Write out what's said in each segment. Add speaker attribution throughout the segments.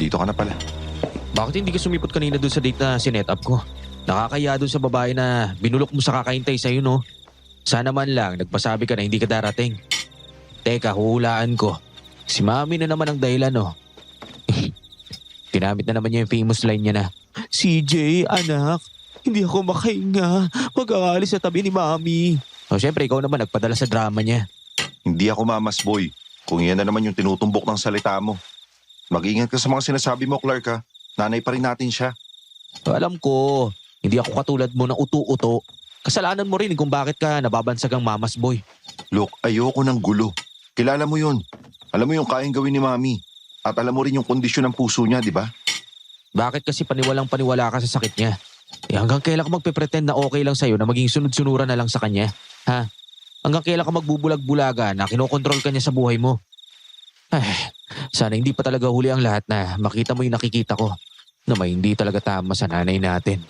Speaker 1: nandito ka na pala.
Speaker 2: Bakit hindi ka sumipot kanina doon sa date na sinet up ko? Nakakaya doon sa babae na binulok mo sa kakaintay sa'yo, no? Sana man lang nagpasabi ka na hindi ka darating. Teka, huhulaan ko. Si Mami na naman ang dahilan, no? Ginamit na naman niya yung famous line niya na, CJ, anak, hindi ako makahinga. Mag-aalis sa tabi ni Mami. O syempre, ikaw naman nagpadala sa drama niya.
Speaker 1: Hindi ako mamas boy. Kung yan na naman yung tinutumbok ng salita mo. Mag-ingat ka sa mga sinasabi mo, Clark ha. Nanay pa rin natin siya.
Speaker 2: Alam ko, hindi ako katulad mo na uto-uto. Kasalanan mo rin kung bakit ka nababansag ang mamas boy.
Speaker 1: Look, ayoko ng gulo. Kilala mo yun. Alam mo yung kayang gawin ni Mami. At alam mo rin yung kondisyon ng puso niya, di ba?
Speaker 2: Bakit kasi paniwalang paniwala ka sa sakit niya? Hanggang kailan ka magpe-pretend na okay lang sa'yo na maging sunod-sunuran na lang sa kanya? Ha? Hanggang kailan ka magbubulag-bulaga na kinokontrol ka niya sa buhay mo? Ay, sana hindi pa talaga huli ang lahat na makita mo yung nakikita ko na may hindi talaga tama sa nanay natin.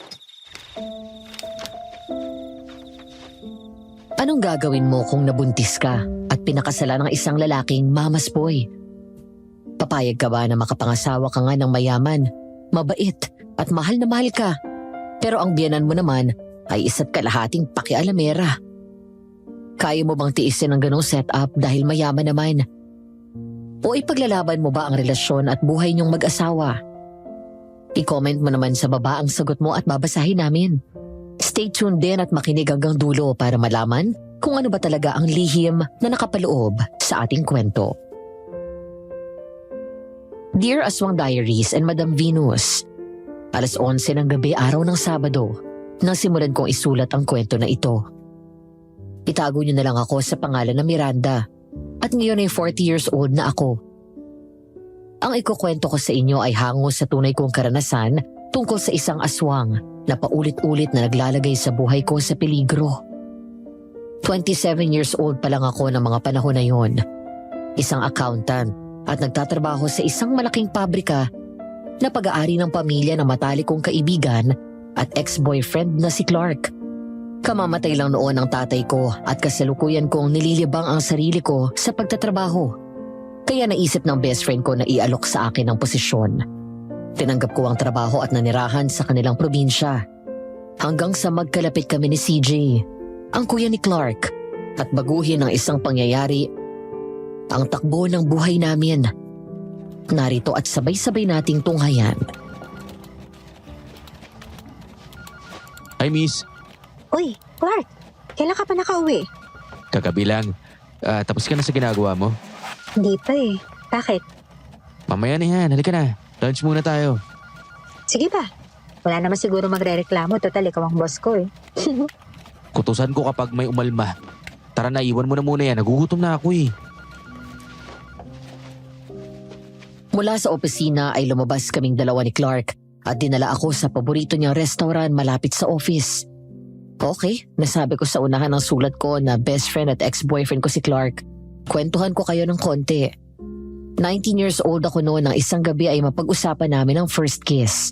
Speaker 3: Anong gagawin mo kung nabuntis ka at pinakasalan ng isang lalaking mamas boy? Papayag ka ba na makapangasawa ka nga ng mayaman, mabait at mahal na mahal ka? Pero ang biyanan mo naman ay isa't kalahating pakialamera. Kaya mo bang tiisin ang ganong setup dahil mayaman naman? O ipaglalaban mo ba ang relasyon at buhay niyong mag-asawa? I-comment mo naman sa baba ang sagot mo at babasahin namin. Stay tuned din at makinig hanggang dulo para malaman kung ano ba talaga ang lihim na nakapaloob sa ating kwento. Dear Aswang Diaries and Madam Venus, 11:00 ng gabi araw ng Sabado nang simulan kong isulat ang kwento na ito. Itago niyo na lang ako sa pangalan na Miranda at ngayon ay 40 years old na ako. Ang ikukwento ko sa inyo ay hango sa tunay kong karanasan tungkol sa isang aswang na paulit-ulit na naglalagay sa buhay ko sa peligro. 27 years old pa lang ako ng mga panahon na yon. Isang accountant at nagtatrabaho sa isang malaking pabrika na pag-aari ng pamilya ng matalik kong kaibigan at ex-boyfriend na si Clark. Kamamatay lang noon ang tatay ko at kasalukuyan kong nililibang ang sarili ko sa pagtatrabaho. Kaya naisip ng best friend ko na ialok sa akin ang posisyon. Tinanggap ko ang trabaho at nanirahan sa kanilang probinsya. Hanggang sa magkalapit kami ni CJ, ang kuya ni Clark, at baguhin ng isang pangyayari ang takbo ng buhay namin. Narito at sabay-sabay nating tunghayan.
Speaker 2: Hi, miss.
Speaker 4: Uy, Clark, kailan ka pa nakauwi?
Speaker 2: Kagabi lang. Tapos ka na sa ginagawa mo?
Speaker 4: Hindi pa eh. Bakit?
Speaker 2: Mamaya na yan. Halika na. Lunch muna tayo.
Speaker 4: Sige ba? Wala naman siguro magre-reklamo. Total, ikaw ang boss ko eh.
Speaker 2: Kutusan ko kapag may umalma. Tara na, iwan mo na muna yan. Nagugutom na ako eh.
Speaker 3: Mula sa opisina ay lumabas kaming dalawa ni Clark at dinala ako sa paborito niyang restaurant malapit sa office. Okay, nasabi ko sa unahan ng sulat ko na best friend at ex-boyfriend ko si Clark. Kwentuhan ko kayo ng konti. 19 years old ako noon nang isang gabi ay mapag-usapan namin ang first kiss.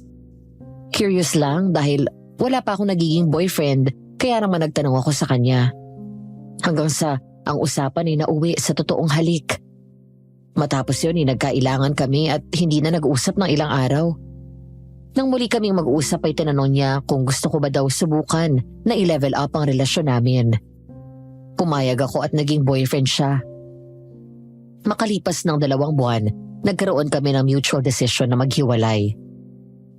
Speaker 3: Curious lang dahil wala pa akong nagiging boyfriend kaya naman nagtanong ako sa kanya. Hanggang sa ang usapan ay nauwi sa totoong halik. Matapos yun ay nagkailangan kami at hindi na nag-usap ng ilang araw. Nang muli kaming mag-usap ay tinanong niya kung gusto ko ba daw subukan na i-level up ang relasyon namin. Pumayag ako at naging boyfriend siya. Makalipas ng 2 buwan, nagkaroon kami ng mutual decision na maghiwalay.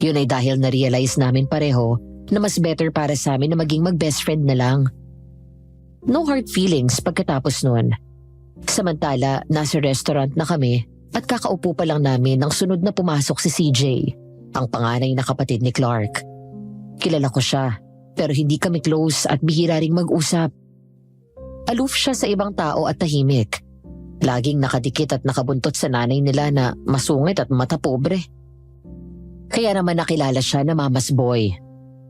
Speaker 3: Yun ay dahil na-realize namin pareho na mas better para sa amin na maging mag-best friend na lang. No hard feelings pagkatapos nun. Samantala, nasa restaurant na kami at kakaupo pa lang namin nang sunod na pumasok si CJ, ang panganay na kapatid ni Clark. Kilala ko siya, pero hindi kami close at bihira ring mag-usap. Aloof siya sa ibang tao at tahimik. Laging nakadikit at nakabuntot sa nanay nila na masungit at mata pobre. Kaya naman nakilala siya na Mama's Boy.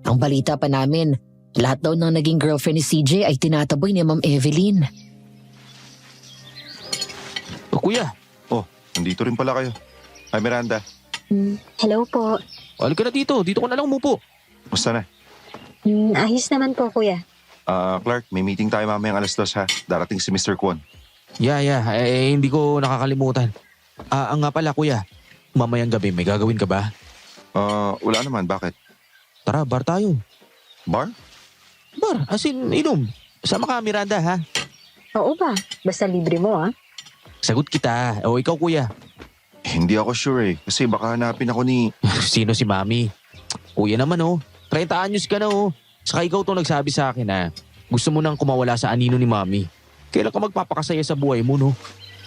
Speaker 3: Ang balita pa namin, lahat daw ng naging girlfriend ni CJ ay tinataboy ni Ma'am Evelyn.
Speaker 2: O kuya,
Speaker 1: Oh, nandito rin pala kayo. Hi Miranda,
Speaker 4: Hello po.
Speaker 2: halika na dito. Dito ko na lang umupo.
Speaker 1: musta na?
Speaker 4: Ayos naman po, kuya.
Speaker 1: Clark, may meeting tayo mamayang 2:00 ha. Darating si Mr. Kwon.
Speaker 2: Yeah. Hindi ko nakakalimutan. Ang nga pala kuya, Mamayang gabi may gagawin ka ba?
Speaker 1: Wala naman. Bakit?
Speaker 2: Tara, bar tayo.
Speaker 1: Bar?
Speaker 2: Bar, as in, inom. Sama ka, Miranda, ha?
Speaker 4: Oo ba? Basta libre mo, ah.
Speaker 2: Sagot kita. O ikaw, kuya.
Speaker 1: Hindi ako sure eh. Kasi baka hanapin ako ni...
Speaker 2: Sino si Mami? Kuya naman, 30 anyos ka na, Saka ikaw to nagsabi sa akin, gusto mo nang kumawala sa anino ni Mami. Kailan ka magpapakasaya sa buhay mo, no?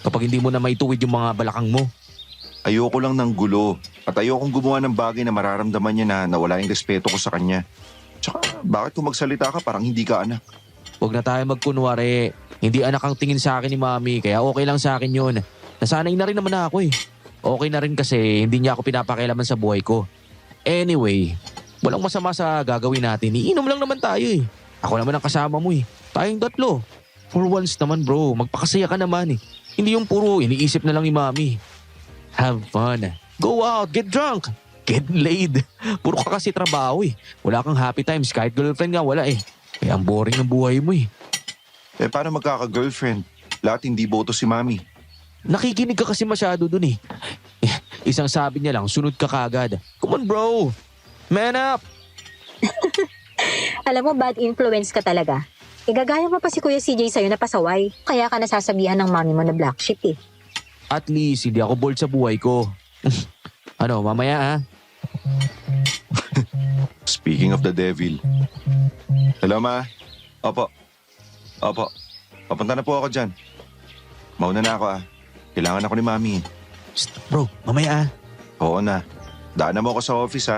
Speaker 2: Kapag hindi mo na maituwid yung mga balakang mo.
Speaker 1: Ayoko lang ng gulo. At ayokong gumawa ng bagay na mararamdaman niya na nawala yung respeto ko sa kanya. Tsaka, bakit kung magsalita ka parang hindi ka anak?
Speaker 2: Huwag na tayo magkunwari. Hindi anak ang tingin sa akin ni Mami, kaya okay lang sa akin yun. Nasanay na rin naman ako eh. Okay na rin kasi hindi niya ako pinapakialaman sa buhay ko. Anyway, walang masama sa gagawin natin. Iinom lang naman tayo eh. Ako naman ang kasama mo eh. Tayong tatlo. For once naman bro, magpakasaya ka naman eh. Hindi yung puro iniisip na lang ni Mami. Have fun. Go out, get drunk, get laid. Puro ka kasi trabaho eh. Wala kang happy times, kahit girlfriend nga wala eh. Kaya ang boring ng buhay mo eh.
Speaker 1: Paano magkaka-girlfriend? Lahat hindi boto si Mami.
Speaker 2: Nakikinig ka kasi masyado dun eh. Isang sabi niya lang, sunod ka kagad. Come on bro, man up.
Speaker 4: Alam mo, bad influence ka talaga. Igagaya mo pa si Kuya CJ sa'yo na pasaway. Kaya ka nasasabihan ng mami mo na black sheep eh.
Speaker 2: At least, hindi ako bold sa buhay ko. Ano, mamaya ha?
Speaker 1: Speaking of the devil. Hello, Ma. Opo. Papunta na po ako dyan. Mauna na ako Kailangan ako ni Mami.
Speaker 2: Psst, bro, mamaya ha?
Speaker 1: Oo na. Daanan mo ako sa office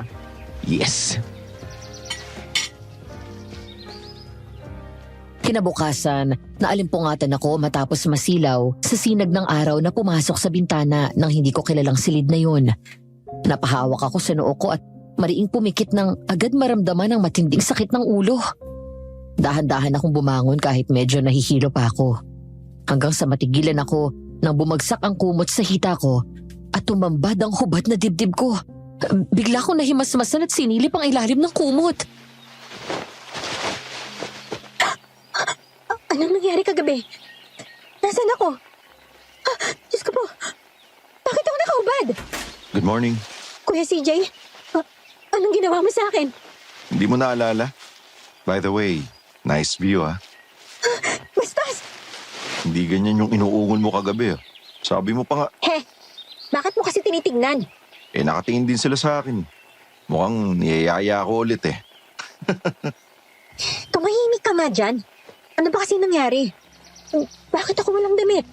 Speaker 2: Yes.
Speaker 3: Kinabukasan, naalimpungatan ako matapos masilaw sa sinag ng araw na pumasok sa bintana ng hindi ko kilalang silid na yun. Napahawak ako sa noo ko at mariing pumikit ng agad maramdaman ng matinding sakit ng ulo. Dahan-dahan akong bumangon kahit medyo nahihilo pa ako. Hanggang sa matigilan ako nang bumagsak ang kumot sa hita ko at tumambad ang hubad na dibdib ko. Bigla akong nahimasmasan at sinilip ang ilalim ng kumot.
Speaker 4: Anong nangyari kagabi? Nasaan ako? Diyos ko po. Bakit ako nakahubad?
Speaker 1: Good morning.
Speaker 4: Kuya CJ, anong ginawa mo sa akin?
Speaker 1: Hindi mo naalala? By the way, nice view
Speaker 4: Bastos!
Speaker 1: Hindi ganyan yung inuungol mo kagabi Sabi mo pa nga,
Speaker 4: Bakit mo kasi tinitignan?
Speaker 1: nakatingin din sila sa akin. Mukhang niyayaya ako ulit
Speaker 4: Tumahimik ka nga dyan. Ano ba kasi nangyari? Bakit ako walang damit?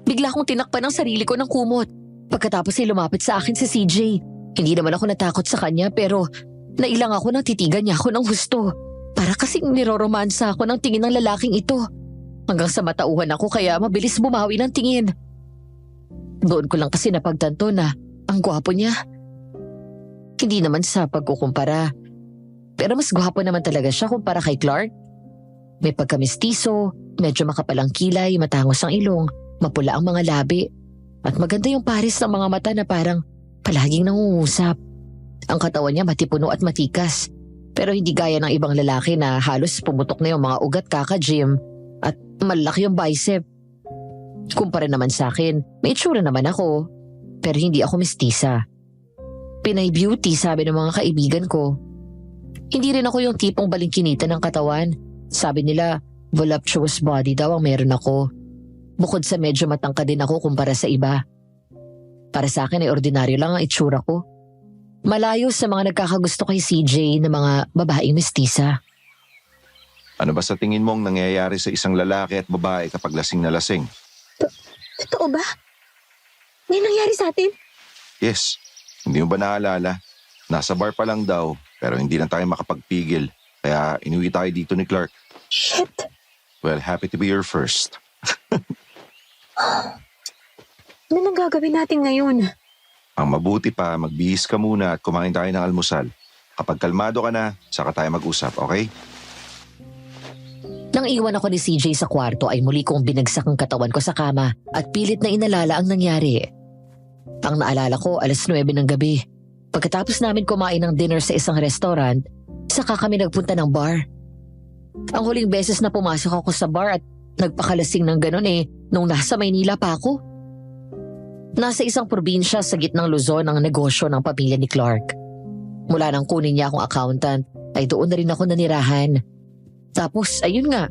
Speaker 3: Bigla akong tinakpan ang sarili ko ng kumot. Pagkatapos ay lumapit sa akin si CJ. Hindi naman ako natakot sa kanya pero nailang ako nang titigan niya ako ng husto. Para kasing niroromansa ako ng tingin ng lalaking ito. Hanggang sa matauhan ako kaya mabilis bumawi ng tingin. Doon ko lang kasi napagtanto na ang gwapo niya. Hindi naman sa pagkukumpara. Pero mas gwapo naman talaga siya kumpara kay Clark. May pagkamestiso, medyo makapalang kilay, matangos ang ilong, mapula ang mga labi. At maganda yung pares ng mga mata na parang palaging nangungusap. Ang katawan niya matipuno at matikas. Pero hindi gaya ng ibang lalaki na halos pumutok na yung mga ugat kaka-gym at malaki yung bicep. Kumpara naman sa akin, may itsura naman ako. Pero hindi ako mestisa. Pinay beauty sabi ng mga kaibigan ko. Hindi rin ako yung tipong balingkinita ng katawan. Sabi nila, voluptuous body daw ang meron ako. Bukod sa medyo matangkad din ako kumpara sa iba. Para sa akin ay ordinaryo lang ang itsura ko. Malayo sa mga nagkakagusto kay CJ na mga babaeng mestisa.
Speaker 1: Ano ba sa tingin mong nangyayari sa isang lalaki at babae kapag lasing na lasing?
Speaker 4: Totoo ba? May nangyari sa atin?
Speaker 1: Yes. Hindi mo ba naalala? Nasa bar pa lang daw, pero hindi na tayo makapagpigil. Kaya inuwi tayo dito ni Clark.
Speaker 4: Shit!
Speaker 1: Well, happy to be your first.
Speaker 4: Ano nang gagawin natin ngayon?
Speaker 1: Ang mabuti pa, magbihis ka muna at kumain tayo ng almusal. Kapag kalmado ka na, saka tayo mag-usap, okay?
Speaker 3: Nang iwan ako ni CJ sa kwarto ay muli kong binagsak ang katawan ko sa kama at pilit na inalala ang nangyari. Ang naalala ko 9:00 ng gabi. Pagkatapos namin kumain ng dinner sa isang restaurant, saka kami nagpunta ng bar. Ang huling beses na pumasok ako sa bar at nagpakalasing ng ganon nung nasa Maynila pa ako. Nasa isang probinsya sa gitnang Luzon ang negosyo ng pamilya ni Clark. Mula nang kunin niya akong accountant, ay doon na rin ako nanirahan. Tapos, ayun nga,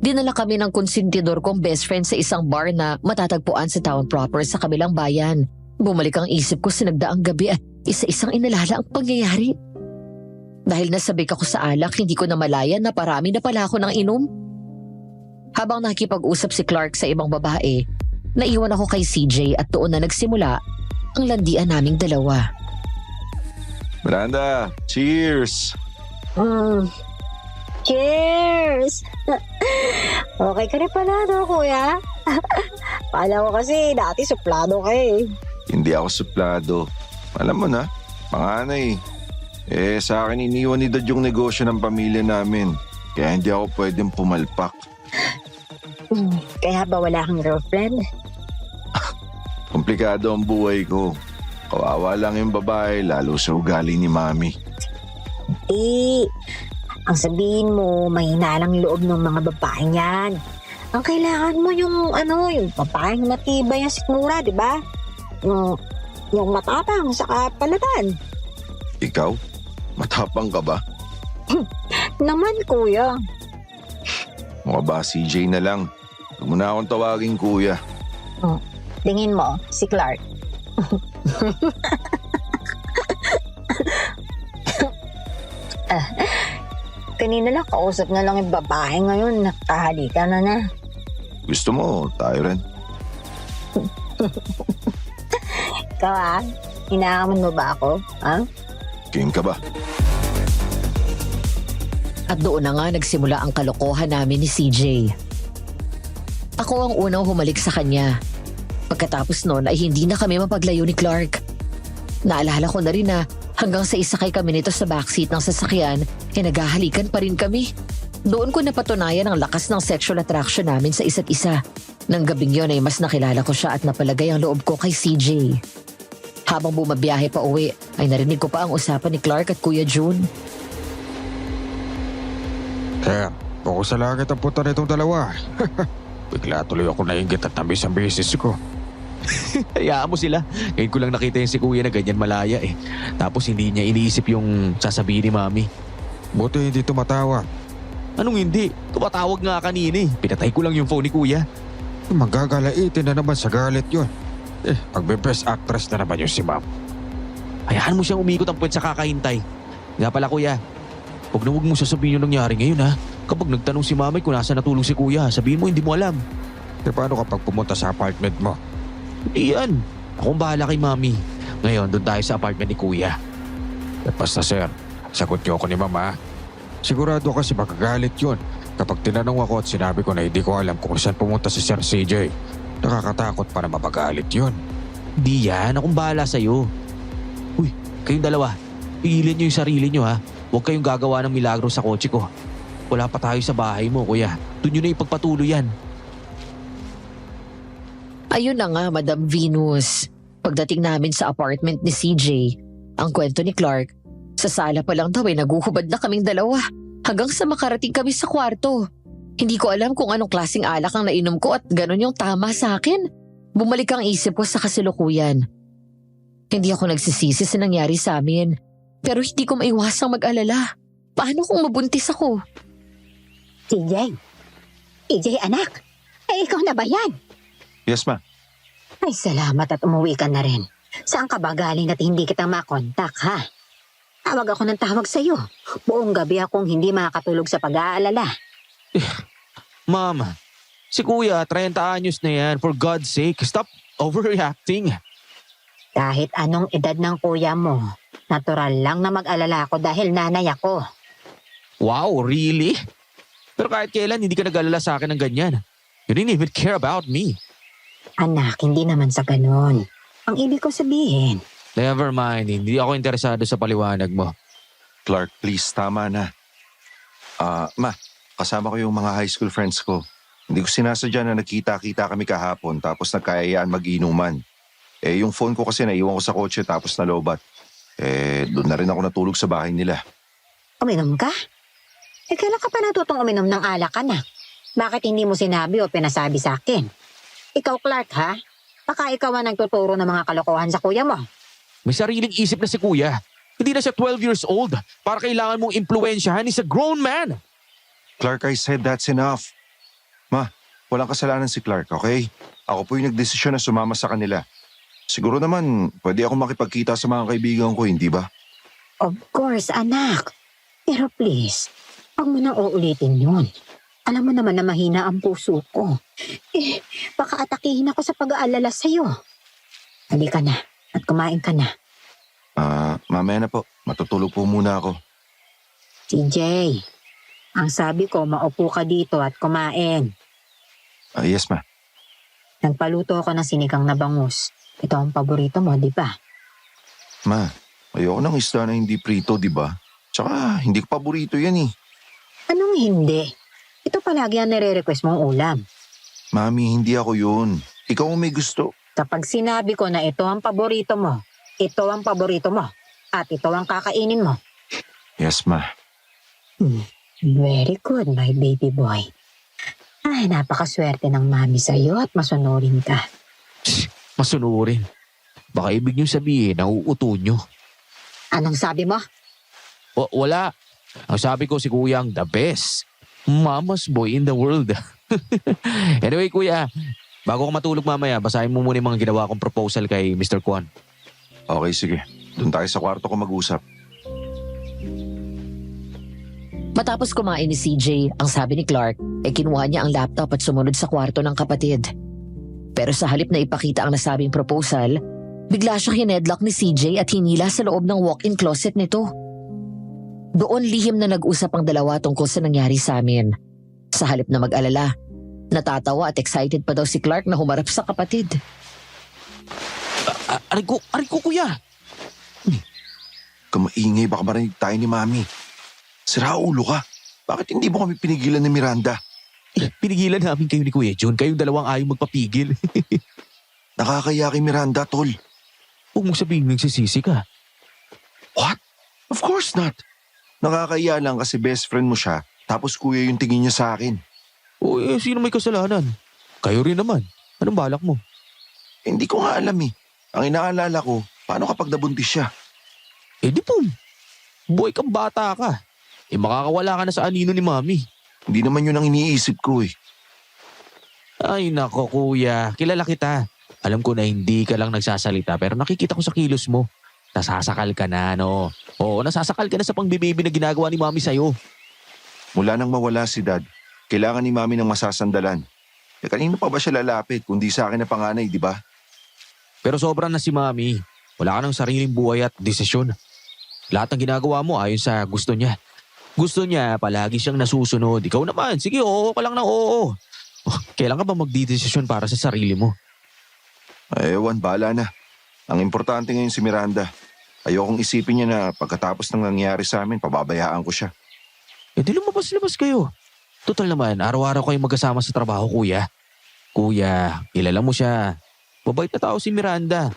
Speaker 3: dinala kami ng konsentidor kong best friend sa isang bar na matatagpuan sa town proper sa kabilang bayan. Bumalik ang isip ko sa nagdaang gabi at isa-isang inalala ang pangyayari. Dahil nasabik ako sa alak, hindi ko na malaya na parami na pala ako ng inom. Habang nakikipag-usap si Clark sa ibang babae, naiwan ako kay CJ at doon na nagsimula ang landian naming dalawa.
Speaker 1: Miranda, cheers!
Speaker 4: Cheers! Okay ka rin pala, no, kuya? Pala ko kasi dati suplado ka eh.
Speaker 1: Hindi ako suplado. Alam mo na, panganay. Sa akin iniwan ni Dad yung negosyo ng pamilya namin. Kaya hindi ako pwedeng pumalpak.
Speaker 4: Kaya ba wala kang girlfriend?
Speaker 1: Komplikado ang buhay ko. Kawawa lang yung babae, lalo sa ugali ni Mami.
Speaker 4: Ang sabihin mo, mahina lang loob ng mga babae niyan. Ang kailangan mo yung babaeng matibay ang sikmura, di ba? Yung matapang sa kapalatan.
Speaker 1: Ikaw? Matapang ka ba?
Speaker 4: Naman, kuya.
Speaker 1: Mukha ba CJ na lang? Huwag mo na akong tawagin kuya.
Speaker 4: Tingin mo, si Clark. Kanina lang kausap na lang yung babae ngayon. Nakahalikan na.
Speaker 1: Gusto mo, tayo rin.
Speaker 4: Ikaw hinaaman mo ba ako? Ha?
Speaker 1: King ka ba?
Speaker 3: At doon na nga nagsimula ang kalokohan namin ni CJ. Ako ang unang humalik sa kanya. Pagkatapos noon ay hindi na kami mapaglayo ni Clark. Naalala ko na rin na hanggang sa isakay kami nito sa backseat ng sasakyan, naghahalikan pa rin kami. Doon ko napatunayan ang lakas ng sexual attraction namin sa isa't isa. Nang gabing yun ay mas nakilala ko siya at napalagay ang loob ko kay CJ. Habang bumabiyahe pa uwi, ay narinig ko pa ang usapan ni Clark at Kuya June.
Speaker 2: Kaya, buko sa langit ang punta nitong dalawa. Bigla tuloy ako nainggit at namiss ang business ko. Hayaan mo sila. Ngayon ko lang nakita yung si kuya na ganyan malaya eh. Tapos hindi niya iniisip yung sasabihin ni Mami. Buti hindi tumatawa. Anong hindi? Tumatawag nga kanina eh. Pinatay ko lang yung phone ni kuya. Magagalaitin na naman sa galit yun. Magbe-best actress na naman yung si Ma'am. Hayaan mo siyang umikot ang puwet sa kakahintay. Nga pala kuya, huwag mo sasabihin yung nangyari ngayon ha. Kapag nagtanong si Mami kung nasa natulog si kuya, sabihin mo hindi mo alam. Paano kapag pumunta sa apartment mo? Iyan, akong bahala kay Mami. Ngayon, doon tayo sa apartment ni kuya. Basta sir, sagot niyo ako ni Mama. Sigurado kasi magagalit yun kapag tinanong ako at sinabi ko na hindi ko alam kung saan pumunta si Sir CJ. Nakakatakot para mapagalit yun. Di yan, akong bahala sa'yo. Uy, kayong dalawa, pigilan niyo yung sarili niyo ha. Huwag kayong gagawa ng milagro sa kotse ko. Wala pa tayo sa bahay mo, kuya. Doon nyo na ipagpatuloy yan.
Speaker 3: Ayun na nga, Madam Venus. Pagdating namin sa apartment ni CJ, ang kwento ni Clark, sa sala pa lang daw ay naguhubad na kaming dalawa hanggang sa makarating kami sa kwarto. Hindi ko alam kung anong klaseng alak ang nainom ko at ganon yung tama sa akin. Bumalik ang isip ko sa kasalukuyan. Hindi ako nagsisisi sa nangyari sa amin, pero hindi ko maiwasang mag-alala. Paano kung mabuntis ako?
Speaker 4: CJ anak, ay ikaw na ba yan?
Speaker 1: Yes, ma.
Speaker 4: Ay salamat at umuwi ka na rin. Saan ka ba galing at hindi kita makontak ha? Tawag ako ng tawag sa'yo. Buong gabi akong hindi makakatulog sa pag-aalala.
Speaker 2: Mama, si kuya, 30 anyos na yan. For God's sake, stop overreacting.
Speaker 4: Kahit anong edad ng kuya mo, natural lang na mag-alala ako dahil nanay ako.
Speaker 2: Wow, really? Pero kahit kailan, hindi ka nag-alala sa akin ng ganyan. You didn't even care about me.
Speaker 4: Anak, hindi naman sa ganon. Ang ibig ko sabihin,
Speaker 2: Never mind, hindi ako interesado sa paliwanag mo.
Speaker 1: Clark, please, tama na. Ma, kasama ko yung mga high school friends ko. Hindi ko sinasadya na nagkita-kita kami kahapon tapos nagkayayaan mag-inuman. Yung phone ko kasi naiwan ko sa kotse tapos nalobat. Doon na rin ako natulog sa bahay nila.
Speaker 4: uminom ka? Kailan ka pa natutong uminom ng alak ka na? Bakit hindi mo sinabi o pinasabi sa akin? Ikaw, Clark, ha? Baka ikaw ang nagtuturo ng mga kalokohan sa kuya mo.
Speaker 2: May sariling isip na si kuya. Hindi na siya 12 years old. Para kailangan mong impluensyahan, he's a grown man.
Speaker 1: Clark, I said that's enough. Ma, walang kasalanan si Clark, okay? Ako po yung nagdesisyon na sumama sa kanila. Siguro naman, pwede ako makipagkita sa mga kaibigan ko, hindi ba?
Speaker 4: Of course, anak. Pero please, huwag mo nang uulitin yun. Alam mo naman na mahina ang puso ko. Baka atakihin ako sa pag-aalala sa'yo. Halika na at kumain ka na.
Speaker 1: Mamaya na po. Matutulog po muna ako.
Speaker 4: CJ, ang sabi ko, maupo ka dito at kumain.
Speaker 1: Yes, ma.
Speaker 4: Nagpaluto ako ng sinigang na bangus. Ito ang paborito mo, di ba?
Speaker 1: Ma, ayoko ng isda na hindi prito, di ba? Tsaka, hindi ko paborito yan eh.
Speaker 4: Anong hindi? Ito palagi ang nire-request mong ulam.
Speaker 1: Mami, hindi ako yun. Ikaw ang may gusto.
Speaker 4: Kapag sinabi ko na ito ang paborito mo, ito ang paborito mo, at ito ang kakainin mo.
Speaker 1: Yes, ma.
Speaker 4: Very good, my baby boy. Ay, napakaswerte ng mami sa'yo at masunurin ka.
Speaker 2: Masunurin. Baka ibig niyo sabihin, nauuto niyo.
Speaker 4: Anong sabi mo?
Speaker 2: Wala. Ang sabi ko si kuya ang the best. Mama's boy in the world. Anyway, kuya, bago ko matulog mamaya, basahin mo muna yung mga ginawa kong proposal kay Mr. Kwan.
Speaker 1: Okay, sige. Doon tayo sa kwarto ko mag-usap.
Speaker 3: Matapos kumain ni CJ, ang sabi ni Clark, kinuha niya ang laptop at sumunod sa kwarto ng kapatid. Pero sa halip na ipakita ang nasabing proposal, bigla siya hinedlock ni CJ at hinila sa loob ng walk-in closet nito. Doon lihim na nag-usap ang dalawa tungkol sa nangyari sa amin. Sa halip na mag-alala, natatawa at excited pa daw si Clark na humarap sa kapatid.
Speaker 2: Aray ko, kuya.
Speaker 1: Kamaingay, baka marinig tayo ni Mami. Sira ulo ka. Bakit hindi mo kami pinigilan ni Miranda?
Speaker 2: Pinigilan namin kayo ni Kuya John. Kayong dalawang ayaw magpapigil.
Speaker 1: Nakakaya kay Miranda, tol.
Speaker 2: Huwag mong sabihin nagsisisi ka.
Speaker 1: What? Of course not. Nakakaya lang kasi best friend mo siya, tapos kuya yung tingin niya sa akin.
Speaker 2: Sino may kasalanan? Kayo rin naman. Anong balak mo?
Speaker 1: Hindi ko nga alam eh. Ang inaalala ko, paano kapag nabuntis siya?
Speaker 2: Di po. Buhay kang bata ka. Makakawala ka na sa anino ni Mami.
Speaker 1: Hindi naman yun ang iniisip ko eh.
Speaker 2: Ay nako kuya, kilala kita. Alam ko na hindi ka lang nagsasalita pero nakikita ko sa kilos mo. Nasasakal ka na, no? Oo, nasasakal ka na sa pangbibaby na ginagawa ni Mami sa'yo.
Speaker 1: Mula nang mawala si Dad, kailangan ni Mami ng masasandalan. Kanino pa ba siya lalapit kundi sa akin na panganay, di ba?
Speaker 2: Pero sobra na si Mami. Wala ka ng sariling buhay at desisyon. Lahat ng ginagawa mo ayon sa gusto niya. Gusto niya, palagi siyang nasusunod. Ikaw naman, sige, oo ka lang ng oo. Kailan ka ba magdidesisyon para sa sarili mo?
Speaker 1: Ewan, bala na. Ang importante ngayon si Miranda. Ayokong isipin niya na pagkatapos ng nangyari sa amin, pababayaan ko siya.
Speaker 2: Di lumabas-labas kayo. Total naman, araw-araw kayong magkasama sa trabaho, kuya. Kuya, kilala mo siya. Mabait na tao si Miranda.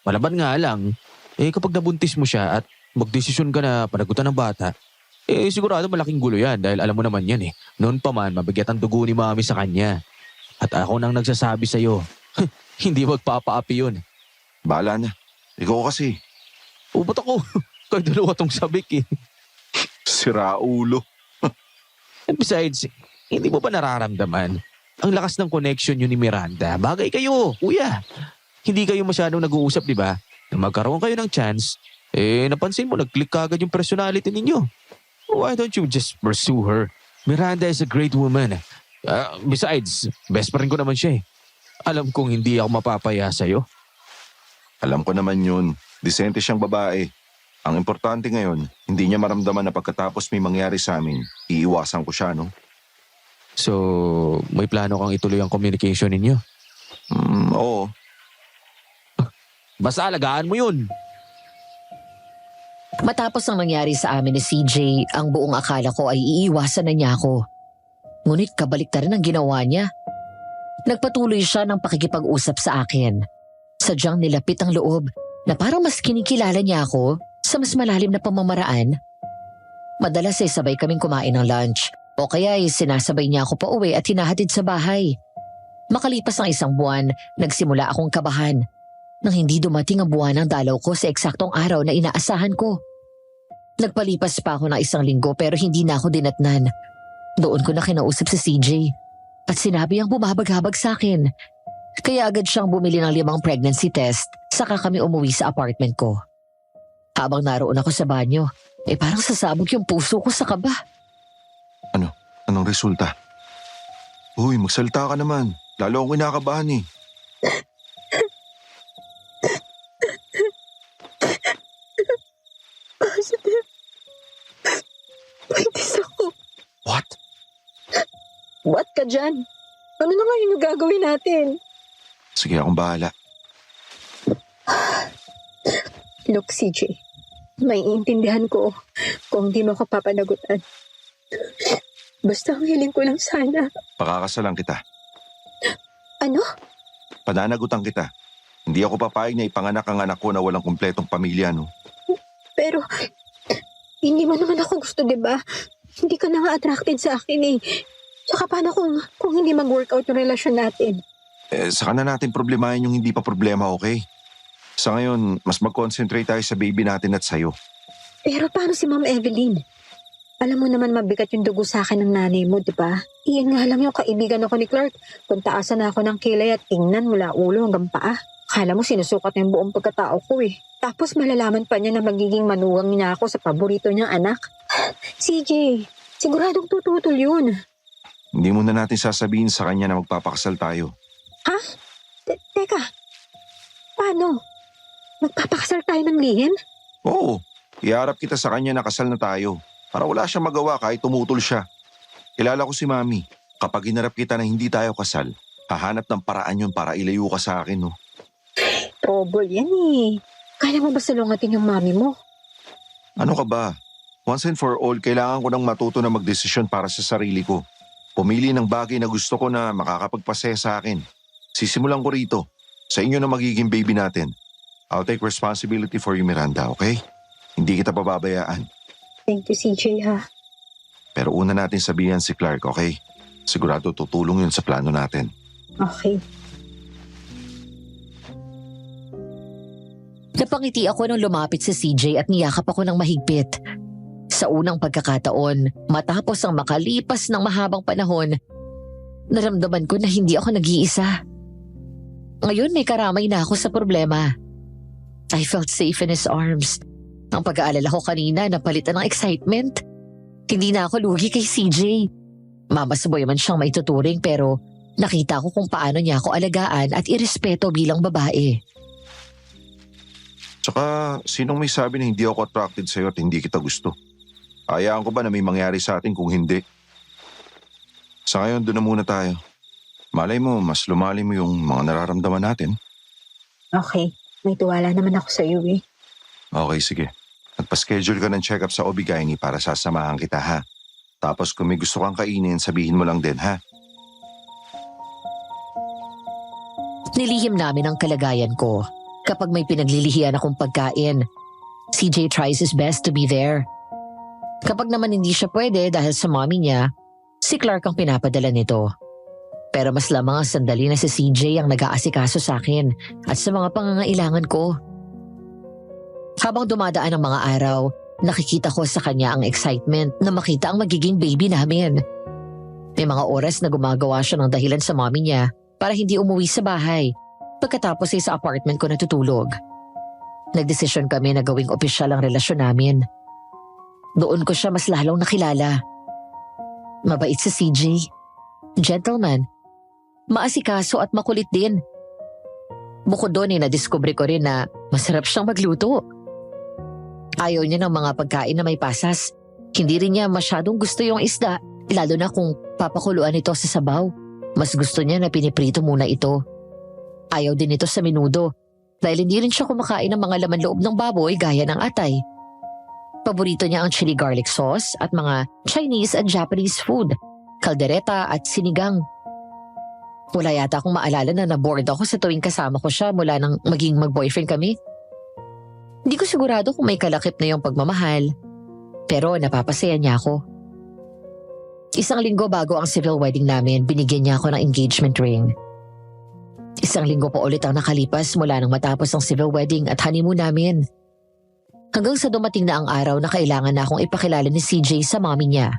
Speaker 2: Malaban nga lang, kapag nabuntis mo siya at magdesisyon ka na panagutan ng bata, sigurado malaking gulo yan dahil alam mo naman yan eh. Noon pa man, mabigat ang dugo ni Mami sa kanya. At ako nang nagsasabi sa'yo, hindi magpapaapi yun.
Speaker 1: Bala na. Ikaw kasi.
Speaker 2: Ba't ako? Kayo dalawa tong sabik eh.
Speaker 1: Sira ulo.
Speaker 2: And besides, hindi mo ba nararamdaman? Ang lakas ng connection yun ni Miranda. Bagay kayo, kuya. Hindi kayo masyadong nag-uusap, di ba? Nang magkaroon kayo ng chance, napansin mo, nag-click kagad yung personality ninyo. Why don't you just pursue her? Miranda is a great woman. Besides, best friend ko naman siya eh. Alam kong hindi ako mapapaya sa'yo.
Speaker 1: Alam ko naman yun. Disente siyang babae. Ang importante ngayon, hindi niya maramdaman na pagkatapos may mangyari sa amin, iiwasan ko siya, no?
Speaker 2: So, may plano kang ituloy ang communication ninyo?
Speaker 1: Oo.
Speaker 2: Basta alagaan mo yun.
Speaker 3: Matapos ang nangyari sa amin ni CJ, ang buong akala ko ay iiwasan na niya ako. Ngunit kabaliktaran ang ginawa niya. Nagpatuloy siya ng pakikipag-usap sa akin. Sadyang nilapit ang loob na parang mas kinikilala niya ako sa mas malalim na pamamaraan. Madalas ay sabay kaming kumain ng lunch o kaya ay sinasabay niya ako pa uwi at hinahatid sa bahay. Makalipas ang 1 buwan, nagsimula akong kabahan nang hindi dumating ang buwan ng dalaw ko sa eksaktong araw na inaasahan ko. Nagpalipas pa ako ng 1 linggo pero hindi na ako dinatnan. Doon ko na kinausap si CJ at sinabi ang bumabaghabag sa akin. Kaya agad siyang bumili ng 5 pregnancy test saka kami umuwi sa apartment ko. Habang naroon ako sa banyo, parang sasabog yung puso ko sa kaba.
Speaker 1: Anong resulta? Uy, magsalita ka naman. Lalo akong kinakabahan eh.
Speaker 4: Positive. Buntis ako.
Speaker 1: What?
Speaker 4: What ka dyan? Ano na ngayon yung gagawin natin?
Speaker 1: Sige, akong bahala.
Speaker 4: Look, CJ. Maiintindihan ko kung di mo ako papanagutan. Basta ang hiling ko lang sana.
Speaker 1: Pakakasalan kita.
Speaker 4: Ano?
Speaker 1: Pananagutan kita. Hindi ako papayag na ipanganak ang anak ko na walang kumpletong pamilya, no?
Speaker 4: Pero, hindi mo naman ako gusto, di ba? Hindi ka na nga attracted sa akin eh. Tsaka paano kung hindi mag-workout yung relasyon natin?
Speaker 1: Saka na natin problemahin yung hindi pa problema, okay? Sa ngayon, mas mag-concentrate tayo sa baby natin at sa'yo.
Speaker 4: Pero paano si Ma'am Evelyn? Alam mo naman mabigat yung dugo sa akin ng nanay mo, di ba? Iyan nga lang yung kaibigan ako ni Clark. Kung taasan na ako ng kilay at tingnan mula ulo hanggang paa. Akala mo sinusukat na yung buong pagkatao ko eh. Tapos malalaman pa niya na magiging manugang niya ako sa paborito niyang anak. CJ, siguradong tututol yun.
Speaker 1: Hindi muna natin sasabihin sa kanya na magpapakasal tayo.
Speaker 4: Ha? Teka, paano? Magpapakasal tayo ng lihim?
Speaker 1: Oo, iharap kita sa kanya na kasal na tayo. Para wala siyang magawa kahit tumutol siya. Kilala ko si Mami. Kapag hinarap kita na hindi tayo kasal, hahanap ng paraan yun para ilayo ka sa akin, no?
Speaker 4: Trouble yan eh. Kaya mo ba salungatin yung mami mo?
Speaker 1: Ano ka ba? Once and for all, kailangan ko nang matuto na magdesisyon para sa sarili ko. Pumili ng bagay na gusto ko na makakapagpasaya sa akin. Sisimulan ko rito. Sa inyo na magiging baby natin. I'll take responsibility for you, Miranda, okay? Hindi kita pababayaan.
Speaker 4: Thank you, CJ ha.
Speaker 1: Pero una natin sabihan si Clark, okay? Sigurado tutulong yun sa plano natin.
Speaker 4: Okay.
Speaker 3: Napangiti ako nung lumapit si CJ at niyakap ako ng mahigpit. Sa unang pagkakataon, matapos ang makalipas ng mahabang panahon, naramdaman ko na hindi ako nag-iisa. Ngayon may karamay na ako sa problema. I felt safe in his arms. Ang pag-aalala ko kanina napalitan ng excitement. Hindi na ako lugi kay CJ. Mamasaboy man siyang maituturing pero nakita ko kung paano niya ako alagaan at irespeto bilang babae.
Speaker 1: Tsaka, sinong may sabi na hindi ako attracted sa'yo at hindi kita gusto? Hayaan ko ba na may mangyari sa atin kung hindi? Sa ngayon, doon na muna tayo. Malay mo, mas lumalim yung mga nararamdaman natin.
Speaker 4: Okay. May tuwala naman ako sa iyo eh.
Speaker 1: Okay, sige. Nagpa-schedule ka ng check-up sa OB-GYN para sasamahan kita, ha? Tapos kung may gusto kang kainin, sabihin mo lang din, ha?
Speaker 3: Nilihim namin ang kalagayan ko. Kapag may pinaglilihian akong pagkain, CJ tries his best to be there. Kapag naman hindi siya pwede dahil sa mommy niya, si Clark ang pinapadala nito. Pero mas lamang ang sandali na si CJ ang nag-aasikaso sa akin at sa mga pangangailangan ko. Habang dumadaan ang mga araw, nakikita ko sa kanya ang excitement na makita ang magiging baby namin. May mga oras na gumagawa siya ng dahilan sa mommy niya para hindi umuwi sa bahay. Pagkatapos ay sa apartment ko natutulog. Nagdesisyon kami na gawing opisyal ang relasyon namin. Doon ko siya mas lalong nakilala. Mabait si CJ. Gentleman. Maasikaso at makulit din. Bukod doon ay nadiskubre ko rin na masarap siyang magluto. Ayaw niya ng mga pagkain na may pasas. Hindi rin niya masyadong gusto yung isda, lalo na kung papakuluan ito sa sabaw. Mas gusto niya na piniprito muna ito. Ayaw din ito sa menudo dahil hindi rin siya kumakain ng mga laman loob ng baboy gaya ng atay. Paborito niya ang chili garlic sauce at mga Chinese at Japanese food, kaldereta at sinigang. Wala yata akong maalala na na-bored ako sa tuwing kasama ko siya mula nang maging mag-boyfriend kami. Hindi ko sigurado kung may kalakip na yung pagmamahal, pero napapasaya niya ako. 1 linggo bago ang civil wedding namin, binigyan niya ako ng engagement ring. Isang linggo pa ulit ang nakalipas mula nang matapos ang civil wedding at honeymoon namin. Hanggang sa dumating na ang araw na kailangan na akong ipakilala ni CJ sa mommy niya.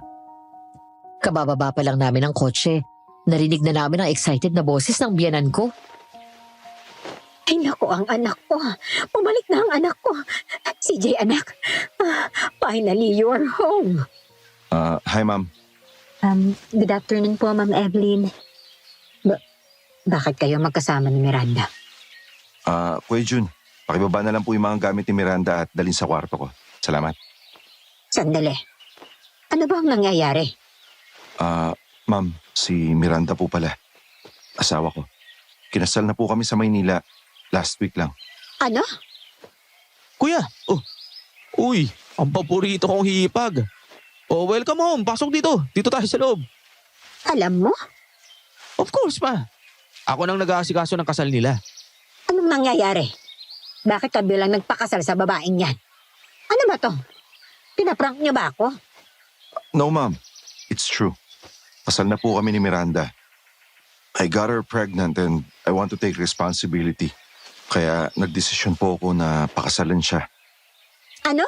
Speaker 3: Kabababa pa lang namin ang kotse. Narinig na namin ang excited na boses ng biyanan ko.
Speaker 4: Ay naku, ang anak ko. Pumalik na ang anak ko. CJ, anak. Finally, you're home.
Speaker 1: Hi, ma'am.
Speaker 4: Good afternoon po, Ma'am Evelyn. Bakit kayo magkasama ni Miranda?
Speaker 1: Kuya Jun, pakibaba na lang po yung mga gamit ni Miranda at dalhin sa kwarto ko. Salamat.
Speaker 4: Sandali. Ano ba ang nangyayari?
Speaker 1: Ma'am, si Miranda po pala. Asawa ko. Kinasal na po kami sa Maynila. Last week lang.
Speaker 4: Ano?
Speaker 2: Kuya! Oh! Uy! Ang paborito kong hipag! Oh, welcome home! Pasok dito! Dito tayo sa loob!
Speaker 4: Alam mo?
Speaker 2: Of course pa! Ako nang nag-aasikaso ng kasal nila.
Speaker 4: Anong nangyayari? Bakit ka bilang nagpakasal sa babaeng yan? Ano ba to? Pinaprank niyo ba ako?
Speaker 1: No, ma'am. It's true. Kasal na po kami ni Miranda. I got her pregnant and I want to take responsibility. Kaya nagdesisyon po ako na pakasalan siya.
Speaker 4: Ano?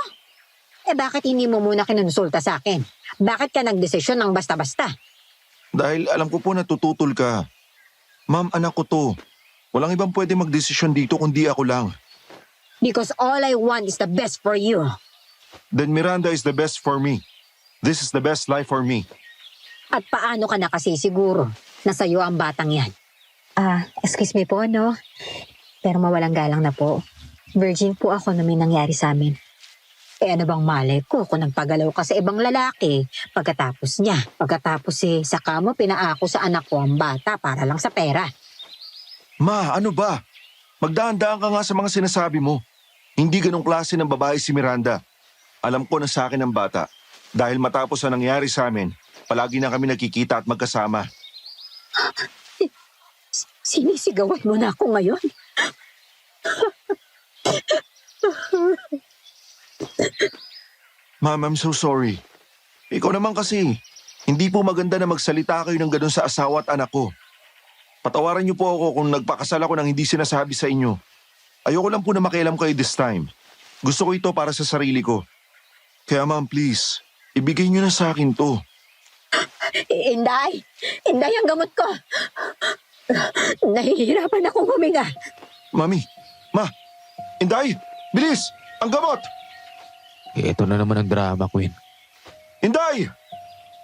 Speaker 4: Bakit hindi mo muna kinonsulta sa akin? Bakit ka nagdesisyon ng basta-basta?
Speaker 1: Dahil alam ko po na tututol ka. Ma'am, anak ko to. Walang ibang pwede magdesisyon dito kundi ako lang.
Speaker 4: Because all I want is the best for you.
Speaker 1: Then Miranda is the best for me. This is the best life for me.
Speaker 4: At paano ka na kasi siguro na sa'yo ang batang yan? Excuse me po, no? Pero mawalang galang na po. Virgin po ako na may nangyari sa amin. Ano bang malay ko kung nagpagalaw ka sa ibang lalaki pagkatapos niya? Pagkatapos saka mo pinaako sa anak ko ang bata para lang sa pera.
Speaker 1: Ma, ano ba? Magdaan-daan ka nga sa mga sinasabi mo. Hindi ganong klase ng babae si Miranda. Alam ko na sa akin ang bata. Dahil matapos ang nangyari sa amin, palagi na kami nakikita at magkasama.
Speaker 4: Sinisigawan mo na ako ngayon?
Speaker 1: Ma'am, I'm so sorry. Ikaw naman kasi, hindi po maganda na magsalita kayo ng ganun sa asawa at anak ko. Patawaran niyo po ako kung nagpakasal ako nang hindi sinasabi sa inyo. Ayoko lang po na makialam kayo this time. Gusto ko ito para sa sarili ko. Kaya ma'am, please, ibigay niyo na sa akin to.
Speaker 4: Inday! Inday ang gamot ko! Nahihirapan akong huminga.
Speaker 1: Mami, ma, Inday, bilis! Ang gamot!
Speaker 2: Ito na naman ang drama, Queen.
Speaker 1: Inday!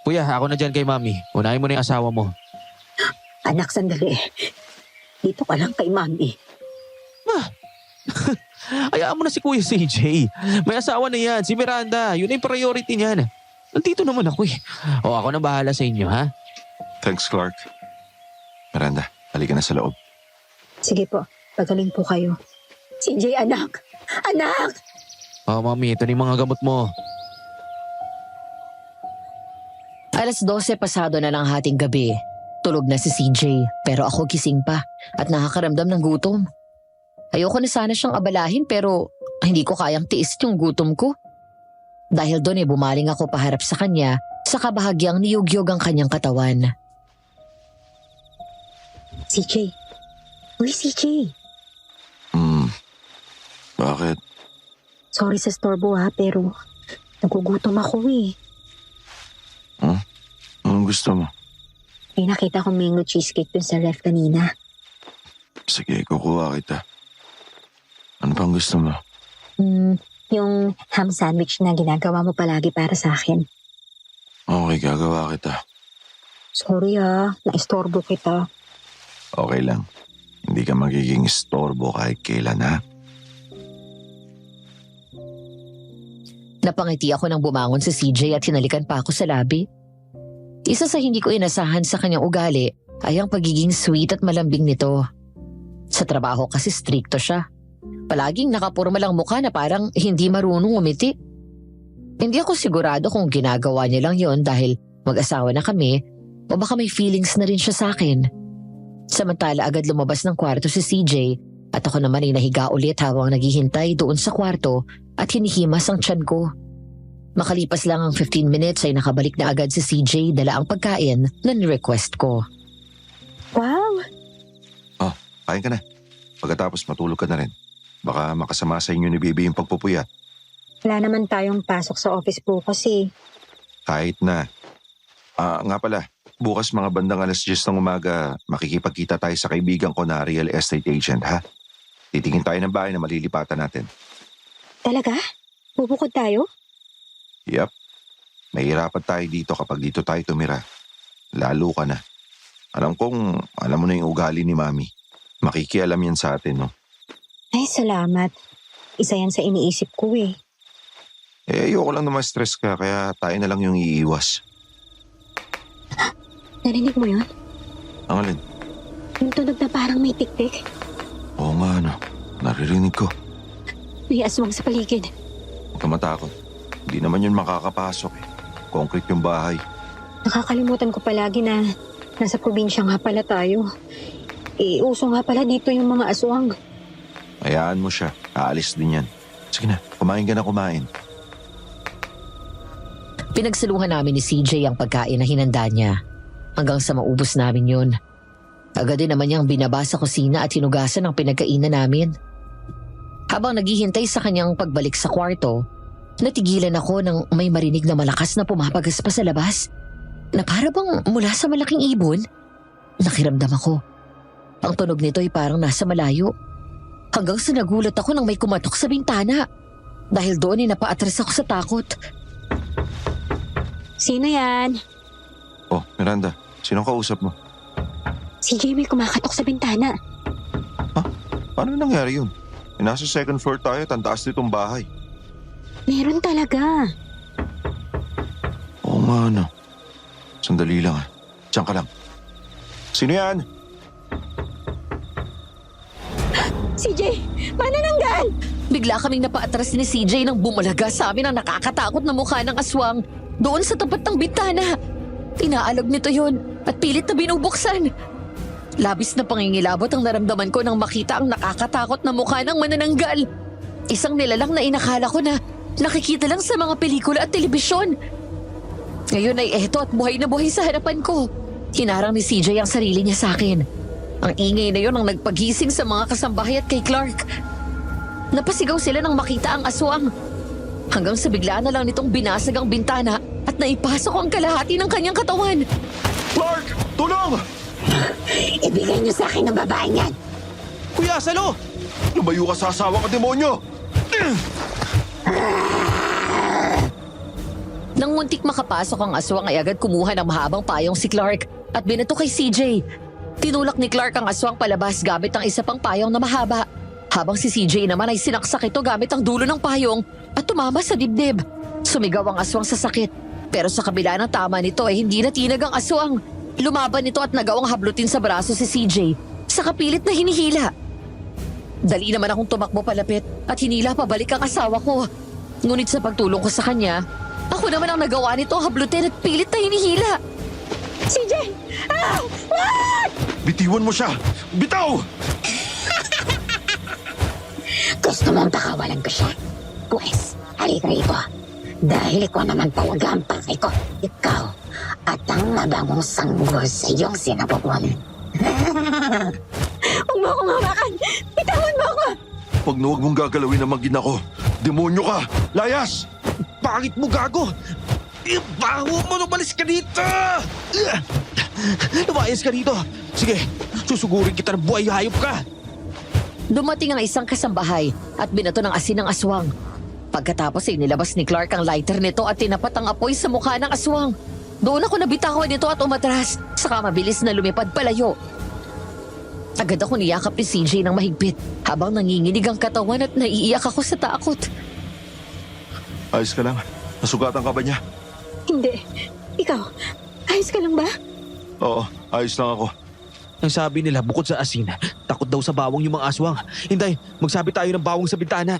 Speaker 2: Kuya, ako na dyan kay Mami. Unahin mo na yung asawa mo.
Speaker 4: Anak, sandali. Dito ka lang kay Mami.
Speaker 2: Hayaan mo na si Kuya CJ. May asawa na yan, si Miranda. Yun yung priority niyan. Nandito naman ako eh. O ako na bahala sa inyo, ha?
Speaker 1: Thanks, Clark. Miranda, halika na sa loob.
Speaker 4: Sige po, pagaling po kayo. CJ, anak! Anak!
Speaker 2: O Mami, ito na yung mga gamot mo.
Speaker 3: Alas 12 pasado na ng hating gabi. Tulog na si CJ pero ako gising pa at nakakaramdam ng gutom. Ayoko na sana siyang abalahin pero hindi ko kayang tiis yung gutom ko. Dahil doon bumaling ako paharap sa kanya sa kabahagyang niyugyog ang kanyang katawan.
Speaker 4: CJ. Uy, CJ.
Speaker 1: Bakit?
Speaker 4: Sorry sa storbo pero nagugutom ako eh.
Speaker 1: Anong gusto mo?
Speaker 4: May nakita kong mango cheesecake dun sa ref kanina.
Speaker 1: Sige, kukuha kita. Ano pang gusto mo?
Speaker 4: Yung ham sandwich na ginagawa mo palagi para sa akin.
Speaker 1: Okay, gagawa kita.
Speaker 4: Sorry naistorbo kita.
Speaker 1: Okay lang. Hindi ka magiging istorbo kahit kailan, ha?
Speaker 3: Napangiti ako nang bumangon si CJ at hinalikan pa ako sa labi. Isa sa hindi ko inasahan sa kanyang ugali ay ang pagiging sweet at malambing nito. Sa trabaho kasi strikto siya. Palaging nakapurma lang mukha na parang hindi marunong umiti. Hindi ako sigurado kung ginagawa niya lang yon dahil mag-asawa na kami o baka may feelings na rin siya sa akin. Samantala agad lumabas ng kwarto si CJ at ako naman ay nahiga ulit habang naghihintay doon sa kwarto at hinihimas ang tiyan ko. Makalipas lang ang 15 minutes ay nakabalik na agad si CJ dala ang pagkain na ni-request ko.
Speaker 4: Wow!
Speaker 1: kain ka na. Pagkatapos matulog ka na rin. Baka makasama sa inyo ni Bibi yung pagpupuyat.
Speaker 4: Wala naman tayong pasok sa office bukas eh.
Speaker 1: Kahit na. Nga pala, bukas mga bandang 10:00 ng umaga, makikipagkita tayo sa kaibigan ko na real estate agent, ha? Titingin tayo ng bahay na malilipatan natin.
Speaker 4: Talaga? Bubukod tayo?
Speaker 1: Yep. Mahirapan tayo dito kapag dito tayo tumira. Lalo ka na. Alam mo na yung ugali ni Mami. Makikialam yan sa atin, no?
Speaker 4: Ay, salamat. Isa yan sa iniisip ko eh.
Speaker 1: Ayoko lang na ma-stress ka, kaya tayo na lang yung iiwas.
Speaker 4: Narinig mo yun?
Speaker 1: Ang alin?
Speaker 4: Yung tunog na parang may tiktik.
Speaker 1: Oo nga, no. Naririnig ko.
Speaker 4: May aswang sa paligid.
Speaker 1: Huwag ka matakot. Hindi naman yun makakapasok eh. Concrete yung bahay.
Speaker 4: Nakakalimutan ko palagi na nasa probinsya nga pala tayo. Uso nga pala dito yung mga aswang.
Speaker 1: Hayaan mo siya. Aalis din yan. Sige na, kumain ka na kumain.
Speaker 3: Pinagsaluhan namin ni CJ ang pagkain na hinanda niya. Hanggang sa maubos namin yun. Agad din naman niyang binaba sa kusina at hinugasan ang pinagkainan namin. Habang naghihintay sa kanyang pagbalik sa kwarto, natigilan ako nang may marinig na malakas na pumapagas pa sa labas. Na para bang mula sa malaking ibon. Nakiramdam ako. Ang tunog nito ay parang nasa malayo. Hanggang sa nagulat ako nang may kumatok sa bintana. Dahil doon ay napaatras ako sa takot.
Speaker 4: Sino yan?
Speaker 1: Oh, Miranda, sinong kausap mo?
Speaker 4: Si Jamie kumakatok sa bintana.
Speaker 1: Paano nangyari yun? Nasa second floor tayo, tantaas nitong bahay.
Speaker 4: Meron talaga.
Speaker 1: Oo nga, no. Sandali lang ah. Diyan ka lang. Sino yan?
Speaker 4: CJ! Manananggal!
Speaker 3: Bigla kaming napaatras ni CJ nang bumalaga sa amin ang nakakatakot na mukha ng aswang doon sa tapat ng bintana. Inaalog nito yon at pilit na binubuksan. Labis na pangingilabot ang naramdaman ko nang makita ang nakakatakot na mukha ng manananggal. Isang nilalang na inakala ko na nakikita lang sa mga pelikula at telebisyon. Ngayon ay eto at buhay na buhay sa harapan ko. Hinarang ni CJ ang sarili niya sa akin. Ang ingay na yon ang nagpagising sa mga kasambahay at kay Clark. Napasigaw sila nang makita ang aswang. Hanggang sa bigla na lang nitong binasag ang bintana at naipasok ang kalahati ng kanyang katawan.
Speaker 1: Clark! Tulong!
Speaker 4: Ibigay niyo sa akin ang babae niyan.
Speaker 2: Kuya, Salo!
Speaker 1: Lumayo ka sa asawa ka, demonyo!
Speaker 3: Nang muntik makapasok ang aswang ay agad kumuha ng mahabang payong si Clark at binato kay CJ. Tinulak ni Clark ang aswang palabas gamit ang isa pang payong na mahaba. Habang si CJ naman ay sinaksak ito gamit ang dulo ng payong at tumama sa dibdib. Sumigaw ang aswang sa sakit. Pero sa kabila ng tama nito ay hindi natinag ang aswang. Lumaban ito at nagawang hablutin sa braso si CJ sa kapilit na hinihila. Dali naman akong tumakbo palapit at hinila pabalik ang asawa ko. Ngunit sa pagtulong ko sa kanya, ako naman ang nagawa nito hablutin at pilit na hinihila.
Speaker 4: CJ! Ah! Wag!
Speaker 1: Bitiwan mo siya! Bitaw!
Speaker 4: Gusto mong pakawalan ko siya? Pues, halika rito. Dahil ikaw naman pawagampang ko. Ikaw at ang mabangong sanggol sa iyong sinapupuan. Huwag mo akong hawakan! Bitawan mo ako!
Speaker 1: Pag na huwag mong gagalawin ang magina ko, demonyo ka! Layas!
Speaker 2: Pangit mo, gago! Baho mo, lumalis ka dito! Lumayas ka dito! Sige, susugurin kita ng buhay, hayop ka!
Speaker 3: Dumating ang isang kasambahay at binato ng asin ng aswang. Pagkatapos ay nilabas ni Clark ang lighter nito at tinapat ang apoy sa mukha ng aswang. Doon ako nabitawan nito at umatras, saka mabilis na lumipad palayo. Agad ako niyakap ni CJ ng mahigpit habang nanginginig ang katawan at naiiyak ako sa takot.
Speaker 1: Ayos ka lang? Nasugatan ka ba niya?
Speaker 4: Hindi. Ikaw, ayos ka lang ba?
Speaker 1: Oo, ayos lang ako.
Speaker 2: Ang sabi nila, bukod sa asin, takot daw sa bawang yung mga aswang. Hinday, magsabi tayo ng bawang sa bintana.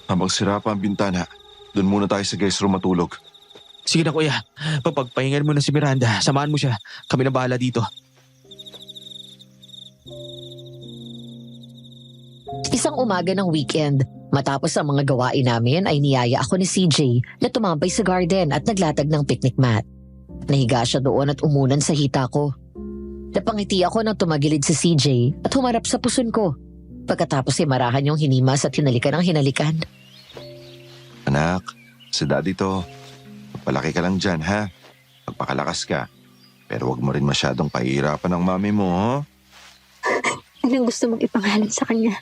Speaker 1: Habang sira pa ang bintana, doon muna tayo sa guest room matulog.
Speaker 2: Sige na, kuya. Pagpahingan mo na si Miranda, samahan mo siya. Kami na bahala dito.
Speaker 3: Isang umaga ng weekend, matapos ang mga gawain namin ay niyaya ako ni CJ na tumambay sa garden at naglatag ng picnic mat. Nahiga siya doon at umunan sa hita ko. Napangiti ako nang tumagilid si CJ at humarap sa puson ko. Pagkatapos ay marahan yung hinimas at hinalikan ang hinalikan.
Speaker 1: Anak, si daddy to. Magpalaki ka lang dyan, ha? Magpakalakas ka. Pero wag mo rin masyadong pahihirapan ng mami mo, ha?
Speaker 4: Anong gusto mong ipangalan sa kanya?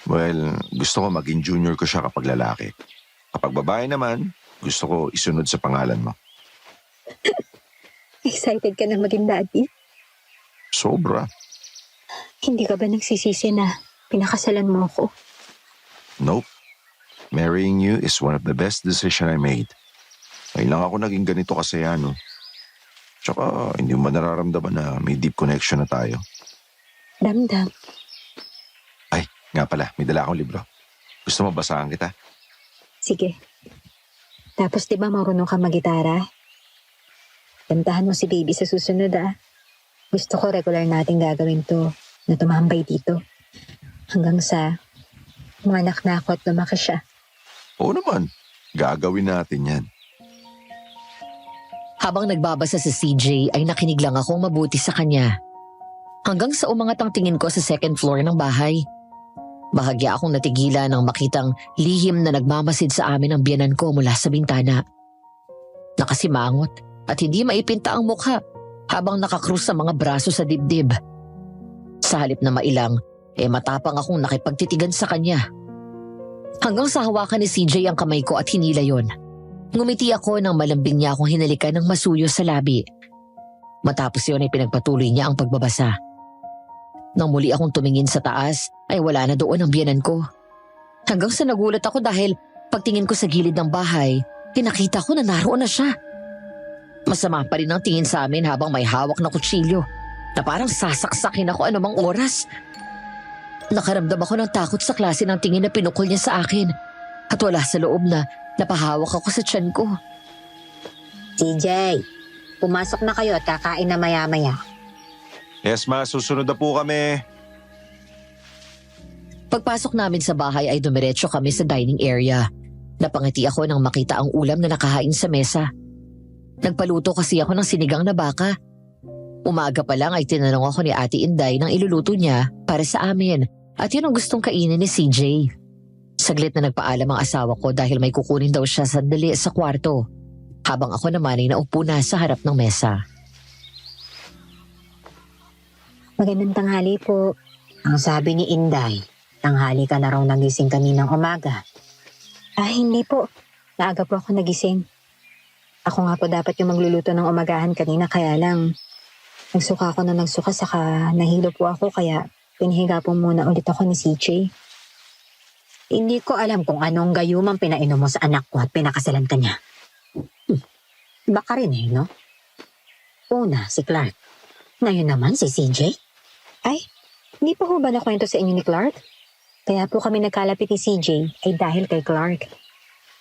Speaker 1: Well, gusto ko maging junior ko siya kapag lalaki. Kapag babae naman, gusto ko isunod sa pangalan mo.
Speaker 4: Excited ka na maging daddy?
Speaker 1: Sobra.
Speaker 4: Hindi ka ba nagsisisi na pinakasalan mo ako?
Speaker 1: Nope. Marrying you is one of the best decision I made. Ngayon lang ako naging ganito kasaya, no? Tsaka hindi mo nararamdaman na may deep connection na tayo.
Speaker 4: Damdam.
Speaker 1: Ay, nga pala, may dala akong libro. Gusto mo basahan kita?
Speaker 4: Sige. Tapos di ba marunong ka magitara? Kantahan mo si baby sa susunod Gusto ko regular natin gagawin to na tumambay dito. Hanggang sa umanak na ako at lumaki siya.
Speaker 1: Oo naman, gagawin natin yan.
Speaker 3: Habang nagbabasa si CJ ay nakinig lang akong mabuti sa kanya. Hanggang sa umangat ang tingin ko sa second floor ng bahay. Bahagya akong natigilan nang makitang lihim na nagmamasid sa amin ang biyanan ko mula sa bintana. Nakasimangot at hindi maipinta ang mukha habang nakakrus sa mga braso sa dibdib. Sa halip na mailang, matapang akong nakipagtitigan sa kanya. Hanggang sa hawakan ni CJ ang kamay ko at hinila yon. Ngumiti ako nang malambing niya akong hinalikan ng masuyo sa labi. Matapos yun ay pinagpatuloy niya ang pagbabasa. Nang muli akong tumingin sa taas, ay wala na doon ang biyanan ko. Hanggang sa nagulat ako dahil pagtingin ko sa gilid ng bahay, pinakita ko na naroon na siya. Masama pa rin ang tingin sa amin habang may hawak na kutsilyo na parang sasaksakin ako anumang oras. Nakaramdam ako ng takot sa klase ng tingin na pinukol niya sa akin at wala sa loob na napahawak ako sa tiyan ko.
Speaker 4: CJ, pumasok na kayo at kakain na maya-maya.
Speaker 1: Yes, ma, susunod na po kami.
Speaker 3: Pagpasok namin sa bahay ay dumiretso kami sa dining area. Napangiti ako nang makita ang ulam na nakahain sa mesa. Nagpaluto kasi ako ng sinigang na baka. Umaga pa lang ay tinanong ako ni Ate Inday ng iluluto niya para sa amin at yun ang gustong kainin ni CJ. Saglit na nagpaalam ang asawa ko dahil may kukunin daw siya sandali sa kwarto, habang ako naman ay naupo na sa harap ng mesa.
Speaker 4: Magandang tanghali po. Ang sabi ni Inday, tanghali ka na raw nagising kaninang umaga. Hindi po. Naaga po ako nagising. Ako nga po dapat yung magluluto ng umagahan kanina kaya lang nagsuka ako na nagsuka saka nahilo po ako kaya pinahiga po muna ulit ako ni CJ. Hindi ko alam kung anong gayumang pinainom mo sa anak ko at pinakasalan ka niya. Baka rin no? Una, si Clark. Ngayon naman si CJ. Ay, hindi pa ho ba nakwento sa inyo ni Clark? Kaya po kami nagkalapit ni CJ ay dahil kay Clark.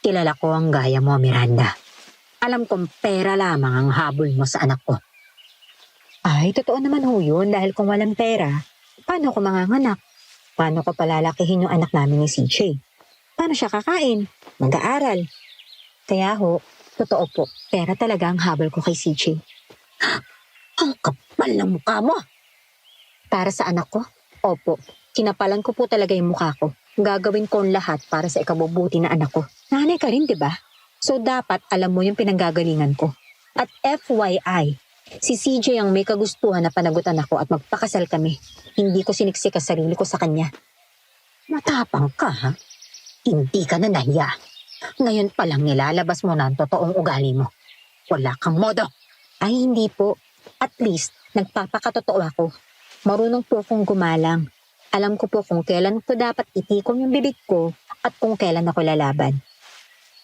Speaker 4: Kilala ko ang gaya mo, Miranda. Alam kong pera lamang ang habol mo sa anak ko. Ay, totoo naman ho yun dahil kung walang pera, paano ko manganganak? Paano ko palalakihin yung anak namin ni CJ? Paano siya kakain? Mag-aaral? Kaya ho, totoo po, pera talaga ang habol ko kay CJ. Ang kapal ng mukha mo! Para sa anak ko? Opo, kinapalan ko po talaga yung mukha ko. Gagawin ko ang lahat para sa ikabubuti na anak ko. Nanay ka rin, di ba? So dapat alam mo yung pinanggagalingan ko. At FYI, si CJ ang may kagustuhan na panagutan ako at magpakasal kami. Hindi ko siniksik ang sarili ko sa kanya. Matapang ka, ha? Hindi ka na nahiya. Ngayon pa lang nilalabas mo na ang totoong ugali mo. Wala kang modo. Ay, hindi po. At least, nagpapakatotoo ako. Marunong po akong gumalang. Alam ko po kung kailan ko dapat itikom yung bibig ko at kung kailan ako lalaban.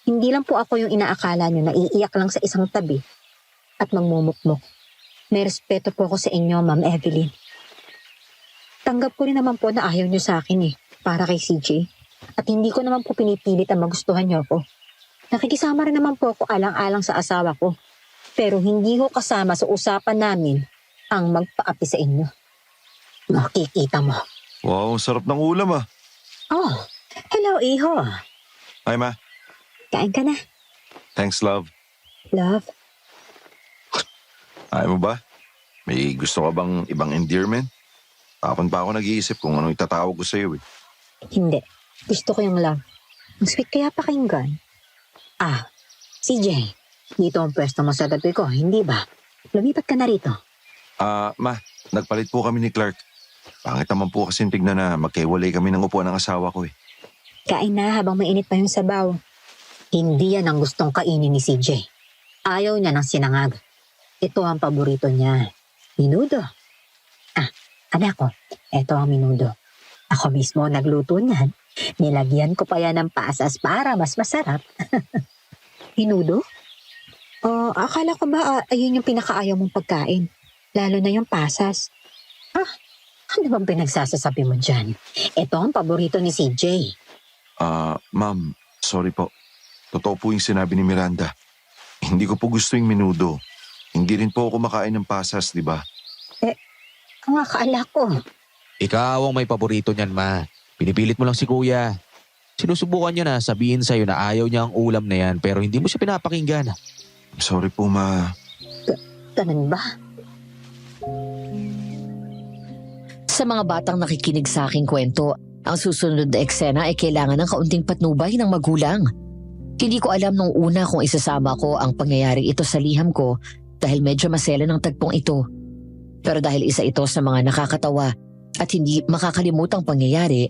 Speaker 4: Hindi lang po ako yung inaakala nyo na iiyak lang sa isang tabi at magmumukmok. May respeto po ako sa inyo, Ma'am Evelyn. Tanggap ko rin naman po na ayaw nyo sa akin para kay CJ. At hindi ko naman po pinipilit ang magustuhan nyo ako. Nakikisama rin naman po ako alang-alang sa asawa ko. Pero hindi ko kasama sa usapan namin ang magpaapi sa inyo. Makikita mo.
Speaker 1: Wow, sarap ng ulam ah.
Speaker 4: Oh, hello, Iho.
Speaker 1: Hi, ma.
Speaker 4: Kain ka na.
Speaker 1: Thanks, love.
Speaker 4: Love.
Speaker 1: Ayaw mo ba? May gusto ka bang ibang endearment? Tapon pa ako nag-iisip kung anong itatawag ko sa'yo eh.
Speaker 4: Hindi. Gusto ko yung love. Ang sweet kaya pakinggan. CJ, dito ang pwesto mo sa tabi ko, hindi ba? Lumipat ka na rito.
Speaker 1: Ma, nagpalit po kami ni Clark. Pangit naman po kasi tignan na magkaiwalay kami ng upuan ng asawa ko eh.
Speaker 4: Kain na habang mainit pa yung sabaw. Hindi yan ang gustong kainin ni CJ. Ayaw niya ng sinangag. Ito ang paborito niya. Minudo. Anak ko, ito ang minudo. Ako mismo nagluto niyan. Nilagyan ko pa yan ng pasas para mas masarap. Minudo? Akala ko ba ayun yung pinakaayaw mong pagkain? Lalo na yung pasas. Ano bang pinagsasasabi mo dyan? Ito ang paborito ni CJ.
Speaker 1: Ma'am, sorry po. Totoo po yung sinabi ni Miranda. Hindi ko po gusto yung minudo. Hindi rin po ako kumakain ng pasas, di ba?
Speaker 4: Ang akala ko.
Speaker 2: Ikaw ang may paborito niyan, ma. Pinipilit mo lang si kuya. Sinusubukan niya na sabihin sa'yo na ayaw niya ang ulam na yan pero hindi mo siya pinapakinggan.
Speaker 1: Sorry po, ma.
Speaker 4: Ganun ba?
Speaker 3: Sa mga batang nakikinig sa aking kwento, ang susunod na eksena ay kailangan ng kaunting patnubay ng magulang. Hindi ko alam nung una kung isasama ko ang pangyayari ito sa liham ko dahil medyo masela ng tagpong ito. Pero dahil isa ito sa mga nakakatawa at hindi makakalimutang pangyayari,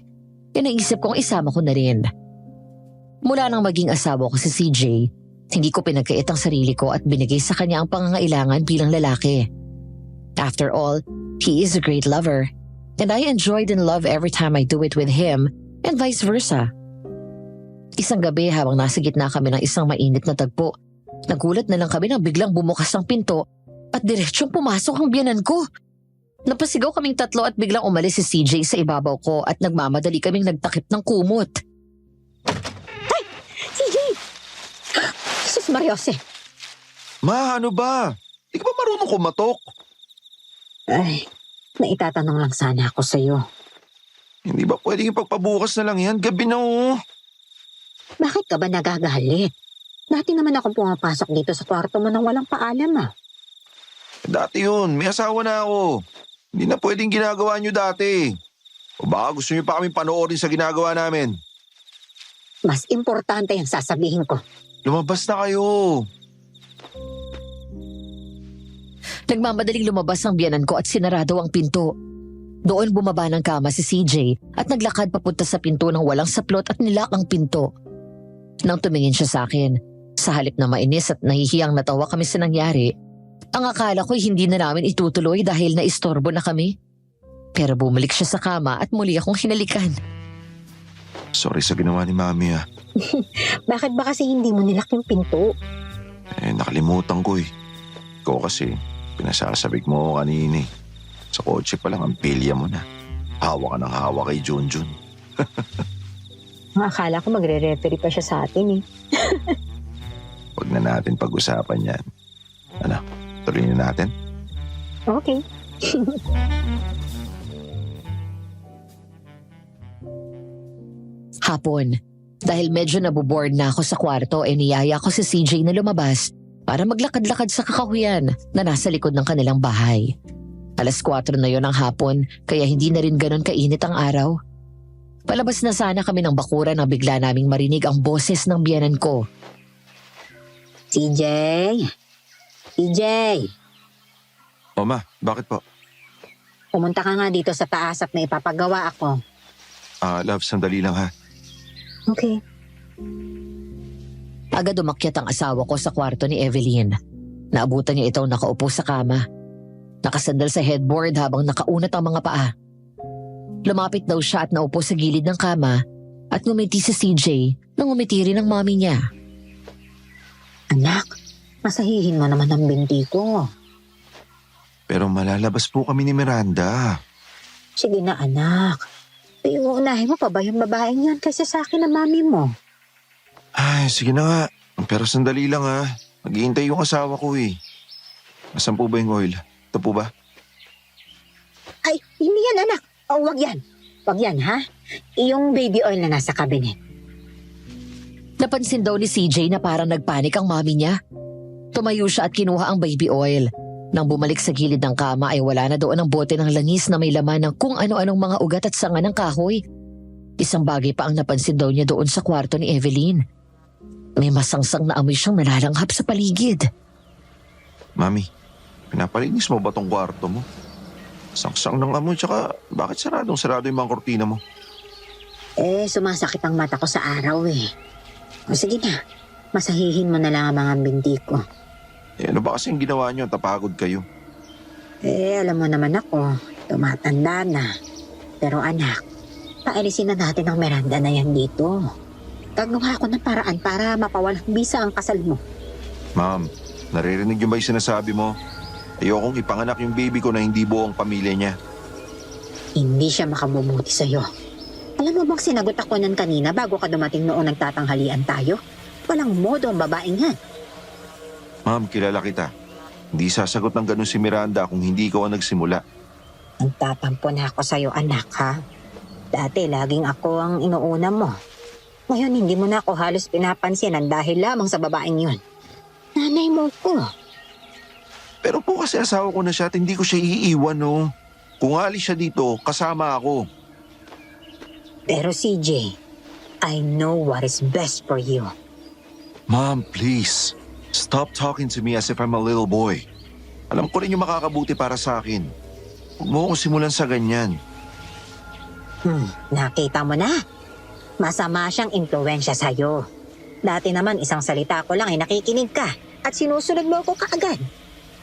Speaker 3: naisip kong isama ko na rin. Mula nang maging asawa ko si CJ, hindi ko pinagkait ang sarili ko at binigay sa kanya ang pangangailangan bilang lalaki. After all, he is a great lover and I enjoyed and love every time I do it with him and vice versa. Isang gabi habang nasa gitna kami ng isang mainit na tagpo, nagulat na lang kami nang biglang bumukas ang pinto at diretsong pumasok ang biyanan ko. Napasigaw kaming tatlo at biglang umalis si CJ sa ibabaw ko at nagmamadali kaming nagtakip ng kumot.
Speaker 4: CJ! Jesus Mariose!
Speaker 1: Ma, ano ba? Di ka ba marunong kumatok?
Speaker 4: Ay, may itatanong lang sana ako sa'yo.
Speaker 1: Hindi ba pwedeng ipagpabukas na lang yan? Gabi na oh.
Speaker 4: Bakit ka ba nagagalit? Dati naman akong pumapasok dito sa kwarto mo nang walang paalam
Speaker 1: Dati yun, may asawa na ako. Hindi na pwedeng ginagawa nyo dati. O baka gusto nyo pa kami panoorin sa ginagawa namin.
Speaker 4: Mas importante yung sasabihin ko.
Speaker 1: Lumabas na kayo.
Speaker 3: Nagmamadaling lumabas ang biyanan ko at sinarado ang pinto. Doon bumaba ng kama si CJ at naglakad papunta sa pinto ng walang saplot at nilak ang pinto. Nang tumingin siya sa akin, sa halip na mainis at nahihiyang natawa kami sa nangyari, ang akala ko'y hindi na namin itutuloy dahil naistorbo na kami. Pero bumalik siya sa kama at muli akong hinalikan.
Speaker 1: Sorry sa ginawa ni Mami ah.
Speaker 4: Bakit ba kasi hindi mo nilak yung pinto?
Speaker 1: Nakalimutan ko eh. Ikaw kasi, pinasasabik mo ako kanina eh. Sa kotse pa lang ang pilya mo na. Hawa ka ng hawa kay Junjun.
Speaker 4: Akala ko magre-referee pa siya sa atin
Speaker 1: Huwag na natin pag-usapan yan. Ano, tuloy na natin?
Speaker 4: Okay.
Speaker 3: Hapon, dahil medyo naboboard na ako sa kwarto niyaya ko si CJ na lumabas para maglakad-lakad sa kakahuyan na nasa likod ng kanilang bahay. 4:00 na yon ng hapon kaya hindi na rin ganon kainit ang araw. Palabas na sana kami ng bakuran nang bigla naming marinig ang boses ng biyanan ko.
Speaker 4: CJ! CJ!
Speaker 1: O ma, bakit po?
Speaker 4: Pumunta ka nga dito sa taas at may ipapagawa ako.
Speaker 1: Love, sandali lang ha.
Speaker 4: Okay.
Speaker 3: Agad umakyat ang asawa ko sa kwarto ni Evelyn. Naabutan niya itong nakaupo sa kama. Nakasandal sa headboard habang nakaunat ang mga paa. Lumapit daw siya at naupo sa gilid ng kama at ngumiti si CJ nang ngumiti rin ang mami niya.
Speaker 4: Anak, masahihin mo naman ang binti ko.
Speaker 1: Pero malalabas po kami ni Miranda.
Speaker 4: Sige na anak. Pero unahin mo pa ba yung babaeng yan kaysa sa akin na mami mo?
Speaker 1: Ay, sige na nga. Pero sandali lang ha. Maghihintay yung asawa ko eh. Nasaan po ba yung oil? Ito po ba?
Speaker 4: Ay, hindi yan anak. Wag yan. Wag yan ha. Yung baby oil na nasa cabinet.
Speaker 3: Napansin daw ni CJ na parang nagpanik ang mami niya. Tumayo siya at kinuha ang baby oil. Nang bumalik sa gilid ng kama ay wala na doon ang bote ng langis na may laman ng kung ano-anong mga ugat at sanga ng kahoy. Isang bagay pa ang napansin daw niya doon sa kwarto ni Evelyn. May masangsang na amoy siyang nalalanghap sa paligid.
Speaker 1: Mami, pinapalinis mo ba tong kwarto mo? Sangsang ng amoy, tsaka bakit sarado yung mga kortina mo?
Speaker 4: Sumasakit ang mata ko sa araw eh. O sige na, masahihin mo na lang ang mga binti ko.
Speaker 1: Ano ba kasing ginawa niyo? Tapagod kayo.
Speaker 4: Alam mo naman ako, tumatanda na. Pero anak, paalisin na natin ang meranda na yan dito. Gagawa ko ng paraan para mapawalang bisa ang kasal mo.
Speaker 1: Ma'am, naririnig niyo ba yung sinasabi mo? Ayokong ipanganak yung baby ko na hindi buo ang pamilya niya.
Speaker 4: Hindi siya makabubuti sa'yo. Alam mo bang sinagot ako nan kanina bago ka dumating noong nagtatanghalian tayo? Walang modo ang babaeng yan.
Speaker 1: Ma'am, kilala kita. Hindi sasagot ng ganun si Miranda kung hindi ikaw ang nagsimula.
Speaker 4: Nagtatampo na ako sa'yo, anak, ha? Dati, laging ako ang inuuna mo. Ngayon, hindi mo na ako halos pinapansin dahil lamang sa babaeng yun. Nanay mo ko.
Speaker 1: Pero po kasi asawa ko na siya at hindi ko siya iiwan, no? Kung alis siya dito, kasama ako.
Speaker 4: Pero CJ, I know what is best for you.
Speaker 1: Ma'am, please. Stop talking to me as if I'm a little boy. Alam ko rin yung makakabuti para sa akin. Huwag mo akong simulan sa ganyan.
Speaker 4: Nakita mo na. Masama siyang impluwensya sa'yo. Dati naman isang salita ko lang ay nakikinig ka at sinusunod mo ako kaagad.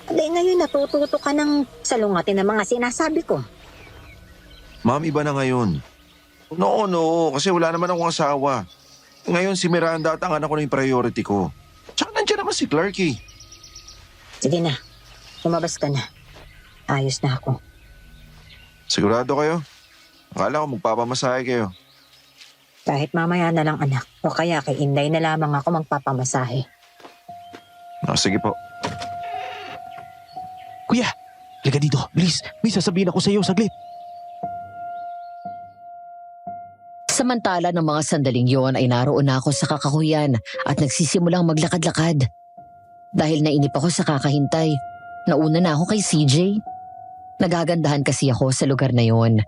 Speaker 4: Dahil ngayon natututo ka ng salungatin ng mga sinasabi ko.
Speaker 1: Ma'am, iba na ngayon. No, kasi wala naman akong asawa. Ngayon si Miranda at ang anak ko na yung priority ko. Tsaka nandiyan naman si Clark eh.
Speaker 4: Sige na, lumabas ka na. Ayos na ako.
Speaker 1: Sigurado kayo? Akala ko magpapamasahe kayo.
Speaker 4: Kahit mamaya na lang anak, o kaya kay Inday na lamang ako magpapamasahe.
Speaker 1: Sige po.
Speaker 2: Kuya, liga dito. Bilis, may sasabihin ako sa iyo saglit.
Speaker 3: Samantala ng mga sandaling yon ay naroon na ako sa kakahuyan at nagsisimulang maglakad-lakad. Dahil nainip ako sa kakahintay, nauna na ako kay CJ. Nagagandahan kasi ako sa lugar na yon.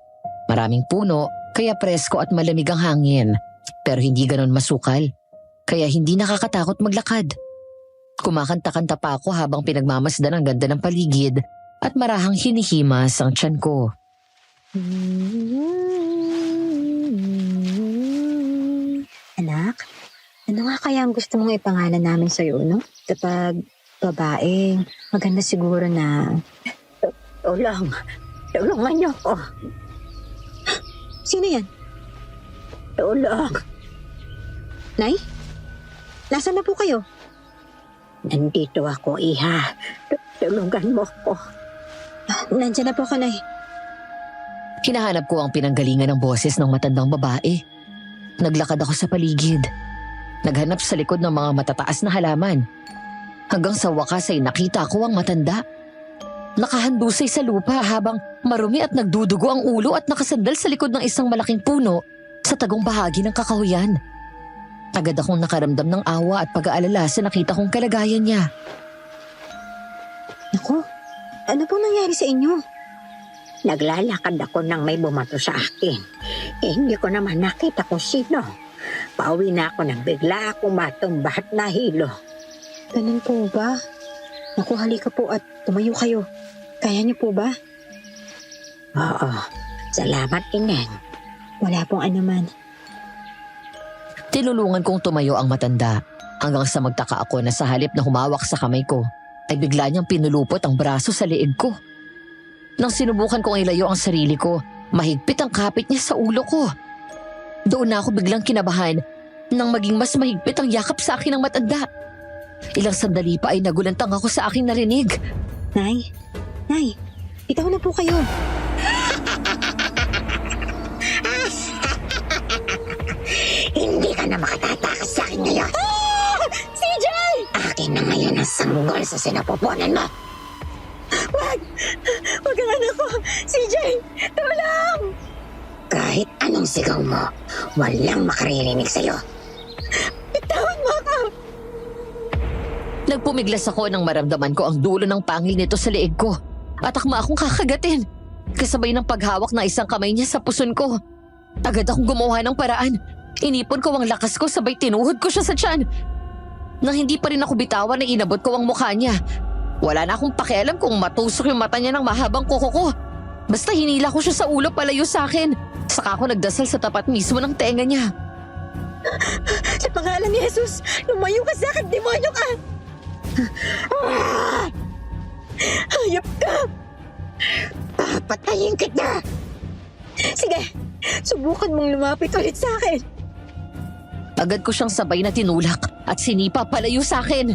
Speaker 3: Maraming puno, kaya presko at malamig ang hangin. Pero hindi ganon masukal, kaya hindi nakakatakot maglakad. Kumakanta-kanta pa ako habang pinagmamasdan ang ganda ng paligid at marahang hinihimas ang tiyan ko.
Speaker 4: Anak, ano nga kaya ang gusto mong ipangalan namin sa'yo, no? Kapag babae, maganda siguro na... Tulungan niyo ako. Sino yan? Tulong. Nay? Nasaan na po kayo? Nandito ako, iha. Tulungan mo ko. Nandiyan na po ako, Nay.
Speaker 3: Hinahanap ko ang pinanggalingan ng boses ng matandang babae. Naglakad ako sa paligid. Naghanap sa likod ng mga matataas na halaman. Hanggang sa wakas ay nakita ko ang matanda. Nakahandusay sa lupa habang marumi at nagdudugo ang ulo at nakasandal sa likod ng isang malaking puno sa tagong bahagi ng kakahuyan. Agad akong nakaramdam ng awa at pag-aalala sa nakita kong kalagayan niya.
Speaker 4: Naku, ano po nangyari sa inyo? Naglalakad ako nang may bumato sa akin. Hindi ko naman nakita kung sino. Pauwi na ako nang bigla ako matumba at nahilo. Ganun po ba? Naku, halika po at tumayo kayo. Kaya niyo po ba? Oo, salamat Ineng. Wala pong anuman.
Speaker 3: Tinulungan kong tumayo ang matanda hanggang sa magtaka ako na sa halip na humawak sa kamay ko ay bigla niyang pinulupot ang braso sa leeg ko. Nang sinubukan kong ilayo ang sarili ko, mahigpit ang kapit niya sa ulo ko. Doon na ako biglang kinabahan nang maging mas mahigpit ang yakap sa akin ng matanda. Ilang sandali pa ay nagulantang ako sa aking narinig.
Speaker 4: Nay, bitaw na po kayo. Hindi ka na makatatakas sa akin ngayon. CJ! Akin na ngayon ang sanggol sa sinapupunan mo. Wag kang anak ko. CJ, tulong! Kahit anong sigaw mo, walang makaririnig sa'yo. Bitawan mo ako!
Speaker 3: Nagpumiglas ako nang maramdaman ko ang dulo ng pangil nito sa leeg ko. At akma akong kakagatin. Kasabay ng paghawak ng isang kamay niya sa puson ko. Agad akong gumawa ng paraan. Inipon ko ang lakas ko sabay tinuhod ko siya sa tiyan. Nang hindi pa rin ako bitawan na inabot ko ang mukha niya. Wala na akong pakialam kung matusok yung mata niya ng mahabang kuko ko. Basta hinila ko siya sa ulo palayo sa akin. Saka ako nagdasal sa tapat mismo ng tenga niya.
Speaker 4: Sa pangalan ni Jesus, lumayo ka sa akin, demonyo ka! Hayop ka! Papatayin kita! Sige, subukan mong lumapit ulit sa akin.
Speaker 3: Agad ko siyang sabay na tinulak at sinipa palayo sa akin.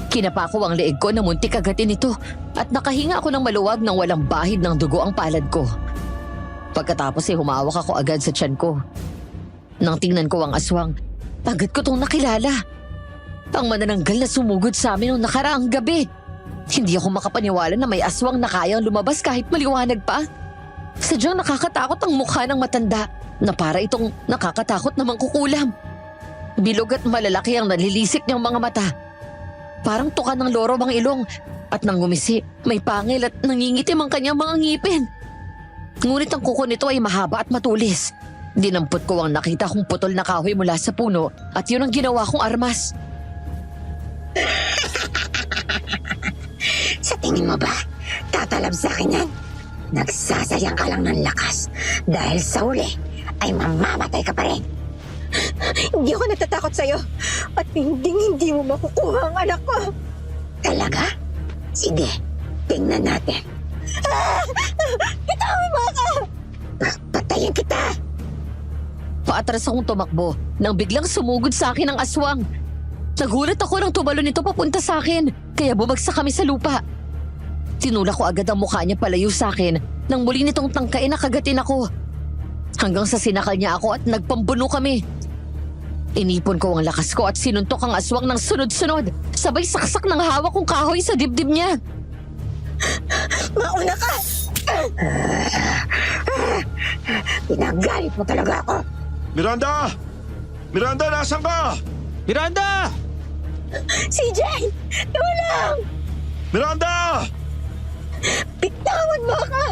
Speaker 3: Kinapa ko ang leeg ko na muntik agatin ito at nakahinga ako ng maluwag nang walang bahid ng dugo ang palad ko. Pagkatapos humawak ako agad sa tiyan ko. Nang tingnan ko ang aswang, agad ko tong nakilala. Ang manananggal na sumugod sa amin noong nakaraang gabi. Hindi ako makapaniwala na may aswang na kayang lumabas kahit maliwanag pa. Sadyang nakakatakot ang mukha ng matanda na para itong nakakatakot na mangkukulam. Bilog at malalaki ang nalilisik niyang mga mata. Parang tuka ng loro ang ilong at nang ngumisi, may pangil at nangingitim ang kanyang mga ngipin. Ngunit ang kuko nito ay mahaba at matulis. Dinampot ko ang nakita kong putol na kahoy mula sa puno at yun ang ginawa kong armas.
Speaker 4: Sa tingin mo ba, tatalab sa akin yan? Nagsasayang ka lang ng lakas dahil sa uli ay mamamatay ka pa rin. Hindi ako natatakot sa'yo at hindi mo makukuha ang anak ko. Talaga? Sige, tingnan natin. Bitawan mo ako! Patayin kita!
Speaker 3: Paatras akong tumakbo nang biglang sumugod sa akin ang aswang. Nagulat ako nang tumalon nito papunta sa akin kaya bumagsak kami sa lupa. Tinulak ko agad ang mukha niya palayo sa akin nang muli nitong tangkain na kagatin ako. Hanggang sa sinakal niya ako at nagpambuno kami. Inipon ko ang lakas ko at sinuntok ang aswang ng sunod-sunod. Sabay saksak ng hawak kong kahoy sa dibdib niya.
Speaker 4: Mauna ka! Pinagalit mo talaga ako.
Speaker 1: Miranda! Miranda, nasan ka?
Speaker 2: Miranda!
Speaker 4: CJ! Tulong!
Speaker 1: Miranda!
Speaker 4: Bitawan mo ako!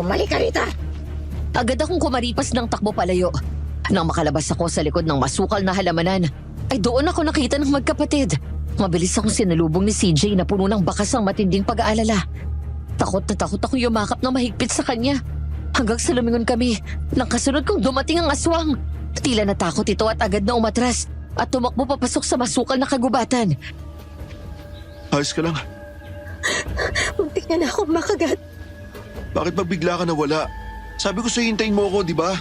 Speaker 4: Bumalik ka rito!
Speaker 3: Agad akong kumaripas ng takbo palayo. Nang makalabas ako sa likod ng masukal na halamanan, ay doon ako nakita ng magkapatid. Mabilis akong sinalubong ni CJ na puno ng bakas ang matinding pag-aalala. Takot na takot akong yumakap na mahigpit sa kanya. Hanggang sa lumingon kami, nang kasunod kong dumating ang aswang. Tila natakot ito at agad na umatras at tumakbo papasok sa masukal na kagubatan.
Speaker 1: Ayos ka lang.
Speaker 4: Muntik na ako makagat.
Speaker 1: Bakit ba bigla ka nawala? Sabi ko sa'yo hintayin mo ako, di ba?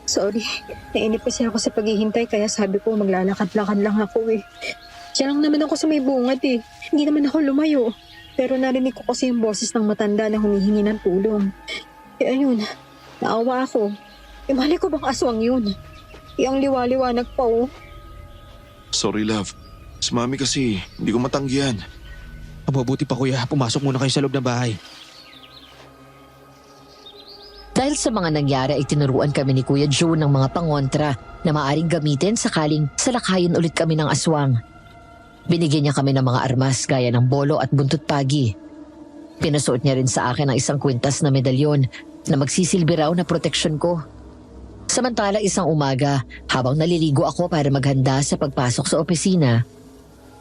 Speaker 4: Sorry, nainip kasi ako sa paghihintay kaya sabi ko maglalakad-lakad lang ako eh. Diyan lang naman ako sa may bungad eh. Hindi naman ako lumayo. Pero narinig ko kasi yung boses ng matanda na humihingi ng tulong. Eh ayun, naawa ako. Eh mali ko bang aswang yun? Eh ang liwa-liwanag pa oh.
Speaker 1: Sorry, love. Si mami kasi, hindi ko matanggihan.
Speaker 2: Mabuti pa kuya, pumasok muna kayo sa loob ng bahay.
Speaker 3: Dahil sa mga nangyari ay tinuruan kami ni Kuya Joe ng mga pangontra na maaring gamitin sakaling salakayin ulit kami ng aswang. Binigyan niya kami ng mga armas gaya ng bolo at buntot pagi. Pinasuot niya rin sa akin ang isang kwintas na medalyon na magsisilbi raw na proteksyon ko. Samantala isang umaga, habang naliligo ako para maghanda sa pagpasok sa opisina,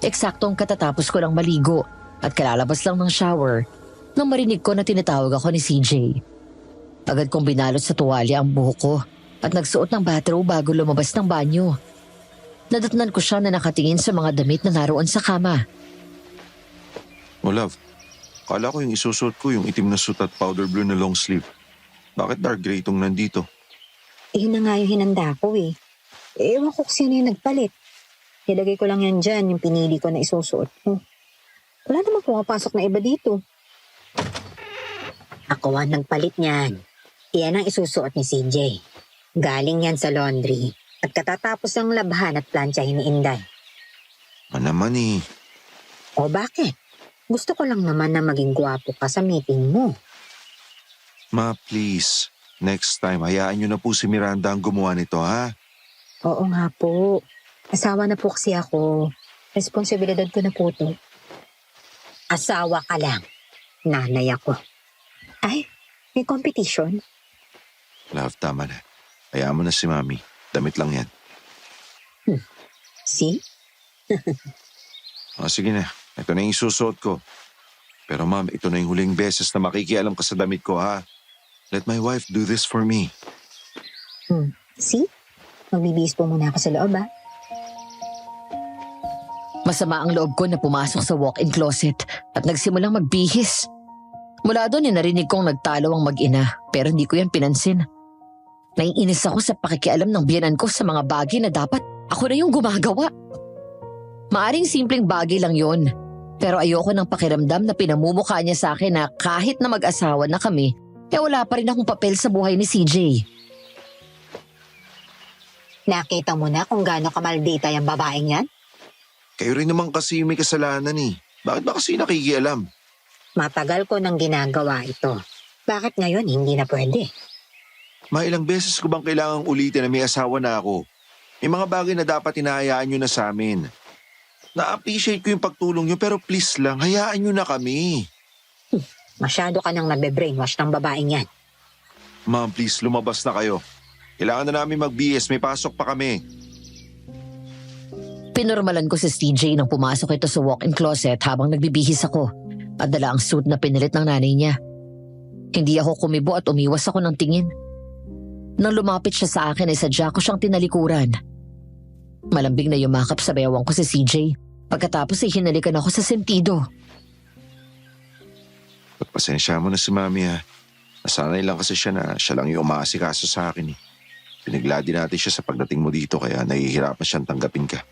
Speaker 3: eksaktong katatapos ko lang maligo at kalalabas lang ng shower nang marinig ko na tinatawag ako ni CJ. Agad kong binalot sa tuwalya ang buhok ko at nagsuot ng bathrobe bago lumabas ng banyo. Nadatnan ko siya na nakatingin sa mga damit na naroon sa kama.
Speaker 1: Oh, love. Kala ko yung isusuot ko yung itim na suit at powder blue na long sleeve. Bakit dark gray itong nandito?
Speaker 4: Yun na nga yung hinanda ko eh. Ewan ko kung sino yung nagpalit. Nilagay ko lang yan dyan, yung pinili ko na isusuot ko. Wala namang pumapasok na iba dito. Ako ang nagpalit niyan. Yan ang isusuot ni CJ. Galing yan sa laundry. At katatapos ang labhan at planchahin ni Inday.
Speaker 1: Naman eh.
Speaker 4: O bakit? Gusto ko lang naman na maging gwapo ka sa meeting mo.
Speaker 1: Ma, please. Next time, hayaan niyo na po si Miranda ang gumawa nito, ha?
Speaker 4: Oo nga po. Asawa na po kasi ako. Responsibilidad ko na po to. Asawa ka lang. Nanay ako. Ay, may competition?
Speaker 1: Love, tama na. Hayaan mo na si Mami. Damit lang yan.
Speaker 4: See?
Speaker 1: Sige na. Ito na yung isusuot ko. Pero ma'am, ito na yung huling beses na makikialam ka sa damit ko, ha? Let my wife do this for me.
Speaker 4: See? Magbibihis po muna ako sa loob, ha?
Speaker 3: Masama ang loob ko na pumasok sa walk-in closet at nagsimulang magbihis. Mula doon narinig kong nagtalo ang mag-ina pero hindi ko yan pinansin. Naiinis ako sa pakikialam ng biyanan ko sa mga bagay na dapat ako na yung gumagawa. Maaring simpleng bagay lang yon. Pero ayoko ng pakiramdam na pinamumukha niya sa akin na kahit na mag-asawa na kami, wala pa rin akong papel sa buhay ni CJ.
Speaker 4: Nakita mo na kung gaano kamaldita yung babaeng yan?
Speaker 1: Kayo rin naman kasi yung may kasalanan eh. Bakit ba kasi nakikialam?
Speaker 4: Matagal ko nang ginagawa ito. Bakit ngayon hindi na pwede?
Speaker 1: Ilang beses ko bang kailangang ulitin na may asawa na ako? May mga bagay na dapat hinahayaan nyo na sa amin. Na-appreciate ko yung pagtulong nyo pero please lang, hayaan nyo na kami.
Speaker 4: Masyado ka nang nabe-brainwash ng babaeng yan.
Speaker 1: Ma'am, please, lumabas na kayo. Kailangan na namin mag-BS, may pasok pa kami.
Speaker 3: Pinormalan ko si CJ nang pumasok ito sa walk-in closet habang nagbibihis ako at dala ang suit na pinilit ng nanay niya. Hindi ako kumibo at umiwas ako ng tingin. Nang lumapit siya sa akin ay sadya ko siyang tinalikuran. Malambing na yumakap sa bewang ko si CJ. Pagkatapos ay hinalikan ako sa sentido.
Speaker 1: Pasensya mo na si Mami, ha. Nasanay lang kasi siya na siya lang yung umaasikaso sa akin eh. Pinagladi natin siya sa pagdating mo dito kaya nahihirapan siyang tanggapin ka.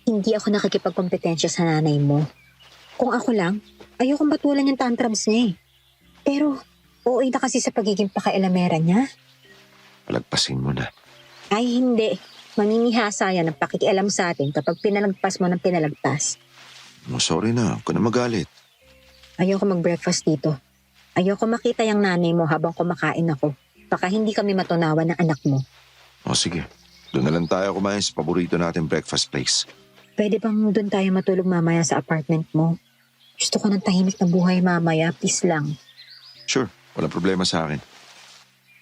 Speaker 4: Hindi ako nakikipagkompetensya sa nanay mo. Kung ako lang, ayokong batulan yung tantrums niya eh. Pero, oo na kasi sa pagiging pakailamera niya.
Speaker 1: Palagpasin mo na.
Speaker 4: Ay hindi. Mamimihasa yan ang pakikialam sa atin kapag pinalagpas mo ng pinalagpas.
Speaker 1: Sorry na, huwag ka na magalit.
Speaker 4: Ayoko mag-breakfast dito. Ayoko makita yung nanay mo habang kumakain ako. Baka hindi kami matunawan ng anak mo.
Speaker 1: Sige, doon na lang tayo kumain sa paborito natin breakfast place.
Speaker 4: Pwede bang doon tayo matulog mamaya sa apartment mo? Gusto ko ng tahimik na buhay mamaya, please lang.
Speaker 1: Sure, walang problema sa akin.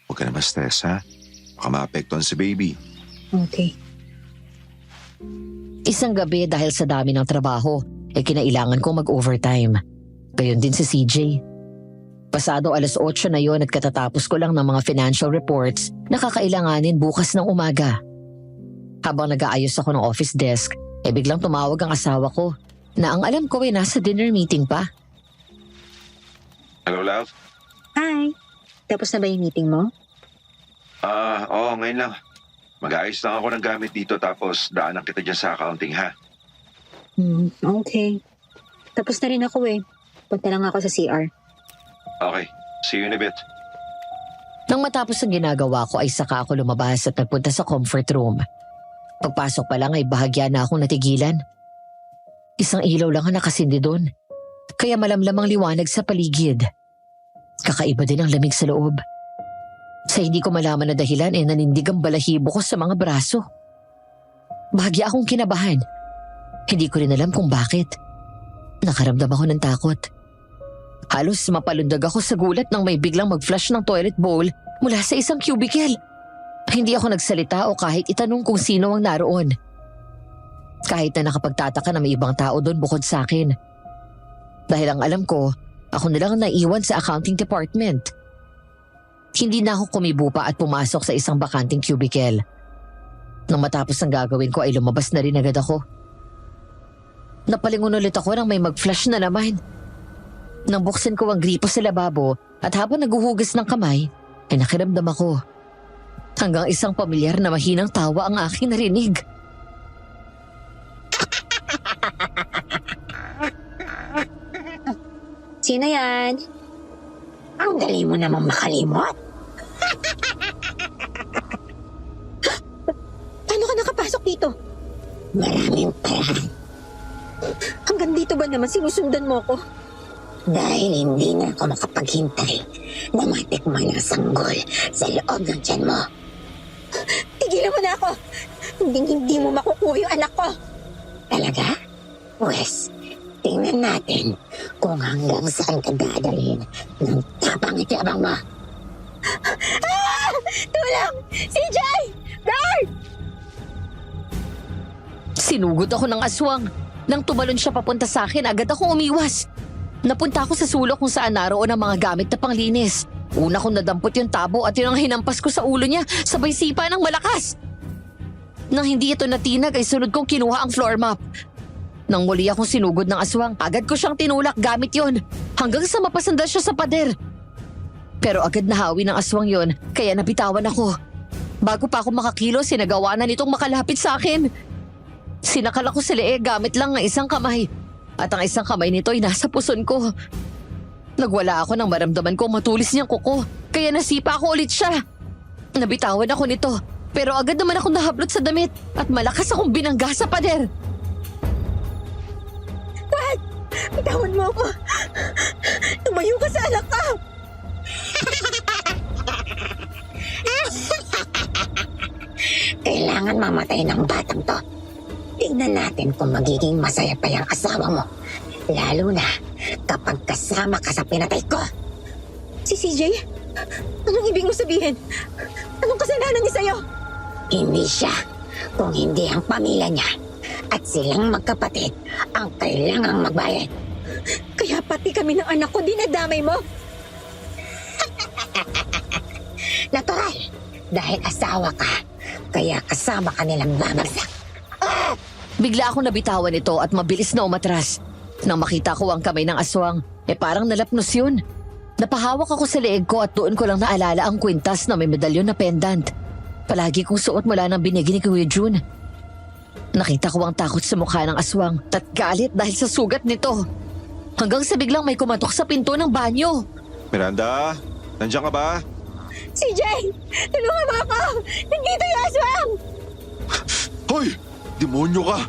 Speaker 1: Huwag ka na ma-stress, ha? Baka maapektuhan si baby.
Speaker 4: Okay.
Speaker 3: Isang gabi dahil sa dami ng trabaho, kinailangan kong mag-overtime. Gayon din si CJ. Pasado 8:00 na yon at katatapos ko lang ng mga financial reports na kakailanganin bukas ng umaga. Habang nag-aayos ako ng office desk, biglang tumawag ang asawa ko na ang alam ko ay nasa dinner meeting pa.
Speaker 1: Hello, love?
Speaker 4: Hi. Tapos na ba yung meeting mo?
Speaker 1: Oo, ngayon lang. Mag-aayos lang ako ng gamit dito tapos daanan kita dyan sa accounting, ha?
Speaker 4: Okay. Tapos na rin ako eh. Punta lang ako sa CR.
Speaker 1: Okay, see you in a bit.
Speaker 3: Nang matapos ang ginagawa ko ay saka ako lumabas at nagpunta sa comfort room. Pagpasok pa lang ay bahagya na akong natigilan. Isang ilaw lang ang nakasindi doon. Kaya malamlam ang liwanag sa paligid. Kakaiba din ang lamig sa loob. Sa hindi ko malaman na dahilan nanindig ang balahibo ko sa mga braso. Bahagya akong kinabahan. Hindi ko rin alam kung bakit. Nakaramdam ako ng takot. Halos mapalundag ako sa gulat nang may biglang mag-flush ng toilet bowl mula sa isang cubicle. Hindi ako nagsalita o kahit itanong kung sino ang naroon. Kahit na nakapagtataka na may ibang tao doon bukod sa akin. Dahil ang alam ko, ako na lang ang naiwan sa accounting department. Hindi na ako kumibo pa at pumasok sa isang bakanting cubicle. Nang matapos ang gagawin ko ay lumabas na rin agad ako. Napalingon ulit ako nang may mag-flush na naman. Nang buksan ko ang gripo sa lababo at habang naguhugas ng kamay, ay nakiramdam ako. Hanggang isang pamilyar na mahinang tawa ang aking narinig.
Speaker 4: Sino yan? Ang dali mo namang makalimot. Paano ka nakapasok dito? Maraming paraan. Hanggang dito ba naman sinusundan mo ko? Dahil hindi na ako makapaghintay na matikman ang sanggol sa loob ng tiyan mo. Tigilan mo na ako! Hindi mo makukuha yung anak ko! Talaga? Pwes, tingnan natin kung hanggang saan ka dadalhin ng tapang-ityabang mo. Tulong! CJ! Guard!
Speaker 3: Sinugod ako ng aswang. Nang tumalon siya papunta sa akin, agad akong umiwas. Napunta ako sa sulok kung saan naroon ang mga gamit na panglinis. Una kong nadampot yung tabo at yun ang hinampas ko sa ulo niya, sabay sipa ng malakas. Nang hindi ito natinag ay sunod kong kinuha ang floor mop. Nang muli akong sinugod ng aswang, agad ko siyang tinulak gamit yon hanggang sa mapasandal siya sa pader. Pero agad nahawi ng aswang yon kaya nabitawan ako. Bago pa ako makakilo, sinagawa na nitong makalapit sa akin. Sinakal ako sa leeg gamit lang ng isang kamay at ang isang kamay nito ay nasa puson ko. Nagwala ako nang maramdaman ko matulis niyang kuko kaya nasipa ako ulit siya. Nabitawan ako nito pero agad naman ako nahablot sa damit at malakas akong binangga sa pader.
Speaker 4: Bitawan mo ako! Tumayo ka sa anak ka! Kailangan mamatay ng batang to. Tingnan natin kung magiging masaya pa yung asawa mo. Lalo na kapag kasama ka sa pinatay ko. Si CJ? Anong ibig mo sabihin? Anong kasalanan niya sa'yo? Hindi siya, kung hindi ang pamilya niya. At silang magkapatid ang kailangang magbayad. Kaya pati kami ng anak ko dinadamay mo? Natural, dahil asawa ka, kaya kasama ka nilang babagsak.
Speaker 3: Bigla akong nabitawan ito at mabilis na umatras. Nang makita ko ang kamay ng aswang, parang nalapnos yun. Napahawak ako sa leeg ko at doon ko lang naalala ang kwintas na may medalyon na pendant. Palagi kong suot mula ng binigi ni Kuya Jun. Nakita ko ang takot sa mukha ng aswang at galit dahil sa sugat nito. Hanggang sa biglang may kumatok sa pinto ng banyo.
Speaker 1: Miranda, nandiyan ka ba?
Speaker 4: CJ! Tulungan mo ako! Nandito yung aswang!
Speaker 1: Hoy! Demonyo ka!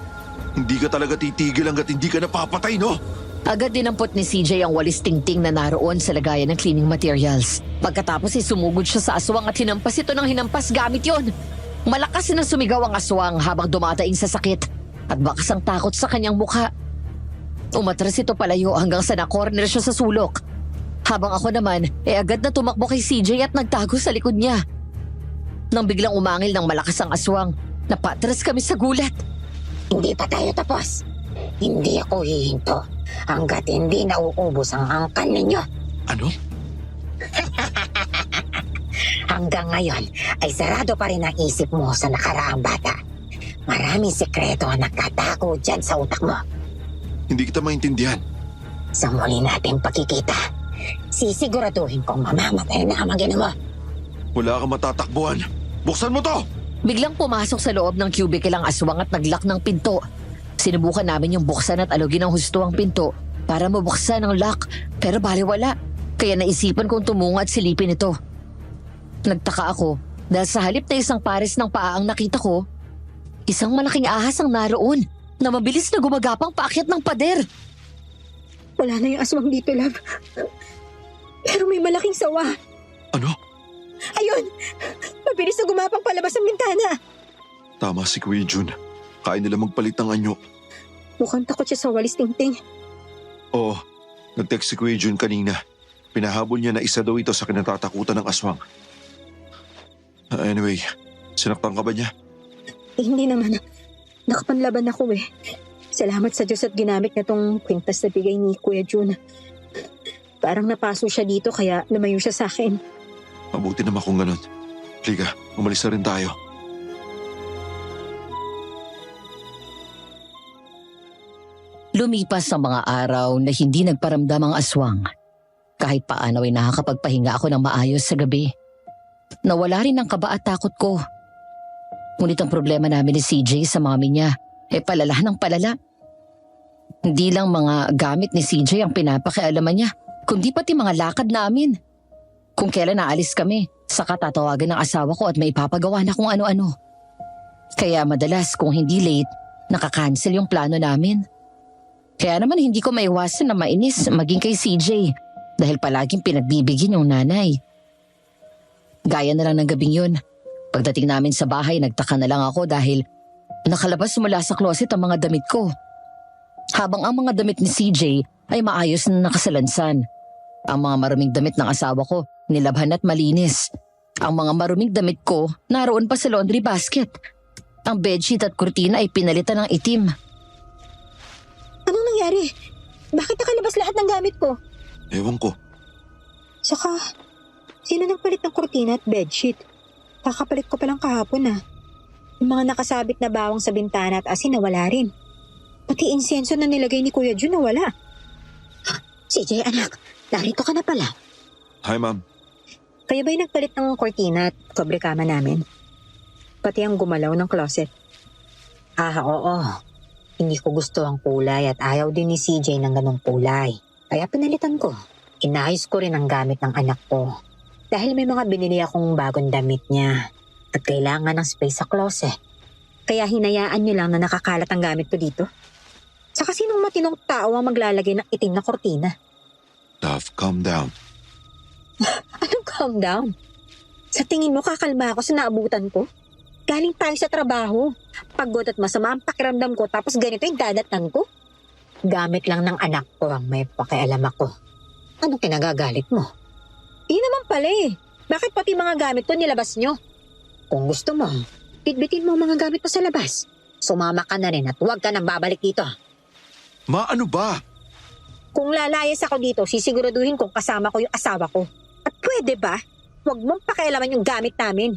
Speaker 1: Hindi ka talaga titigil hanggat hindi ka napapatay, no?
Speaker 3: Agad dinampot ni CJ ang walis tingting na naroon sa lagayan ng cleaning materials. Pagkatapos ay sumugod siya sa aswang at hinampas ito ng hinampas gamit yon. Malakas na sumigaw ang aswang habang dumadaing sa sakit at bakas ang takot sa kanyang mukha. Umatras ito palayo hanggang sa na-corner siya sa sulok. Habang ako naman, agad na tumakbo kay CJ at nagtago sa likod niya. Nang biglang umangil ng malakas ang aswang, napatras kami sa gulat.
Speaker 4: Hindi pa tayo tapos. Hindi ako hihinto hanggat hindi nauubos ang angkan ninyo.
Speaker 1: Ano?
Speaker 4: Hanggang ngayon ay sarado pa rin ang isip mo sa nakaraang bata. Maraming sekreto ang nakatago dyan sa utak mo.
Speaker 1: Hindi kita maintindihan.
Speaker 4: Sa muli nating pagkikita, sisiguraduhin kong mamamatay na ang magina mo.
Speaker 1: Wala kang matatakbuhan. Buksan mo to!
Speaker 3: Biglang pumasok sa loob ng cubicle ang aswang at naglock ng pinto. Sinubukan namin yung buksan at alugin ng husto ang pinto para mabuksan ang lock pero baliwala. Kaya naisipan kong tumungo at silipin ito. Nagtaka ako dahil sa halip na isang pares ng paa ang nakita ko, isang malaking ahas ang naroon na mabilis na gumagapang paakyat ng pader.
Speaker 4: Wala na yung aswang dito, love. Pero may malaking sawa.
Speaker 1: Ano?
Speaker 4: Ayun! Mabilis na gumapang palabas ang bintana.
Speaker 1: Tama si Kuya Jun. Kaya nila magpalit ng anyo.
Speaker 4: Mukhang takot siya sa walis tingting.
Speaker 1: Oo, nag-text si Kuya Jun kanina. Pinahabol niya na isa daw ito sa kinatatakutan ng aswang. Anyway, sinaktan ka ba niya?
Speaker 4: Hindi naman. Nakapanlaban ako eh. Salamat sa Diyos at ginamit na tong kwintas na bigay ni Kuya Jun. Parang napaso siya dito kaya lumayo siya sa akin.
Speaker 1: Mabuti naman kung ganun. Liga, umalis na rin tayo.
Speaker 3: Lumipas ang mga araw na hindi nagparamdam ang aswang. Kahit paano ay nakakapagpahinga ako ng maayos sa gabi. Nawala rin ang kaba at takot ko. Ngunit ang problema namin ni CJ sa mami niya palala ng palala. Hindi lang mga gamit ni CJ ang pinapakialaman niya, kundi pati mga lakad namin. Kung kailan naalis kami, saka tatawagan ng asawa ko at may ipapagawa na kung ano-ano. Kaya madalas kung hindi late, nakakancel yung plano namin. Kaya naman hindi ko maiwasan na mainis maging kay CJ dahil palaging pinagbibigyan yung nanay. Gaya na lang ng gabing yun. Pagdating namin sa bahay, nagtaka na lang ako dahil Nakalabas mula sa closet ang mga damit ko. Habang ang mga damit ni CJ ay maayos na nakasalansan. Ang mga maruming damit ng asawa ko, nilabhan at malinis. Ang mga maruming damit ko, naroon pa sa laundry basket. Ang bedsheet at kurtina ay pinalitan ng itim.
Speaker 4: Anong nangyari? Bakit nakalabas lahat ng gamit ko?
Speaker 1: Ewan ko.
Speaker 4: Saka, sino nagpalit ng kurtina at bedsheet? Kakapalit ko palang kahapon ah. Yung mga nakasabit na bawang sa bintana at asin nawala rin. Pati insenso na nilagay ni Kuya Jun nawala. CJ anak, narito ka na pala.
Speaker 1: Hi, ma'am.
Speaker 4: Kaya ba'y nagpalit ng kurtina at kobre kama namin? Pati ang gumalaw ng closet. Oo. Hindi ko gusto ang kulay at ayaw din ni CJ ng ganong kulay. Kaya pinalitan ko. Inayos ko rin ang gamit ng anak ko. Dahil may mga binili akong bagong damit niya. At kailangan ng space sa closet. Kaya hinayaan niyo lang na nakakalat ang gamit ko dito. Saka sinong matinong tao ang maglalagay ng itim na kortina?
Speaker 1: Love, calm down.
Speaker 4: Anong calm down? Sa tingin mo kakalma ako sa naabutan ko? Galing tayo sa trabaho. Pagod at masama ang pakiramdam ko tapos ganito yung dadatnan ko? Gamit lang ng anak ko ang may pakialam ako. Anong kinagagalit mo? Di naman pala eh. Bakit pati mga gamit ko nilabas nyo? Kung gusto mo, bitbitin mo ang mga gamit mo sa labas. Sumama ka na rin at huwag ka nang babalik dito.
Speaker 1: Ma, ano ba?
Speaker 4: Kung lalayas ako dito, sisiguraduhin kong kasama ko yung asawa ko. At pwede ba? Huwag mong pakialaman yung gamit namin.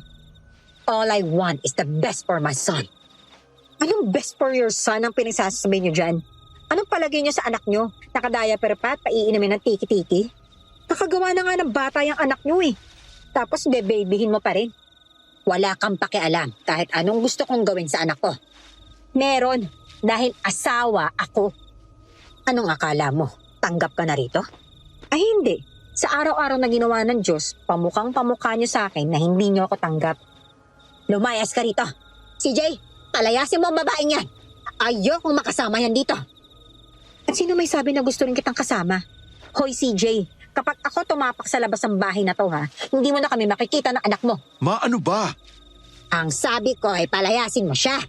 Speaker 4: All I want is the best for my son. Anong best for your son ang pinagsasabi niyo dyan? Anong palagay niyo sa anak niyo? Nakadiaper pa at paiinamin ng tiki-tiki? Nakagawa na nga ng bata yung anak niyo eh. Tapos bebabyhin mo pa rin. Wala kang pakialam kahit anong gusto kong gawin sa anak ko. Meron, dahil asawa ako. Anong akala mo? Tanggap ka na rito? Ay hindi. Sa araw-araw na ginawa ng Diyos, pamukhang-pamukha niyo sa akin na hindi niyo ako tanggap. Lumayas ka rito. CJ, palayasin mo ang babaeng yan. Ayokong makasama yan dito. At sino may sabi na gusto rin kitang kasama? Hoy CJ, kapag ako tumapak sa labas ng bahay na to ha, hindi mo na kami makikita ng anak mo.
Speaker 1: Ma, ano ba?
Speaker 4: Ang sabi ko ay palayasin mo siya.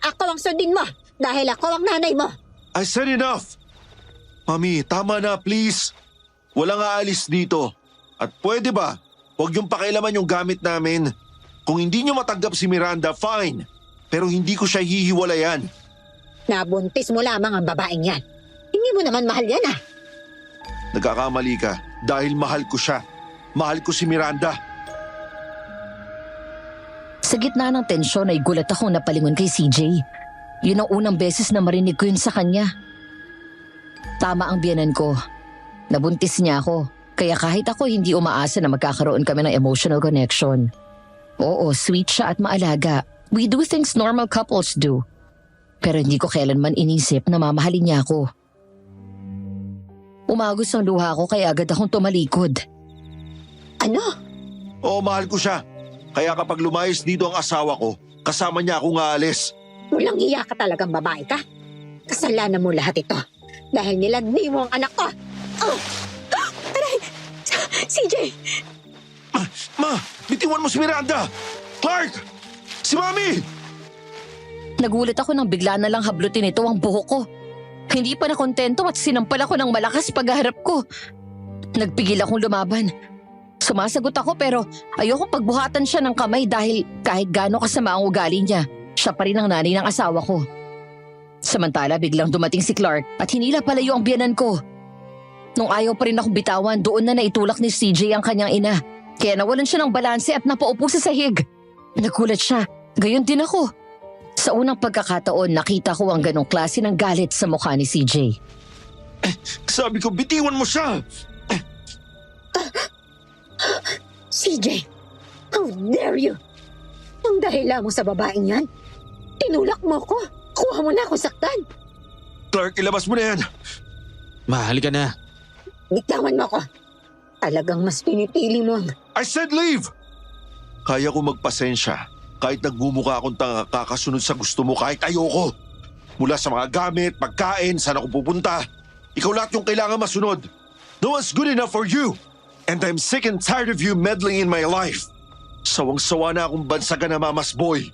Speaker 4: Ako ang sundin mo dahil ako ang nanay mo.
Speaker 1: I said enough! Mami, tama na, please. Walang aalis dito. At pwede ba, huwag niyong pakialaman yung gamit namin. Kung hindi niyo matanggap si Miranda, fine. Pero hindi ko siya hihiwalayan.
Speaker 4: Nabuntis mo lamang ang babaeng yan. Hindi mo naman mahal yan ah.
Speaker 1: Nagkakamali ka dahil mahal ko siya. Mahal ko si Miranda.
Speaker 3: Sa gitna ng tensyon ay gulat akong napalingon kay CJ. Yun ang unang beses na marinig ko yun sa kanya. Tama ang biyanan ko. Nabuntis niya ako. Kaya kahit ako hindi umaasa na magkakaroon kami ng emotional connection. Oo, sweet siya at maalaga. We do things normal couples do. Pero hindi ko kailanman inisip na mamahalin niya ako. Umagos ang luha ko kaya agad akong tumalikod.
Speaker 4: Ano?
Speaker 1: Oo, mahal ko siya. Kaya kapag lumayas dito ang asawa ko, kasama niya akong aalis.
Speaker 4: Walang iya ka talagang babae ka. Kasalanan mo lahat ito. Dahil nilagni mo ang anak ko. Oh! Aray! CJ!
Speaker 1: Ma, bitiwan mo si Miranda! Clark! Si Mami!
Speaker 3: Nagulat ako nang bigla na lang hablutin ito ang buhok ko. Hindi pa nakontento at sinampal ako ng malakas pagharap ko. Nagpigil akong lumaban. Sumasagot ako pero ayokong pagbuhatan siya ng kamay dahil kahit gaano kasama ang ugali niya, siya pa rin ang nanay ng asawa ko. Samantala biglang dumating si Clark at hinila palayo ang biyanan ko. Nung ayaw pa rin akong bitawan, doon na naitulak ni CJ ang kanyang ina. Kaya nawalan siya ng balanse at napaupo sa sahig. Nagulat siya, gayon din ako. Sa unang pagkakataon, nakita ko ang ganong klase ng galit sa mukha ni CJ.
Speaker 1: Sabi ko, bitiwan mo siya!
Speaker 4: CJ! How dare you! Ang dahil lamang sa babaeng yan, tinulak mo ko. Kuha mo na ako saktan.
Speaker 1: Clark, ilabas mo na yan!
Speaker 2: Mahal ka na.
Speaker 4: Bitawan mo ko. Talagang mas pinipili mo.
Speaker 1: I said leave! Kaya ko magpasensya. Kahit nagmumukha akong tanga, kakasunod sa gusto mo kahit ayoko. Mula sa mga gamit, pagkain, saan ako pupunta. Ikaw lahat yung kailangan masunod. No one's good enough for you. And I'm sick and tired of you meddling in my life. Sawang-sawa na akong bansagan na mamas boy.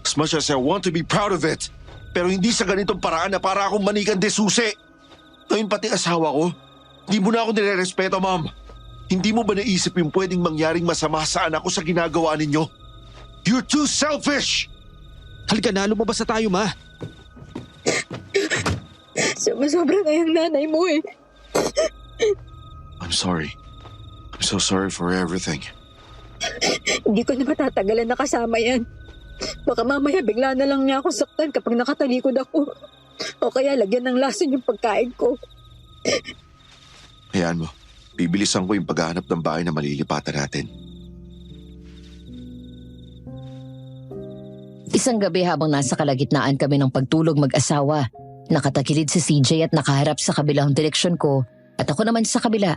Speaker 1: As much as I want to be proud of it. Pero hindi sa ganitong paraan na para akong manikan de susi. Ngayon pati asawa ko, hindi mo na ako nire-respeto, Ma'am. Hindi mo ba naisip yung pwedeng mangyaring masama sa anak ko sa ginagawa ninyo? You're too selfish!
Speaker 2: Halika na, lumabas na tayo, Ma.
Speaker 4: Sobra na yung nanay mo eh.
Speaker 1: I'm sorry. I'm so sorry for everything.
Speaker 4: Hindi ko na matatagalan na kasama yan. Baka mamaya bigla na lang niya ako saktan kapag nakatalikod ako. O kaya lagyan ng lason yung pagkain ko.
Speaker 1: Hayaan mo, bibilisan ko yung paghahanap ng bahay na malilipatan natin.
Speaker 3: Isang gabi habang nasa kalagitnaan kami ng pagtulog mag-asawa, nakatagilid si CJ at nakaharap sa kabilang direksyon ko at ako naman sa kabila.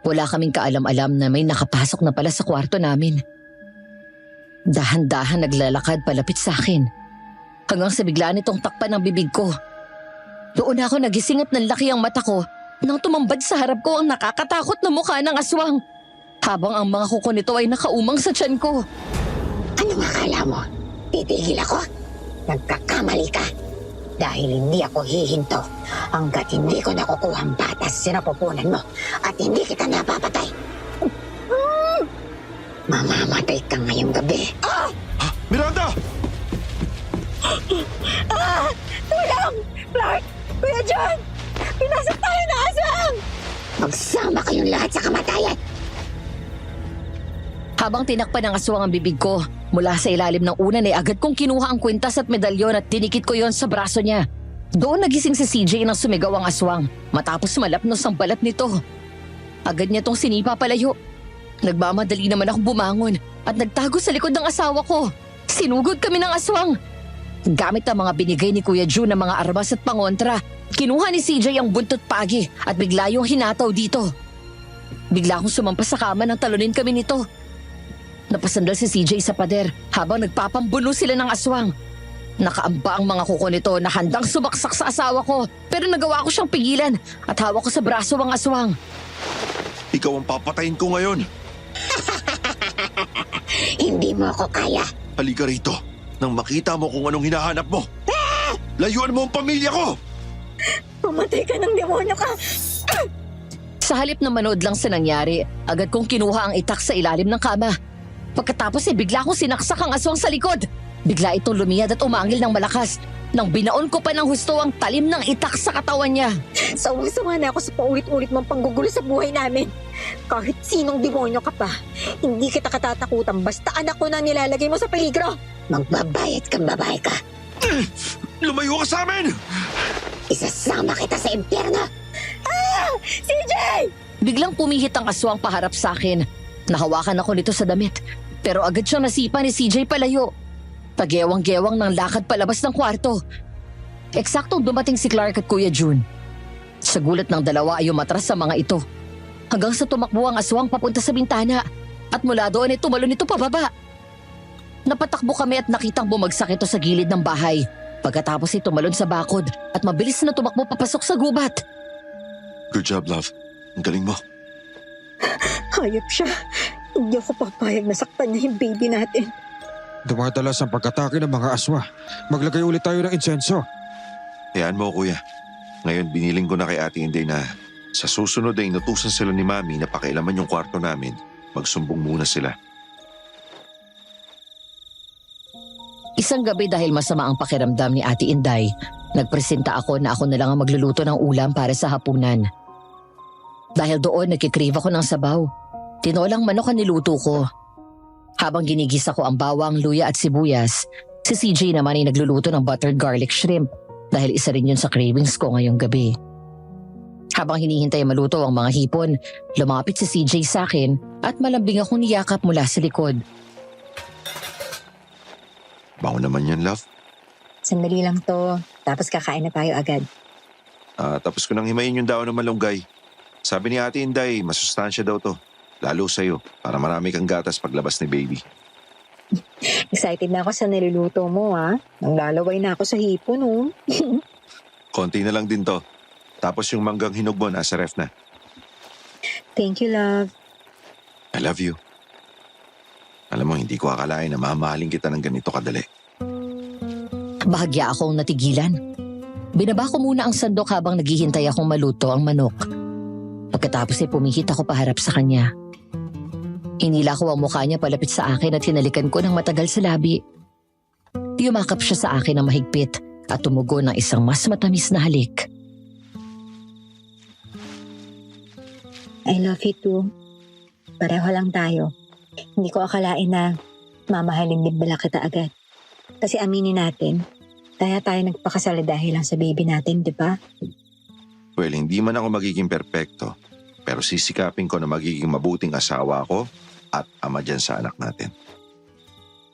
Speaker 3: Wala kaming kaalam-alam na may nakapasok na pala sa kwarto namin. Dahan-dahan naglalakad palapit sa akin. Hanggang sa bigla nitong takpan ng bibig ko. Doon ako nagising at nanlaki ang mata ko nang tumambad sa harap ko ang nakakatakot na mukha ng aswang. Habang ang mga kuko nito ay nakaumang sa tiyan ko.
Speaker 4: Ano akala mo? Titigil ako? Nagkakamali ka. Dahil hindi ako hihinto hanggat hindi ko nakukuha ang batas sinapupunan mo at hindi kita napapatay. Mamamatay ka ngayong gabi.
Speaker 1: Miranda!
Speaker 4: Tulong! Clark! Kuya John! Pinasok tayo na aswang! Magsama kayong lahat sa kamatayan!
Speaker 3: Habang tinakpan ng aswang ang bibig ko, mula sa ilalim ng unan ay agad kong kinuha ang kwintas at medalyon at dinikit ko yon sa braso niya. Doon nagising si CJ nang sumigaw ang aswang matapos malapnos ang balat nito. Agad niya tong sinipa palayo. Nagmamadali naman akong bumangon at nagtago sa likod ng asawa ko. Sinugod kami ng aswang. Gamit ang mga binigay ni Kuya June na mga armas at pangontra, kinuha ni CJ ang buntot pagi at bigla yung hinataw dito. Bigla akong sumampas sa kama nang talunin kami nito. Napasandal si CJ sa pader habang nagpapambuno sila ng aswang. Nakaamba ang mga kuko nito na handang sumaksak sa asawa ko pero nagawa ko siyang pigilan at hawak ko sa braso ang aswang.
Speaker 1: Ikaw ang papatayin ko ngayon.
Speaker 4: Hindi mo ako kaya.
Speaker 1: Halika rito nang makita mo kung anong hinahanap mo. Layuan mo ang pamilya ko!
Speaker 4: Pumatay ka ng demonyo ka!
Speaker 3: Sa halip na manood lang sa nangyari, agad kong kinuha ang itak sa ilalim ng kama. Pagkatapos bigla akong sinaksak ang aswang sa likod. Bigla itong lumiyad at umangil ng malakas. Nang binaon ko pa ng husto ang talim ng itak sa katawan niya.
Speaker 4: Sawang-sawa na ako sa paulit-ulit mong panggugulo sa buhay namin. Kahit sinong demonyo ka pa, hindi kita katatakutan basta anak ko na nilalagay mo sa peligro. Magbabayad kang babae ka.
Speaker 1: Lumayo ka sa amin!
Speaker 4: Isasama kita sa impyerno. CJ!
Speaker 3: Biglang pumihit ang aswang paharap sa akin. Nahawakan ako nito sa damit. Pero agad siyang nasipa ni CJ palayo. Pagewang-gewang ng lakad palabas ng kwarto. Eksaktong dumating si Clark at Kuya June. Sa gulat ng dalawa ay umatras sa mga ito. Hanggang sa tumakbo ang aswang papunta sa bintana. At mula doon ay tumalon ito pababa. Napatakbo kami at nakitang bumagsak ito sa gilid ng bahay. Pagkatapos ay tumalon sa bakod at mabilis na tumakbo papasok sa gubat.
Speaker 1: Good job, love. Ang galing mo.
Speaker 4: Hayop siya. Hindi ako papayag na saktan niya yung baby natin.
Speaker 5: Dumadalas ang pag-atake ng mga aswa. Maglagay ulit tayo ng insenso.
Speaker 1: Hayaan mo, kuya. Ngayon, biniling ko na kay Ate Inday na sa susunod ay inutusan sila ni Mami na pakialaman yung kwarto namin. Magsumbong muna sila.
Speaker 3: Isang gabi dahil masama ang pakiramdam ni Ate Inday, nagpresenta ako na ako na lang ang magluluto ng ulam para sa hapunan. Dahil doon nagkikrave ako ng sabaw. Tinolang manok ang niluto ko. Habang ginigisa ko ang bawang, luya at sibuyas, si CJ naman ay nagluluto ng buttered garlic shrimp dahil isa rin yun sa cravings ko ngayong gabi. Habang hinihintay maluto ang mga hipon, lumapit si CJ sa akin at malambing akong niyakap mula sa likod.
Speaker 1: Bango naman yan, love.
Speaker 4: Sandali lang to. Tapos kakain na tayo agad.
Speaker 1: Tapos ko nang himayin yung daon ng malunggay. Sabi ni Ate Inday, masustansya daw to. Lalo sa'yo, para marami kang gatas paglabas ni baby.
Speaker 4: Excited na ako sa niluluto mo, ha? Nang lalaway na ako sa hipon, oh.
Speaker 1: Konti na lang din to. Tapos yung manggang hinog mo nasa ref na.
Speaker 4: Thank you, love.
Speaker 1: I love you. Alam mo, hindi ko akalain na mamahalin kita ng ganito kadali.
Speaker 3: Bahagya akong natigilan. Binaba ko muna ang sandok habang naghihintay akong maluto ang manok. Pagkatapos ay pumihit ako paharap sa kanya. Inila ko ang mukha niya palapit sa akin at hinalikan ko ng matagal sa labi. Yumakap siya sa akin ng mahigpit at tumugon ng isang mas matamis na halik.
Speaker 4: I love you too. Pareho lang tayo. Hindi ko akalain na mamahalin din bala kita agad. Kasi aminin natin, kaya tayo nagpakasal dahil lang sa baby natin, di ba?
Speaker 1: Well, hindi man ako magiging perpekto, pero sisikapin ko na magiging mabuting asawa ako at ama dyan sa anak natin.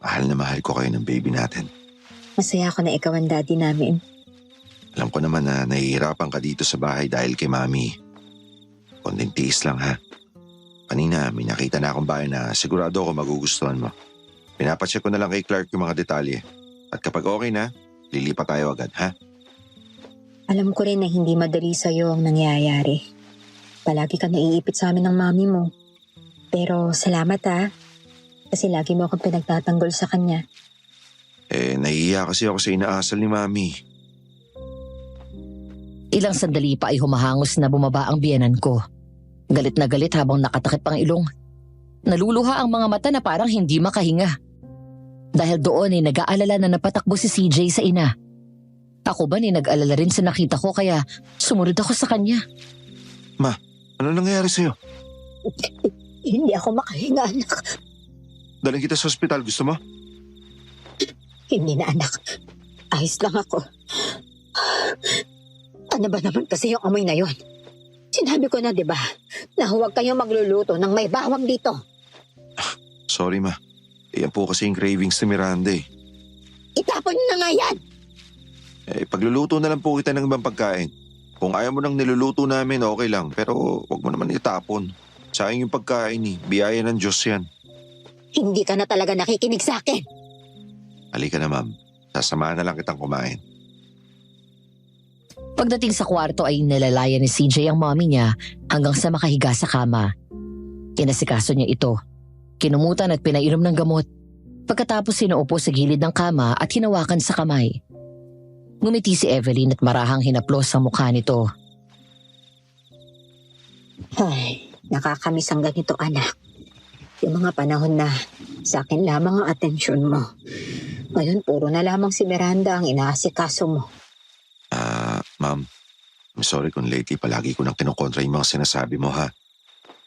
Speaker 1: Mahal na mahal ko kayo ng baby natin.
Speaker 4: Masaya ako na ikaw ang daddy namin.
Speaker 1: Alam ko naman na nahihirapan ka dito sa bahay dahil kay Mami. Konting tiis lang ha. Kanina, may nakita na akong bahay na sigurado ako magugustuhan mo. Pinapacheck ko na lang kay Clark yung mga detalye. At kapag okay na, lilipat tayo agad ha.
Speaker 4: Alam ko rin na hindi madali sa'yo ang nangyayari. Palagi ka naiipit sa amin ng mami mo. Pero salamat ha. Kasi lagi mo akong pinagtatanggol sa kanya.
Speaker 1: Nahihiya kasi ako sa inaasal ni Mami.
Speaker 3: Ilang sandali pa ay humahangos na bumaba ang biyenan ko. Galit na galit habang nakatakip ang ilong. Naluluha ang mga mata na parang hindi makahinga. Dahil doon ay nag-aalala na napatakbo si CJ sa ina. Ako ba ni nag-alala rin sa nakita ko kaya sumunod ako sa kanya.
Speaker 1: Ano nangyayari sa'yo?
Speaker 4: Hindi ako makahinga, anak.
Speaker 1: Daling kita sa ospital, gusto mo?
Speaker 4: Hindi na, anak. Ayos lang ako. Ano ba naman kasi yung amoy na yon? Sinabi ko na, di ba, na huwag kayong magluluto ng may bawang dito.
Speaker 1: Sorry ma. Yan po kasi yung cravings ni Miranda eh.
Speaker 4: Itapon niyo na nga yan!
Speaker 1: Pagluluto na lang po kita ng ibang pagkain. Kung ayaw mo nang niluluto namin, okay lang. Pero wag mo naman itapon. Sayang yung pagkain eh. Biyaya ng Diyos yan.
Speaker 4: Hindi ka na talaga nakikinig sa akin.
Speaker 1: Halika na ma'am. Sasamahan na lang kitang kumain.
Speaker 3: Pagdating sa kwarto ay nilalaya ni CJ ang mommy niya hanggang sa makahiga sa kama. Kinasikaso niya ito. Kinumutan at pinainom ng gamot. Pagkatapos sinuupo sa gilid ng kama at hinawakan sa kamay. Ngumiti si Evelyn at marahang hinaplos ang mukha nito.
Speaker 4: Ay, nakakamiss ang ganito, anak. Yung mga panahon na sa akin lamang ang atensyon mo. Ngayon, puro na lamang si Miranda ang inaasikaso mo.
Speaker 1: Ma'am. I'm sorry kung lately palagi ko nang kinukontra yung mga sinasabi mo ha.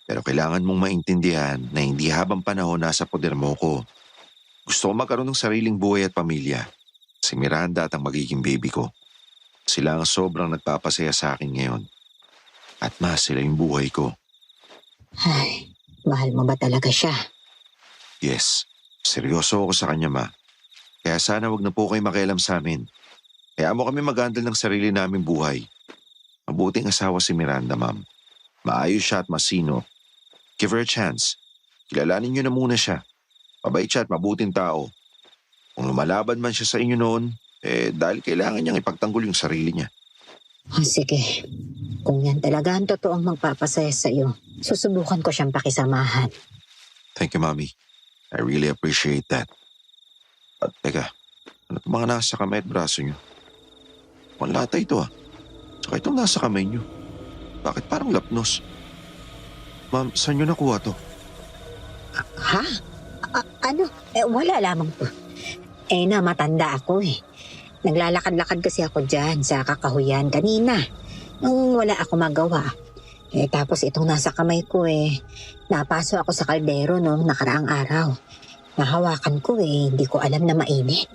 Speaker 1: Pero kailangan mong maintindihan na hindi habang panahon nasa poder mo ko. Gusto ko magkaroon ng sariling buhay at pamilya. Si Miranda at ang magiging baby ko. Sila ang sobrang nagpapasaya sa akin ngayon. At mas sila yung buhay ko.
Speaker 4: Ay, mahal mo ba talaga siya?
Speaker 1: Yes, seryoso ako sa kanya ma. Kaya sana wag na po kayo makialam sa amin. Kaya mo kami mag-handle ng sarili naming buhay. Mabuting asawa si Miranda, ma'am. Maayos siya at masino. Give her a chance. Kilalanin niyo na muna siya. Mabait siya at mabuting tao. Kung lumalaban man siya sa inyo noon, dahil kailangan niyang ipagtanggol yung sarili niya.
Speaker 4: Oh, sige. Kung yan talaga ang totoong magpapasaya sa iyo, susubukan ko siyang pakisamahan.
Speaker 1: Thank you, Mommy. I really appreciate that. At teka, ano itong mga nasa kamay at braso niyo? Panlata ito ah. Saka itong nasa kamay niyo. Bakit parang lapnos? Ma'am, saan niyo nakuha to?
Speaker 4: Ha? Ano? Wala lamang po. Matanda ako eh. Naglalakad-lakad kasi ako dyan sa kakahuyan kanina. Nung wala ako magawa. Tapos itong nasa kamay ko napaso ako sa kaldero nung nakaraang araw. Nahawakan ko hindi ko alam na mainit.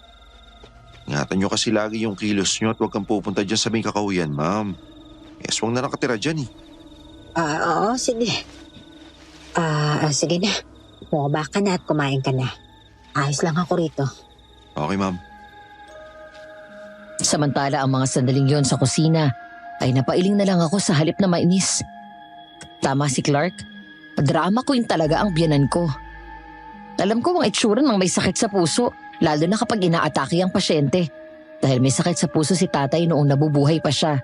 Speaker 1: Ingatan niyo kasi lagi yung kilos niyo at huwag kang pupunta dyan sa may kakahuyan, ma'am. Yes, huwag na nakatira dyan eh.
Speaker 4: Oo, sige. Sige na. Bumaba ka na at kumain ka na. Ayos lang ako rito.
Speaker 1: Okay, ma'am.
Speaker 3: Samantala ang mga sandaling yon sa kusina ay napailing na lang ako sa halip na mainis. Tama si Clark. Drama queen talaga ang biyanan ko. Alam ko ang itsura ng may sakit sa puso, lalo na kapag inaatake ang pasyente. Dahil may sakit sa puso si tatay noong nabubuhay pa siya.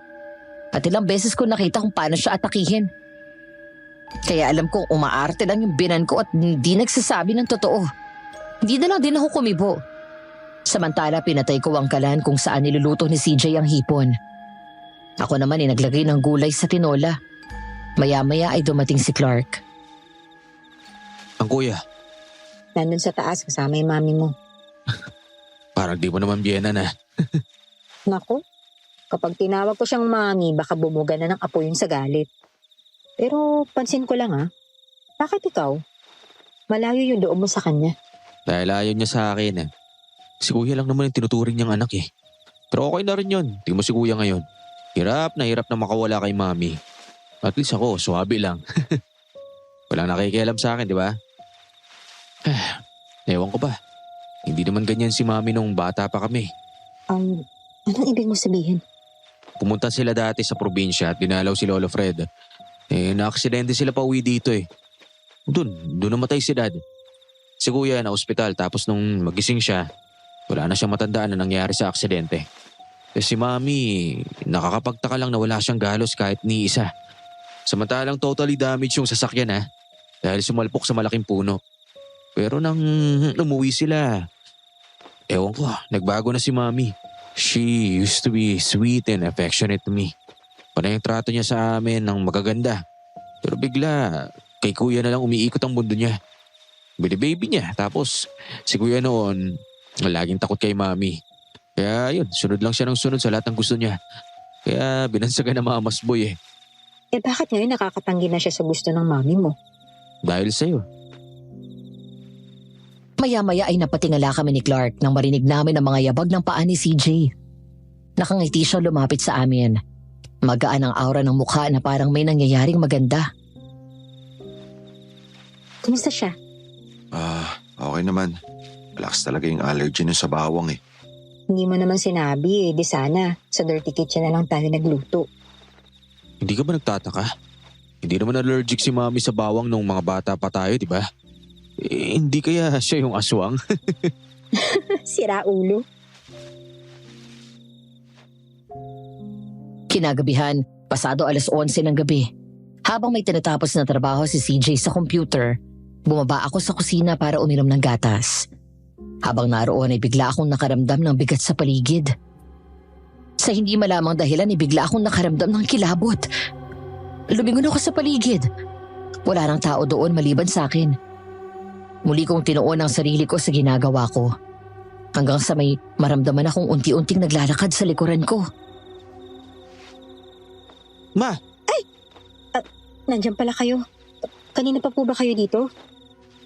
Speaker 3: At ilang beses ko nakita kung paano siya atakihin. Kaya alam kong umaarte lang yung biyanan ko at hindi nagsasabi ng totoo. Hindi na lang din ako kumibo. Samantala pinatay ko ang kalan kung saan niluluto ni CJ ang hipon. Ako naman ay naglagay ng gulay sa tinola. Maya-maya ay dumating si Clark.
Speaker 2: Ang kuya,
Speaker 4: Nandun sa taas kasama yung mami mo.
Speaker 2: parang di mo naman biyena na.
Speaker 4: Naku, kapag tinawag ko siyang mami, baka bumuga na ng apoy yung sa galit. Pero pansin ko lang bakit ikaw? Malayo yung loob mo sa kanya.
Speaker 2: Dahil ayaw niya sa akin eh. Si kuya lang naman yung tinuturing niyang anak eh. Pero okay na rin yun. Di mo si kuya ngayon. Hirap na makawala kay mami. At least ako, swabe lang. Walang nakikialam sa akin, di ba? Ewan ko ba. Hindi naman ganyan si mami nung bata pa kami.
Speaker 4: Anong ibig mo sabihin?
Speaker 2: Pumunta sila dati sa probinsya at dinalaw si Lolo Fred. Naaksidente sila pa uwi dito eh. Doon namatay si Dad. Si kuya na ospital tapos nung magising siya, wala na siyang matandaan na nangyari sa aksidente. Si mami, nakakapagtaka lang na wala siyang galos kahit ni isa. Samantalang totally damaged yung sasakyan dahil sumalpok sa malaking puno. Pero nang umuwi sila, ewan ko, nagbago na si mami. She used to be sweet and affectionate to me. Panay ang trato niya sa amin ng magaganda. Pero bigla, kay kuya na lang umiikot ang mundo niya. Bini-baby niya. Tapos si kuya noon, laging takot kay mami. Kaya yun, sunod lang siya ng sunod sa lahat ng gusto niya. Kaya binansagan na mga masboy eh.
Speaker 4: Bakit ngayon nakakatanggi na siya sa gusto ng mami mo?
Speaker 2: Dahil sa'yo.
Speaker 3: Maya-maya ay napatingala kami ni Clark nang marinig namin ang mga yabag ng paa ni CJ. Nakangiti siya lumapit sa amin. Magaan ang aura ng mukha na parang may nangyayaring maganda.
Speaker 4: Kumusta siya?
Speaker 1: Okay naman. Malakas talaga yung allergy niya sa bawang eh.
Speaker 4: Hindi mo naman sinabi di sana. Sa dirty kitchen na lang tayo nagluto.
Speaker 2: Hindi ka ba nagtataka? Hindi naman allergic si mami sa bawang nung mga bata pa tayo, di ba? Hindi kaya siya yung aswang?
Speaker 4: Sira ulo.
Speaker 3: Kinagabihan, pasado 11:11 ng gabi. Habang may tinatapos na trabaho si CJ sa computer, bumaba ako sa kusina para uminom ng gatas. Habang naroon ay bigla akong nakaramdam ng bigat sa paligid. Sa hindi malamang dahilan ay bigla akong nakaramdam ng kilabot. Lumingon ako sa paligid. Wala nang tao doon maliban sa akin. Muli kong tinuon ang sarili ko sa ginagawa ko. Hanggang sa may maramdaman akong unti-unting naglalakad sa likuran ko.
Speaker 2: Ma!
Speaker 4: Nandiyan pala kayo. Kanina pa po ba kayo dito?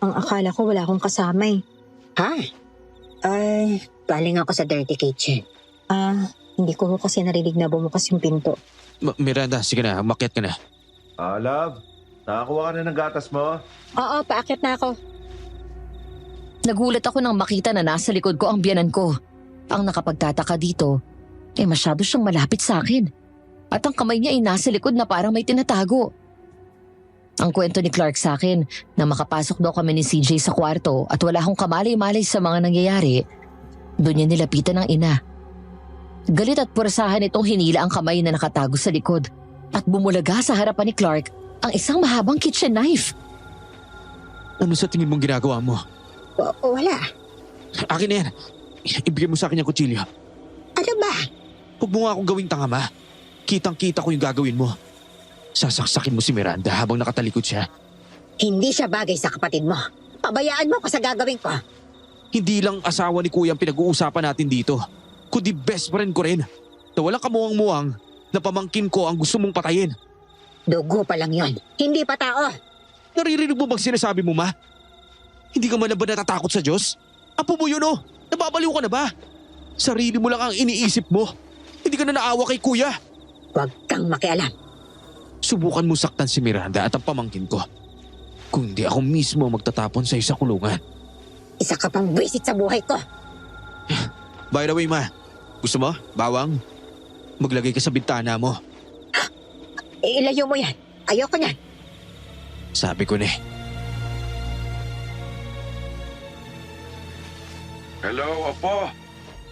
Speaker 4: Ang akala ko wala akong kasama eh. Ha? Ay, galing ako sa dirty kitchen. Hindi ko kasi narinig na bumukas yung pinto.
Speaker 2: Miranda, sige na, umakyat ka na.
Speaker 1: Love, nakakuha ka na ng gatas mo?
Speaker 4: Oo, paakyat na ako.
Speaker 3: Nagulat ako nang makita na nasa likod ko ang biyanan ko. Ang nakapagtataka dito, masyado siyang malapit sa akin. At ang kamay niya ay nasa likod na parang may tinatago. Ang kwento ni Clark sa akin na makapasok daw kami ni CJ sa kwarto at wala akong kamalay-malay sa mga nangyayari, doon niya nilapitan ng ina. Galit at purasahan itong hinila ang kamay na nakatago sa likod at bumulaga sa harapan ni Clark ang isang mahabang kitchen knife.
Speaker 2: Ano sa tingin mong ginagawa mo?
Speaker 4: Wala.
Speaker 2: Akin na yan. Ibigay mo sa akin yung kutsilyo.
Speaker 4: Ano ba?
Speaker 2: Huwag mo nga akong gawing tanga, ma. Kitang-kita ko yung gagawin mo. Sasaksakin mo si Miranda habang nakatalikod siya.
Speaker 4: Hindi siya bagay sa kapatid mo. Pabayaan mo ko sa gagawin ko.
Speaker 2: Hindi lang asawa ni Kuya ang pinag-uusapan natin dito, kundi best friend ko rin. Na walang kamuwang-muwang na pamangkin ko ang gusto mong patayin.
Speaker 4: Dugo pa lang yon. Hindi pa tao.
Speaker 2: Naririnig mo bang sinasabi mo, ma? Hindi ka man na ba natatakot sa Diyos? Apo mo yun, oh. Nababaliw ka na ba? Sarili mo lang ang iniisip mo. Hindi ka na naawa kay Kuya.
Speaker 4: Huwag kang makialam.
Speaker 2: Subukan mo saktan si Miranda at ang pamangkin ko. Kung hindi ako mismo magtatapon sa sa kulungan.
Speaker 4: Isa ka pang wisit sa buhay ko.
Speaker 2: By the way, ma. Gusto mo? Bawang? Maglagay ka sa bintana mo.
Speaker 4: Ilayo mo yan. Ayoko niyan.
Speaker 2: Sabi ko na eh.
Speaker 1: Hello, Apo.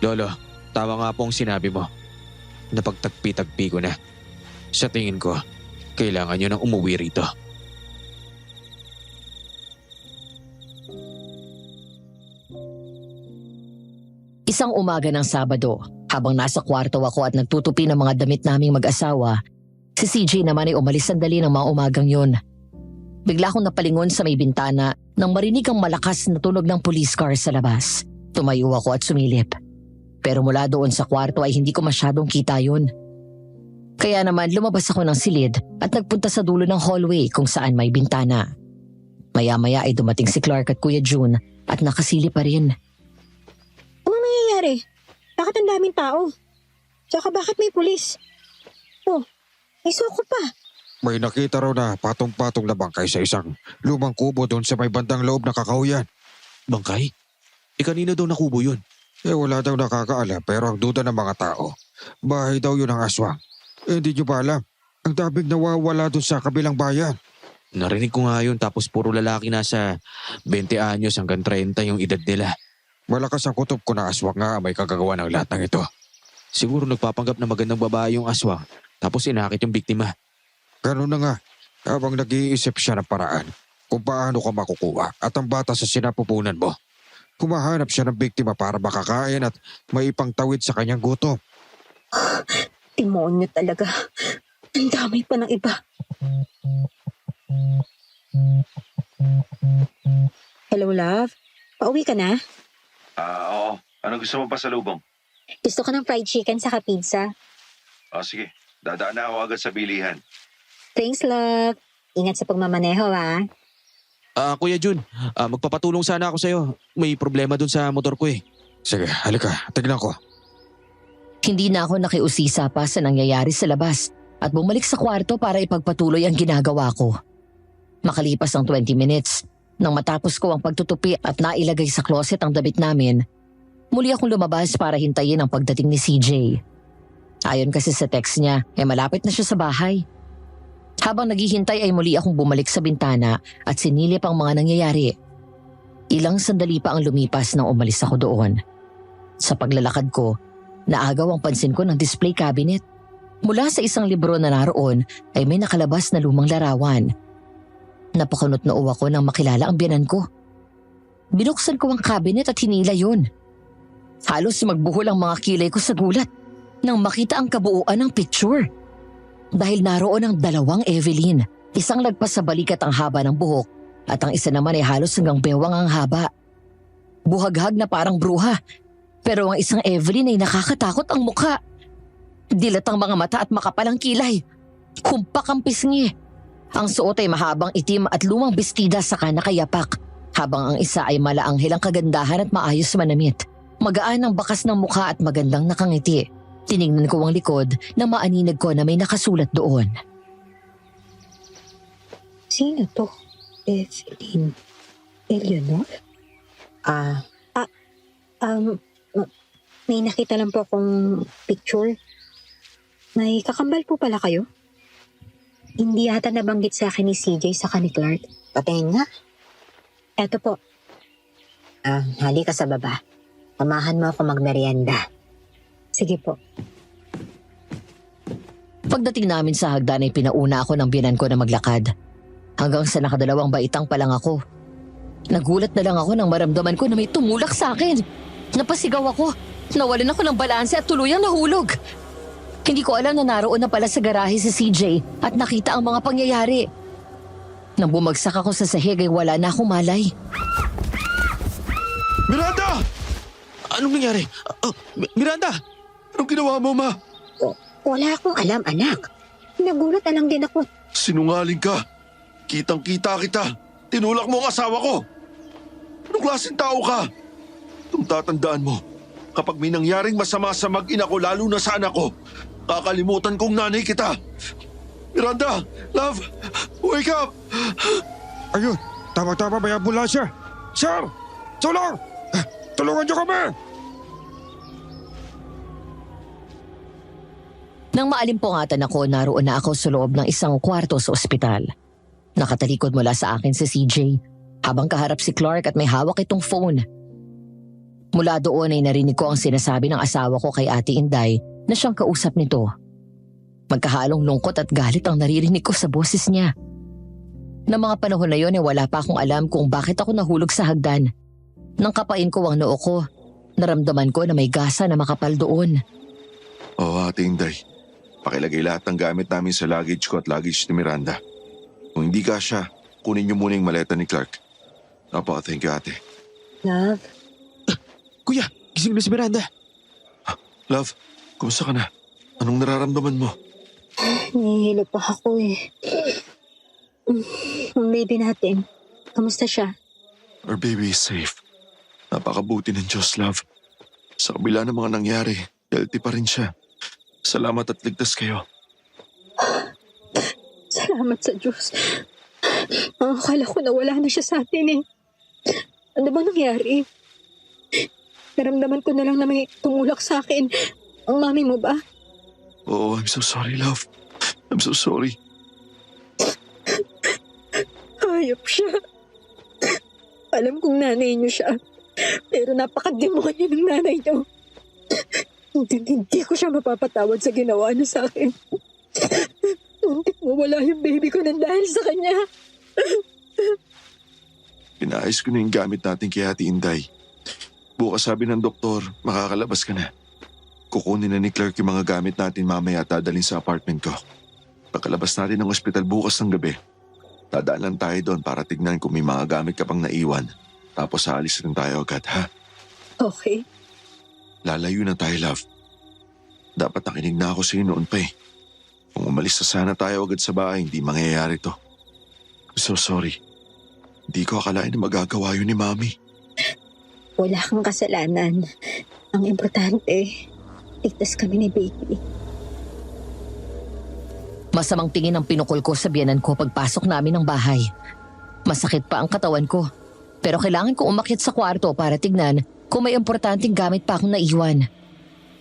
Speaker 2: Lolo, tama nga po ang sinabi mo. Napagtagpi-tagpi ko na. Sa tingin ko, kailangan nyo nang umuwi rito.
Speaker 3: Isang umaga ng Sabado, habang nasa kwarto ako at nagtutupi ng mga damit naming mag-asawa, si CJ naman ay umalis sandali ng mga umagang yun. Bigla akong napalingon sa may bintana nang marinig ang malakas na tunog ng police car sa labas. Tumayo ako at sumilip. Pero mula doon sa kwarto ay hindi ko masyadong kita yun. Kaya naman lumabas ako ng silid at nagpunta sa dulo ng hallway kung saan may bintana. Maya-maya ay dumating si Clark at Kuya June at nakasilip pa rin.
Speaker 4: Anong nangyayari? Bakit ang daming tao? Tsaka bakit may pulis? Oh, may suko pa.
Speaker 5: May nakita raw na patong-patong na bangkay sa isang lumang kubo doon sa may bandang loob na kakahuyan.
Speaker 2: Bangkay? Kanina daw nakubo yun.
Speaker 5: Wala daw nakakaalam pero ang duda ng mga tao, bahay daw yun ang aswang. Hindi nyo ba alam? Ang daming nawawala doon sa kabilang bayan.
Speaker 2: Narinig ko nga yun tapos puro lalaki nasa 20 anyos hanggang 30 yung edad nila.
Speaker 5: Malakas ang kutob ko na aswang nga may kagagawa ng lahat ng ito.
Speaker 2: Siguro nagpapanggap na magandang babae yung aswang tapos inakit yung biktima.
Speaker 5: Ganun na nga, habang nag-iisip siya ng paraan kung paano ka makukuha at ang bata sa sinapupunan mo. Humahanap siya ng biktima para makakain at maipangtawid sa kanyang gutom.
Speaker 4: Demonyo talaga. Ang dami pa ng iba. Hello, love? Pauwi ka na?
Speaker 1: Oo. Ano gusto mo pa sa lubong?
Speaker 4: Gusto ko ng fried chicken saka pizza.
Speaker 1: Sige. Dadaan na ako agad sa bilihan.
Speaker 4: Thanks, love. Ingat sa pagmamaneho, ha?
Speaker 2: Kuya Jun, magpapatulong sana ako sa'yo. May problema dun sa motor ko eh.
Speaker 5: Sige, halika, tignan ko.
Speaker 3: Hindi na ako nakiusisa pa sa nangyayari sa labas at bumalik sa kwarto para ipagpatuloy ang ginagawa ko. Makalipas ang 20 minutes, nang matapos ko ang pagtutupi at nailagay sa closet ang damit namin, muli akong lumabas para hintayin ang pagdating ni CJ. Ayon kasi sa text niya, malapit na siya sa bahay. Habang naghihintay ay muli akong bumalik sa bintana at sinilip ang mga nangyayari. Ilang sandali pa ang lumipas nang umalis ako doon. Sa paglalakad ko, naagaw ang pansin ko ng display cabinet. Mula sa isang libro na naroon ay may nakalabas na lumang larawan. Napakunot-noo ako nang makilala ang biyanan ko. Binuksan ko ang cabinet at hinila yun. Halos magbuhol ang mga kilay ko sa gulat nang makita ang kabuuan ng picture. Dahil naroon ang dalawang Evelyn, isang lagpas sa balikat ang haba ng buhok at ang isa naman ay halos hanggang bewang ang haba. Buhaghag na parang bruha, pero ang isang Evelyn ay nakakatakot ang mukha. Dilat ang mga mata at makapalang kilay. Humpak ang pisngi. Ang suot ay mahabang itim at lumang bestida saka nakayapak, habang ang isa ay malaanghel ang kagandahan at maayos manamit. Magaan ang bakas ng mukha at magandang nakangiti. Tiningnan ko ang likod na maaninag ko na may nakasulat doon.
Speaker 4: Sino to? Evelyn. Eleanor? May nakita lang po akong picture. May kakambal po pala kayo? Hindi yata nabanggit sa akin ni CJ sa ni Clark. Patingin nga. Eto po. Hali ka sa baba. Samahan mo ako magmerienda. Sige po.
Speaker 3: Pagdating namin sa hagdan ay pinauna ako ng biyanan ko na maglakad. Hanggang sa nakadalawang baitang pa lang ako. Nagulat na lang ako nang maramdaman ko na may tumulak sa akin. Napasigaw ako. Nawalan ako ng balanse at tuluyang nahulog. Hindi ko alam na naroon na pala sa garahe si CJ at nakita ang mga pangyayari. Nang bumagsak ako sa sahig ay wala na akong malay.
Speaker 1: Miranda!
Speaker 2: Anong nangyari? Miranda!
Speaker 1: Anong ginawa mo, Ma?
Speaker 4: Wala akong alam, anak. Nagulat na lang din ako.
Speaker 1: Sinungaling ka. Kitang-kita kita. Tinulak mo ang asawa ko. Anong klaseng tao ka? Kung tatandaan mo, kapag may nangyaring masama sa mag-ina ko, lalo na sa anak ko, kakalimutan kong nanay kita. Miranda! Love! Wake up!
Speaker 5: Ayun, tama-tama may ambulansya. Sir! Tulong! Tulungan niyo kami!
Speaker 3: Nang maalimpungatan ako, naroon na ako sa loob ng isang kwarto sa ospital. Nakatalikod mula sa akin si CJ, habang kaharap si Clark at may hawak itong phone. Mula doon ay narinig ko ang sinasabi ng asawa ko kay Ate Inday na siyang kausap nito. Magkahalong lungkot at galit ang naririnig ko sa boses niya. Na mga panahon na yon ay wala pa akong alam kung bakit ako nahulog sa hagdan. Nang kapain ko ang noo ko, Naramdaman ko na may gasa na makapal doon.
Speaker 1: Oo, Ate Inday. Pakilagay lahat ng gamit namin sa luggage ko at luggage ni Miranda. Kung hindi kasya, kunin niyo muna yung maleta ni Clark. Opo, thank you, ate.
Speaker 4: Love,
Speaker 2: Kuya, gising na si Miranda.
Speaker 1: Love, kumusta ka na? Anong nararamdaman mo?
Speaker 4: nahihilo pa ako eh. Ang baby natin, kamusta siya?
Speaker 1: Our baby is safe. Napakabuti ng Diyos, love. Sa kabila ng mga nangyari, healthy pa rin siya. Salamat at ligtas kayo.
Speaker 4: Salamat sa Diyos. Akala ko nawala na siya sa atin eh. Ano ba nangyari? Naramdaman ko na lang na may tumulak sa akin. Ang mami mo ba?
Speaker 1: Oh, I'm so sorry, love. I'm so sorry.
Speaker 4: Hayop siya. Alam kong nanay niyo siya. Pero napakademonyo ng nanay niyo. Hindi ko siya mapapatawad sa ginawa niya sa akin. Muntik mawala yung baby ko nang dahil sa kanya.
Speaker 1: Pinaayos ko na yung gamit natin kay Ate Inday. Bukas sabi ng doktor, makakalabas ka na. Kukunin na ni Clark yung mga gamit natin mamaya at dadalhin sa apartment ko. Pagkalabas natin ng ospital bukas ng gabi, dadaan lang tayo doon para tignan kung may mga gamit ka pang naiwan. Tapos aalis rin tayo agad, ha?
Speaker 4: Okay.
Speaker 1: Lalayo na tayo, love. Dapat nakinig na ako sa iyo noon pa eh. Kung umalis na sana tayo agad sa bahay, hindi mangyayari to. I'm so sorry. Hindi ko akalain na magagawa yun ni Mami.
Speaker 4: Wala kang kasalanan. Ang importante, ligtas kami ni baby.
Speaker 3: Masamang tingin ang pinukol ko sa biyanan ko pagpasok namin ng bahay. Masakit pa ang katawan ko. Pero kailangan ko umakyat sa kwarto para tignan kung may importanteng gamit pa akong naiwan.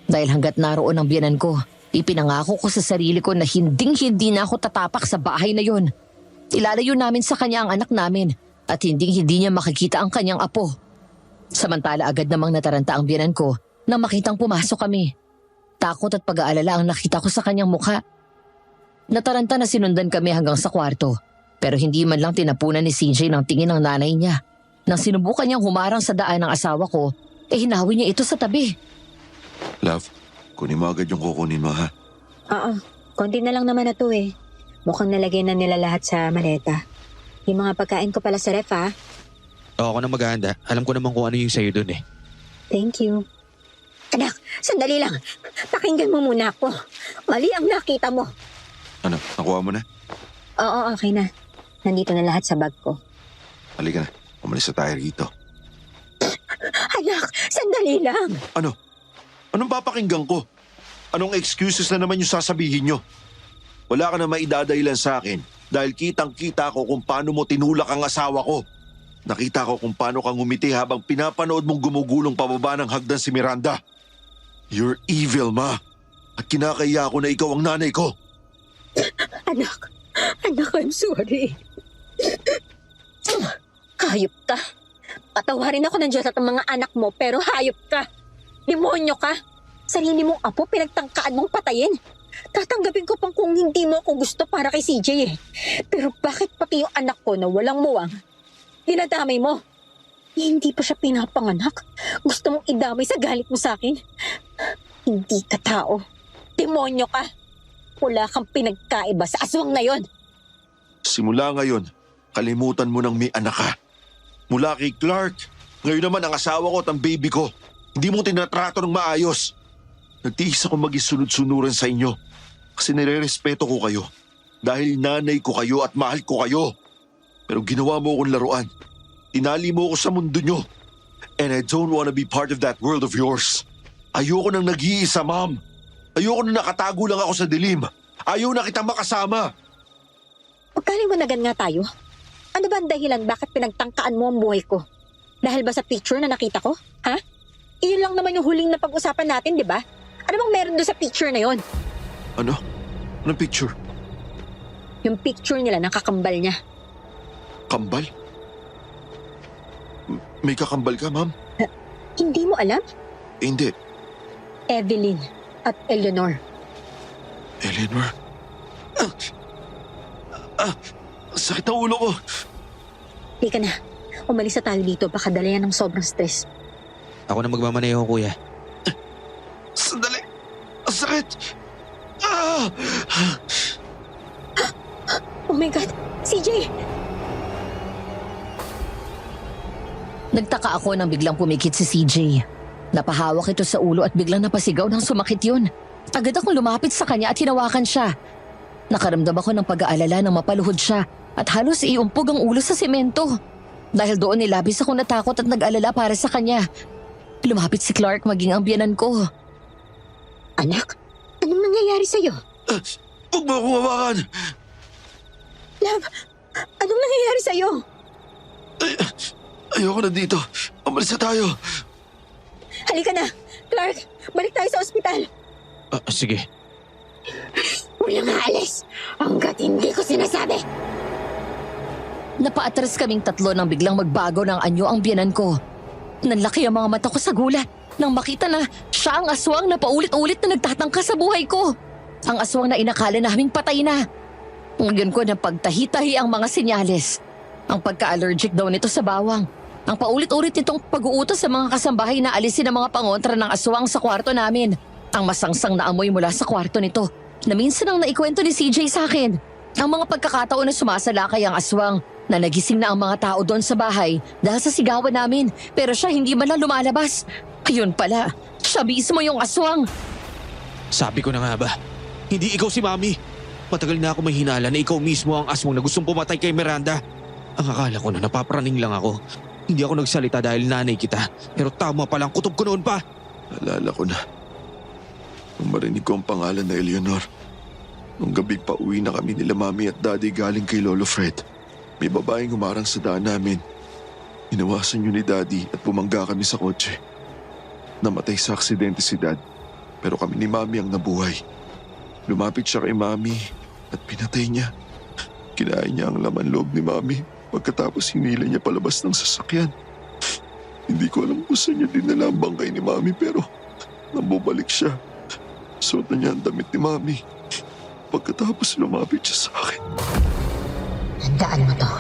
Speaker 3: Dahil hanggat naroon ang biyanan ko, ipinangako ko sa sarili ko na hinding-hindi na ako tatapak sa bahay na yon. Ilalayo namin sa kanya ang anak namin at hinding-hindi niya makikita ang kanyang apo. Samantala agad namang nataranta ang biyanan ko nang makitang pumasok kami. Takot at pag-aalala ang nakita ko sa kanyang mukha. Nataranta na sinundan kami hanggang sa kwarto pero hindi man lang tinapunan ni CJ ng tingin ng nanay niya. Nang sinubukan niyang humarang sa daan ng asawa ko, hinawi niya ito sa tabi.
Speaker 1: Love, kunin mo agad yung kukunin mo, ha?
Speaker 4: Oo, konti na lang naman na to eh. Mukhang nalagay na nila lahat sa maleta. Yung mga pagkain ko pala sa ref ha.
Speaker 2: Ako na maghahanda. Alam ko naman kung ano yung sa'yo dun eh.
Speaker 4: Thank you. Anak, sandali lang. Pakinggan mo muna ako. Mali ang nakita mo.
Speaker 1: Ano, nakuha mo na?
Speaker 4: Oo, okay na. Nandito na lahat sa bag ko.
Speaker 1: Halika na, umalis na tayo rito.
Speaker 4: Anak, sandali lang.
Speaker 1: Ano? Anong papakinggan ko? Anong excuses na naman yung sasabihin nyo? Wala ka na maidadahilan sa akin dahil kitang-kita ko kung paano mo tinulak ang asawa ko. Nakita ko kung paano kang umiti habang pinapanood mong gumugulong pababa ng hagdan si Miranda. You're evil, ma. At kinakaya ko na ikaw ang nanay ko.
Speaker 4: Anak, I'm sorry. Hayop ka. Patawarin ako ng Diyos at ang mga anak mo pero hayop ka. Demonyo ka. Sarili mong apo pinagtangkaan mong patayin. Tatanggapin ko pang kung hindi mo ako gusto para kay CJ eh. Pero bakit pati yung anak ko na walang muwang, dinadamay mo? Hindi pa siya pinapanganak. Gusto mong idamay sa galit mo sa akin? Hindi ka tao. Demonyo ka. Wala kang pinagkaiba sa aswang na yon.
Speaker 1: Simula ngayon, kalimutan mo nang may anak ka. Mula kay Clark, ngayon naman ang asawa ko at ang baby ko. Hindi mo tinatrato ng maayos. Nagtiis ako mag-isunod-sunuran sa inyo kasi nire-respeto ko kayo dahil nanay ko kayo at mahal ko kayo. Pero ginawa mo akong laruan. Tinali mo ako sa mundo nyo. And I don't wanna be part of that world of yours. Ayoko nang nag-iisa, Mom. Ayoko nang nakatago lang ako sa dilim. Ayaw na kitang makasama.
Speaker 4: Pagkaling managan nga tayo. Ano ba ang dahilan bakit pinagtangkaan mo ang buhay ko? Dahil ba sa picture na nakita ko? Ha? Iyon lang naman yung huling na pag-usapan natin, di ba? Ano bang meron doon sa picture na yon?
Speaker 1: Ano? Anong picture?
Speaker 4: Yung picture nila nakakambal niya.
Speaker 1: Kambal? May kakambal ka, Ma'am?
Speaker 4: Hindi mo alam?
Speaker 1: Hindi.
Speaker 4: Evelyn at Eleanor.
Speaker 1: Eleanor? Sakit ang ulo ko.
Speaker 4: Di ka na. Umalis na tayo dito. Baka dala yan ng sobrang stress.
Speaker 2: Ako na magmamaneho, kuya.
Speaker 1: Sandali! Ang sakit! Ah!
Speaker 4: Oh my God! CJ!
Speaker 3: Nagtaka ako nang biglang pumikit si CJ. Napahawak ito sa ulo at biglang napasigaw nang sumakit yun. Agad akong lumapit sa kanya at hinawakan siya. Nakaramdam ako ng pag-aalala nang mapaluhod siya at halos iumpog ang ulo sa semento. Dahil doon nilabis akong natakot at nag-alala para sa kanya. Lumapit si Clark maging ang biyanan ko.
Speaker 4: Anak, anong nangyayari sa'yo?
Speaker 1: Huwag mo akong hawakan!
Speaker 4: Love, anong nangyayari sa'yo?
Speaker 1: Ayoko na dito. Umalis na tayo.
Speaker 4: Halika na! Clark, balik tayo sa ospital!
Speaker 2: Sige.
Speaker 4: Walang aalis hanggat hindi ko sinasabi.
Speaker 3: Napaatras kaming tatlo nang biglang magbago ng anyo ang biyanan ko. Nanlaki ang mga mata ko sa gulat nang makita na siya ang aswang na paulit-ulit na nagtatangka sa buhay ko. Ang aswang na inakala naming patay na. Ngayon ko na pagtahi-tahi ang mga senyales. Ang pagka-allergic daw nito sa bawang. Ang paulit-ulit nitong pag-uutos sa mga kasambahay na alisin ang mga pangontra ng aswang sa kwarto namin. Ang masangsang na amoy mula sa kwarto nito na minsan ang naikwento ni CJ sa akin. Ang mga pagkakataon na sumasalakay ang aswang na nagising na ang mga tao doon sa bahay dahil sa sigawan namin pero siya hindi man lang lumalabas. Ayun pala, siya mismo yung aswang.
Speaker 2: Sabi ko na nga ba, hindi ikaw si Mami. Matagal na ako may hinala na ikaw mismo ang aswang na gustong pumatay kay Miranda. Ang akala ko na napapraning lang ako. Hindi ako nagsalita dahil nanay kita. Pero tama palang kutob ko noon pa.
Speaker 1: Alala ko na. Nung marinig ko ang pangalan na Eleanor. Nung gabi pa uwi na kami nila Mami at Daddy galing kay Lolo Fred. May babaeng humarang sa daan namin. Inawasan yun ni Daddy at bumangga kami sa kotse. Namatay sa aksidente si Dad. Pero kami ni Mami ang nabuhay. Lumapit siya kay Mami at pinatay niya. Kinain niya ang laman loob ni Mami pagkatapos hinila niya palabas ng sasakyan. Hindi ko alam kung saan niya dinala ang bangkay ni Mami pero nang bumalik siya, suot na niya ang damit ni Mami. Pagkatapos lumapit siya sa akin.
Speaker 4: Tandaan mo to.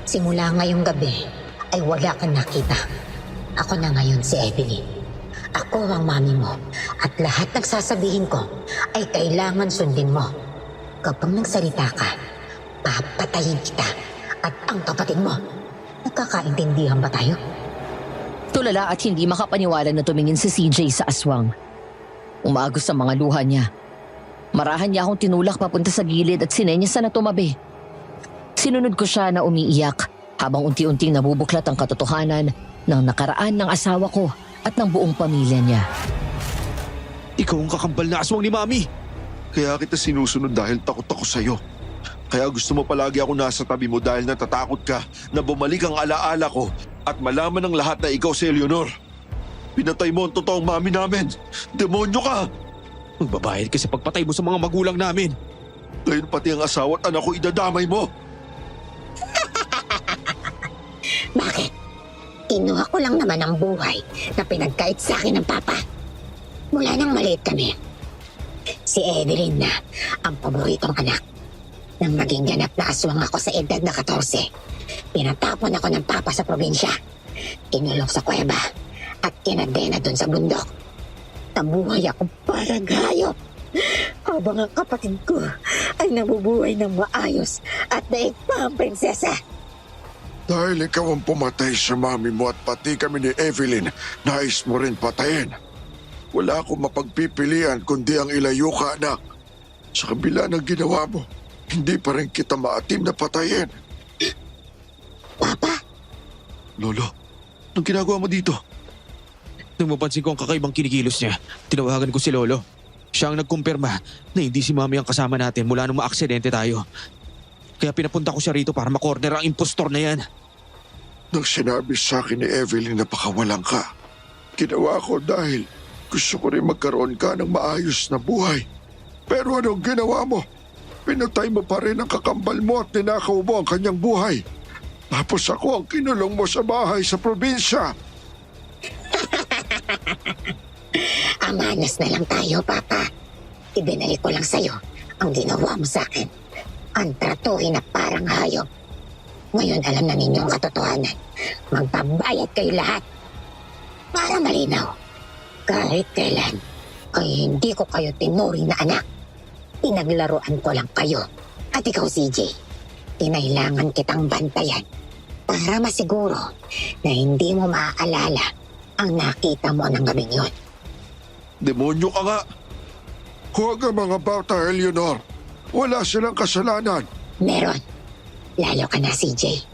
Speaker 4: Simula ngayong gabi ay wala kang nakita. Ako na ngayon si Evelyn. Ako ang mami mo at lahat ng sasabihin ko ay kailangan sundin mo. Kapag nagsalita ka, papatayin kita at ang kapatid mo. Nagkakaintindihan ba tayo?
Speaker 3: Tulala at hindi makapaniwala na tumingin si CJ sa aswang. Umagos ang mga luha niya. Marahan niya akong tinulak papunta sa gilid at sinenyasan na tumabi. Sinunod ko siya na umiiyak habang unti-unting nabubuklat ang katotohanan ng nakaraan ng asawa ko at ng buong pamilya niya.
Speaker 2: Ikaw ang kakambal na aswang ni Mami.
Speaker 1: Kaya kita sinusunod dahil takot ako sa'yo. Kaya gusto mo palagi ako nasa tabi mo dahil natatakot ka na bumalik ang alaala ko at malaman ng lahat na ikaw si Eleanor. Pinatay mo ang totoong mami namin. Demonyo ka!
Speaker 2: Magbabayad ka sa pagpatay mo sa mga magulang namin.
Speaker 1: Ngayon pati ang asawa at anak ko idadamay mo.
Speaker 4: Bakit? Kinuha ko lang naman ang buhay na pinagkait sa akin ng papa. Mula nang maliit kami. Si Evelyn na ang paboritong anak. Nang maging ganap na aswang ako sa edad na 14, pinatapon ako ng papa sa probinsya. Kinulong sa kuweba at kinadena doon sa bundok. Nabuhay ako parang hayop. Habang ang kapatid ko ay nabubuhay ng maayos at daig pa ang prinsesa.
Speaker 5: Dahil ikaw ang pumatay sa mami mo at pati kami ni Evelyn, nais mo rin patayin. Wala akong mapagpipilian kundi ang ilayo ka, anak. Sa kabila ng ginawa mo, hindi pa rin kita maatim na patayin.
Speaker 4: Papa,
Speaker 1: Lolo, anong ginagawa mo dito?
Speaker 2: Nang mapansin ko ang kakaibang kinikilos niya, tinawagan ko si Lolo. Siya ang nagkumpirma na hindi si Mami ang kasama natin mula nung maaksidente tayo. Kaya pinapunta ko siya rito para makorner ang impostor na yan.
Speaker 5: Nang sinabi sa akin ni Evelyn na pakawalan ka, ginawa ko dahil gusto ko rin magkaroon ka ng maayos na buhay. Pero anong ginawa mo? Pinatay mo pa rin ang kakambal mo at ninakaw mo ang kanyang buhay. Tapos ako ang kinulong mo sa bahay sa probinsya.
Speaker 4: amanas na lang tayo, Papa. Ibinalik ko lang sa'yo ang ginawa mo sa akin. Ang tratuhin na parang hayop. Ngayon alam na ninyo ang katotohanan. Magbabayad kayo lahat. Para malinaw, kahit kailan ay hindi ko kayo tinuring na anak. Pinaglaruan ko lang kayo. At ikaw, CJ, kinailangan kitang bantayan para masiguro na hindi mo maaalala ang nakita mo ng gabing yun.
Speaker 6: Demonyo ka nga! Huwag ang mga bata, Eleanor. Wala silang kasalanan.
Speaker 4: Meron. Lalo ka na, CJ.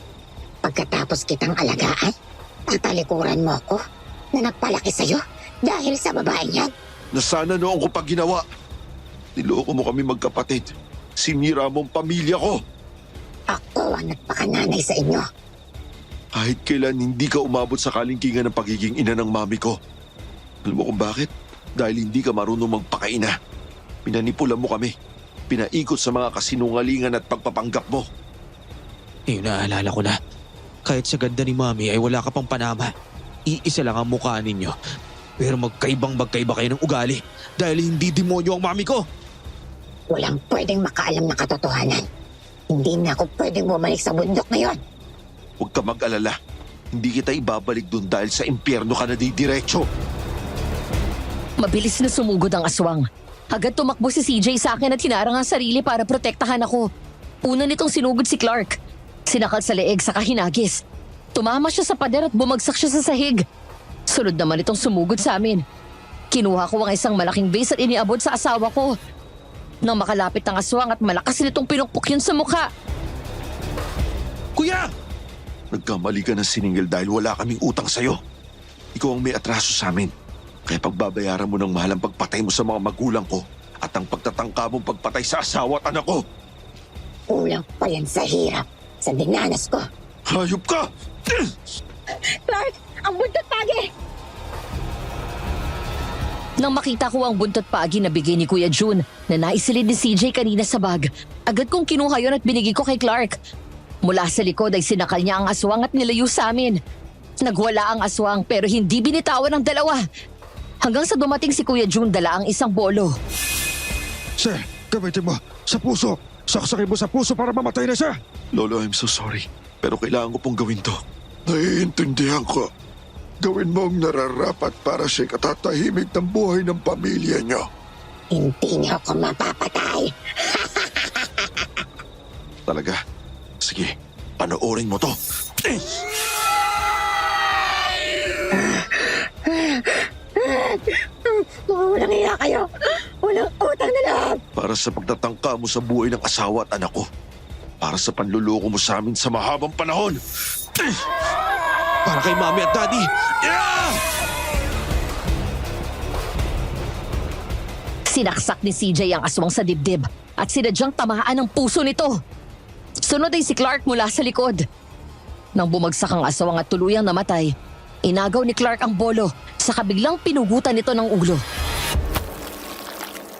Speaker 4: Pagkatapos kitang alagaan, tatalikuran mo ako na nagpalaki sa'yo dahil sa babaeng yan.
Speaker 6: Na sana noon ko pa ginawa. Niloko mo kami magkapatid. Sinira mo ang pamilya ko.
Speaker 4: Ako ang nagpakananay sa inyo.
Speaker 6: Kahit kailan hindi ka umabot sa kalingkingan ng pagiging ina ng mami ko. Alam mo kung bakit? Dahil hindi ka marunong magpakaina. Pinanipula mo kami. Pinaikot sa mga kasinungalingan at pagpapanggap mo.
Speaker 2: Ngayon naalala ko na. Kahit sa ganda ni Mami ay wala ka pang panama. Iisa lang ang mukha ninyo. Pero magkaiba kayo ng ugali dahil hindi demonyo ang mami ko.
Speaker 4: Walang pwedeng makaalam na katotohanan. Hindi na ako pwedeng bumalik sa bundok ngayon.
Speaker 6: Huwag ka mag-alala. Hindi kita ibabalik doon dahil sa impyerno ka na didiretso.
Speaker 3: Mabilis na sumugod ang aswang. Agad tumakbo si CJ sa akin at hinarang ang sarili para protektahan ako. Una nitong sinugod si Clark. Sinakal sa leeg sa kahinagis. Tumama siya sa pader at bumagsak siya sa sahig. Sunod naman itong sumugod sa amin. Kinuha ko ang isang malaking base at iniabot sa asawa ko. Nang makalapit ang aswang at malakas nitong pinukpok yun sa mukha.
Speaker 2: Kuya!
Speaker 6: Nagkamali ka ng siningil dahil wala kaming utang sa'yo. Ikaw ang may atraso sa amin. Kaya pagbabayaran mo ng mahal ang pagpatay mo sa mga magulang ko at ang pagtatangka mong pagpatay sa asawa at anak ko.
Speaker 4: Kulang pa yan sa hirap, sa dinanas ko.
Speaker 6: Hayop ka!
Speaker 4: Clark, ang buntot pagi!
Speaker 3: Nang makita ko ang buntot paagi na bigay ni Kuya June na naisilid ni CJ kanina sa bag, agad kong kinuha yon at binigay ko kay Clark. Mula sa likod ay sinakal niya ang aswang at nilayo sa amin. Nagwala ang aswang pero hindi binitawan ng dalawa. Hanggang sa dumating si Kuya June dala ang isang bolo.
Speaker 5: Sir, gamitin mo sa puso. Saksakin mo sa puso para mamatay na siya.
Speaker 6: Lolo, I'm so sorry. Pero kailangan ko pong gawin to. Naiintindihan ko. Gawin mo ang nararapat para sa katatahimik ng buhay ng pamilya niyo.
Speaker 4: Hindi niyo ako mapapatay.
Speaker 6: Talaga? Sige, panoorin mo to.
Speaker 4: Walang iya kayo. Walang utang na loob.
Speaker 6: Para sa pagtatangka mo sa buhay ng asawa at anak ko. Para sa panluloko mo sa amin sa mahabang panahon.
Speaker 2: Para kay Mami at Daddy! Yeah!
Speaker 3: Sinaksak ni CJ ang aswang sa dibdib at sinadyang tamaan ang puso nito. Sunod ay si Clark mula sa likod. Nang bumagsak ang aswang at tuluyang namatay, inagaw ni Clark ang bolo sa kabiglang pinugutan nito ng ulo.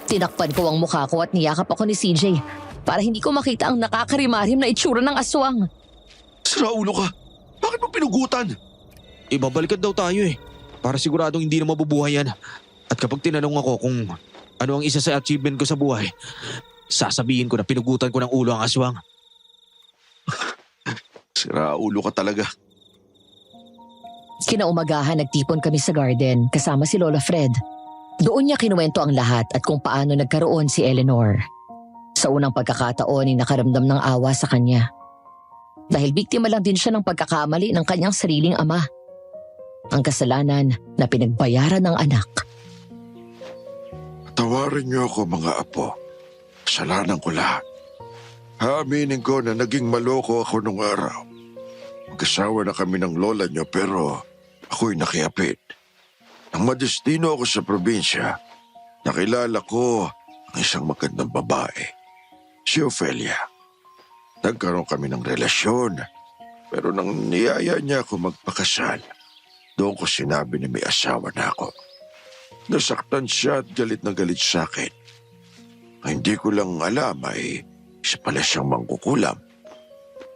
Speaker 3: Tinakpan ko ang mukha ko at niyakap ako ni CJ para hindi ko makita ang nakakarimarim na itsura ng aswang.
Speaker 6: Sira ulo ka. Bakit mo pinugutan?
Speaker 2: Ibabalikan daw tayo eh. Para siguradong hindi na mabubuhay yan. At kapag tinanong ako kung ano ang isa sa achievement ko sa buhay, sasabihin ko na pinugutan ko ng ulo ang aswang.
Speaker 6: Sira ulo ka talaga.
Speaker 3: Kinaumagahan nagtipon kami sa garden kasama si Lola Fred. Doon niya kinuwento ang lahat at kung paano nagkaroon si Eleanor. Sa unang pagkakataon ay nakaramdam ng awa sa kanya. Dahil biktima lang din siya ng pagkakamali ng kanyang sariling ama. Ang kasalanan na pinagbayaran ng anak.
Speaker 6: Tawarin niyo ako mga apo. Kasalanan ko lahat. Haaminin ko na naging maloko ako nung araw. Magkasawa na kami ng lola niyo pero ako'y nakiapit. Nang madestino ako sa probinsya, nakilala ko ang isang magandang babae, si Ophelia. Nagkaroon kami ng relasyon, pero nang niyaya niya ako magpakasal, doon ko sinabi na may asawa na ako. Nasaktan siya at galit na galit sa akin. Ang hindi ko lang alam ay isa pala siyang mangkukulam.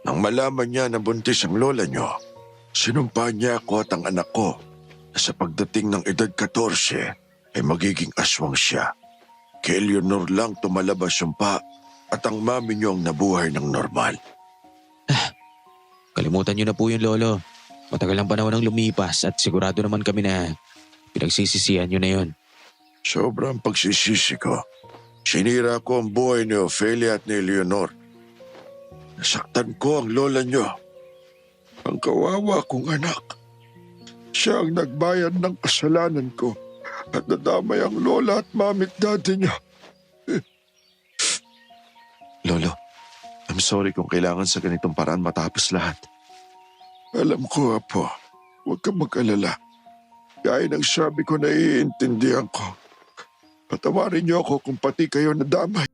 Speaker 6: Nang malaman niya na buntis ang lola niyo, sinumpa niya ako at ang anak ko na sa pagdating ng edad 14 ay magiging aswang siya. Kay Eleanor lang tumalabas yung pa at ang mami niyo ang nabuhay ng normal.
Speaker 2: Kalimutan niyo na po yun, Lolo. Matagal ang panahon ang lumipas at sigurado naman kami na pinagsisisihan nyo na yon.
Speaker 6: Sobrang pagsisisi ko. Sinira ko ang buhay ni Ophelia at ni Leonor. Nasaktan ko ang lola niyo. Ang kawawa kong anak. Siya ang nagbayad ng kasalanan ko at nadamay ang lola at mamit daddy niya.
Speaker 1: Lolo, I'm sorry kung kailangan sa ganitong paraan matapos lahat.
Speaker 6: Alam ko, Apo. Huwag kang mag-alala. Gaya ng sabi ko, naiintindihan ko. Patawarin niyo ako kung pati kayo nadamay.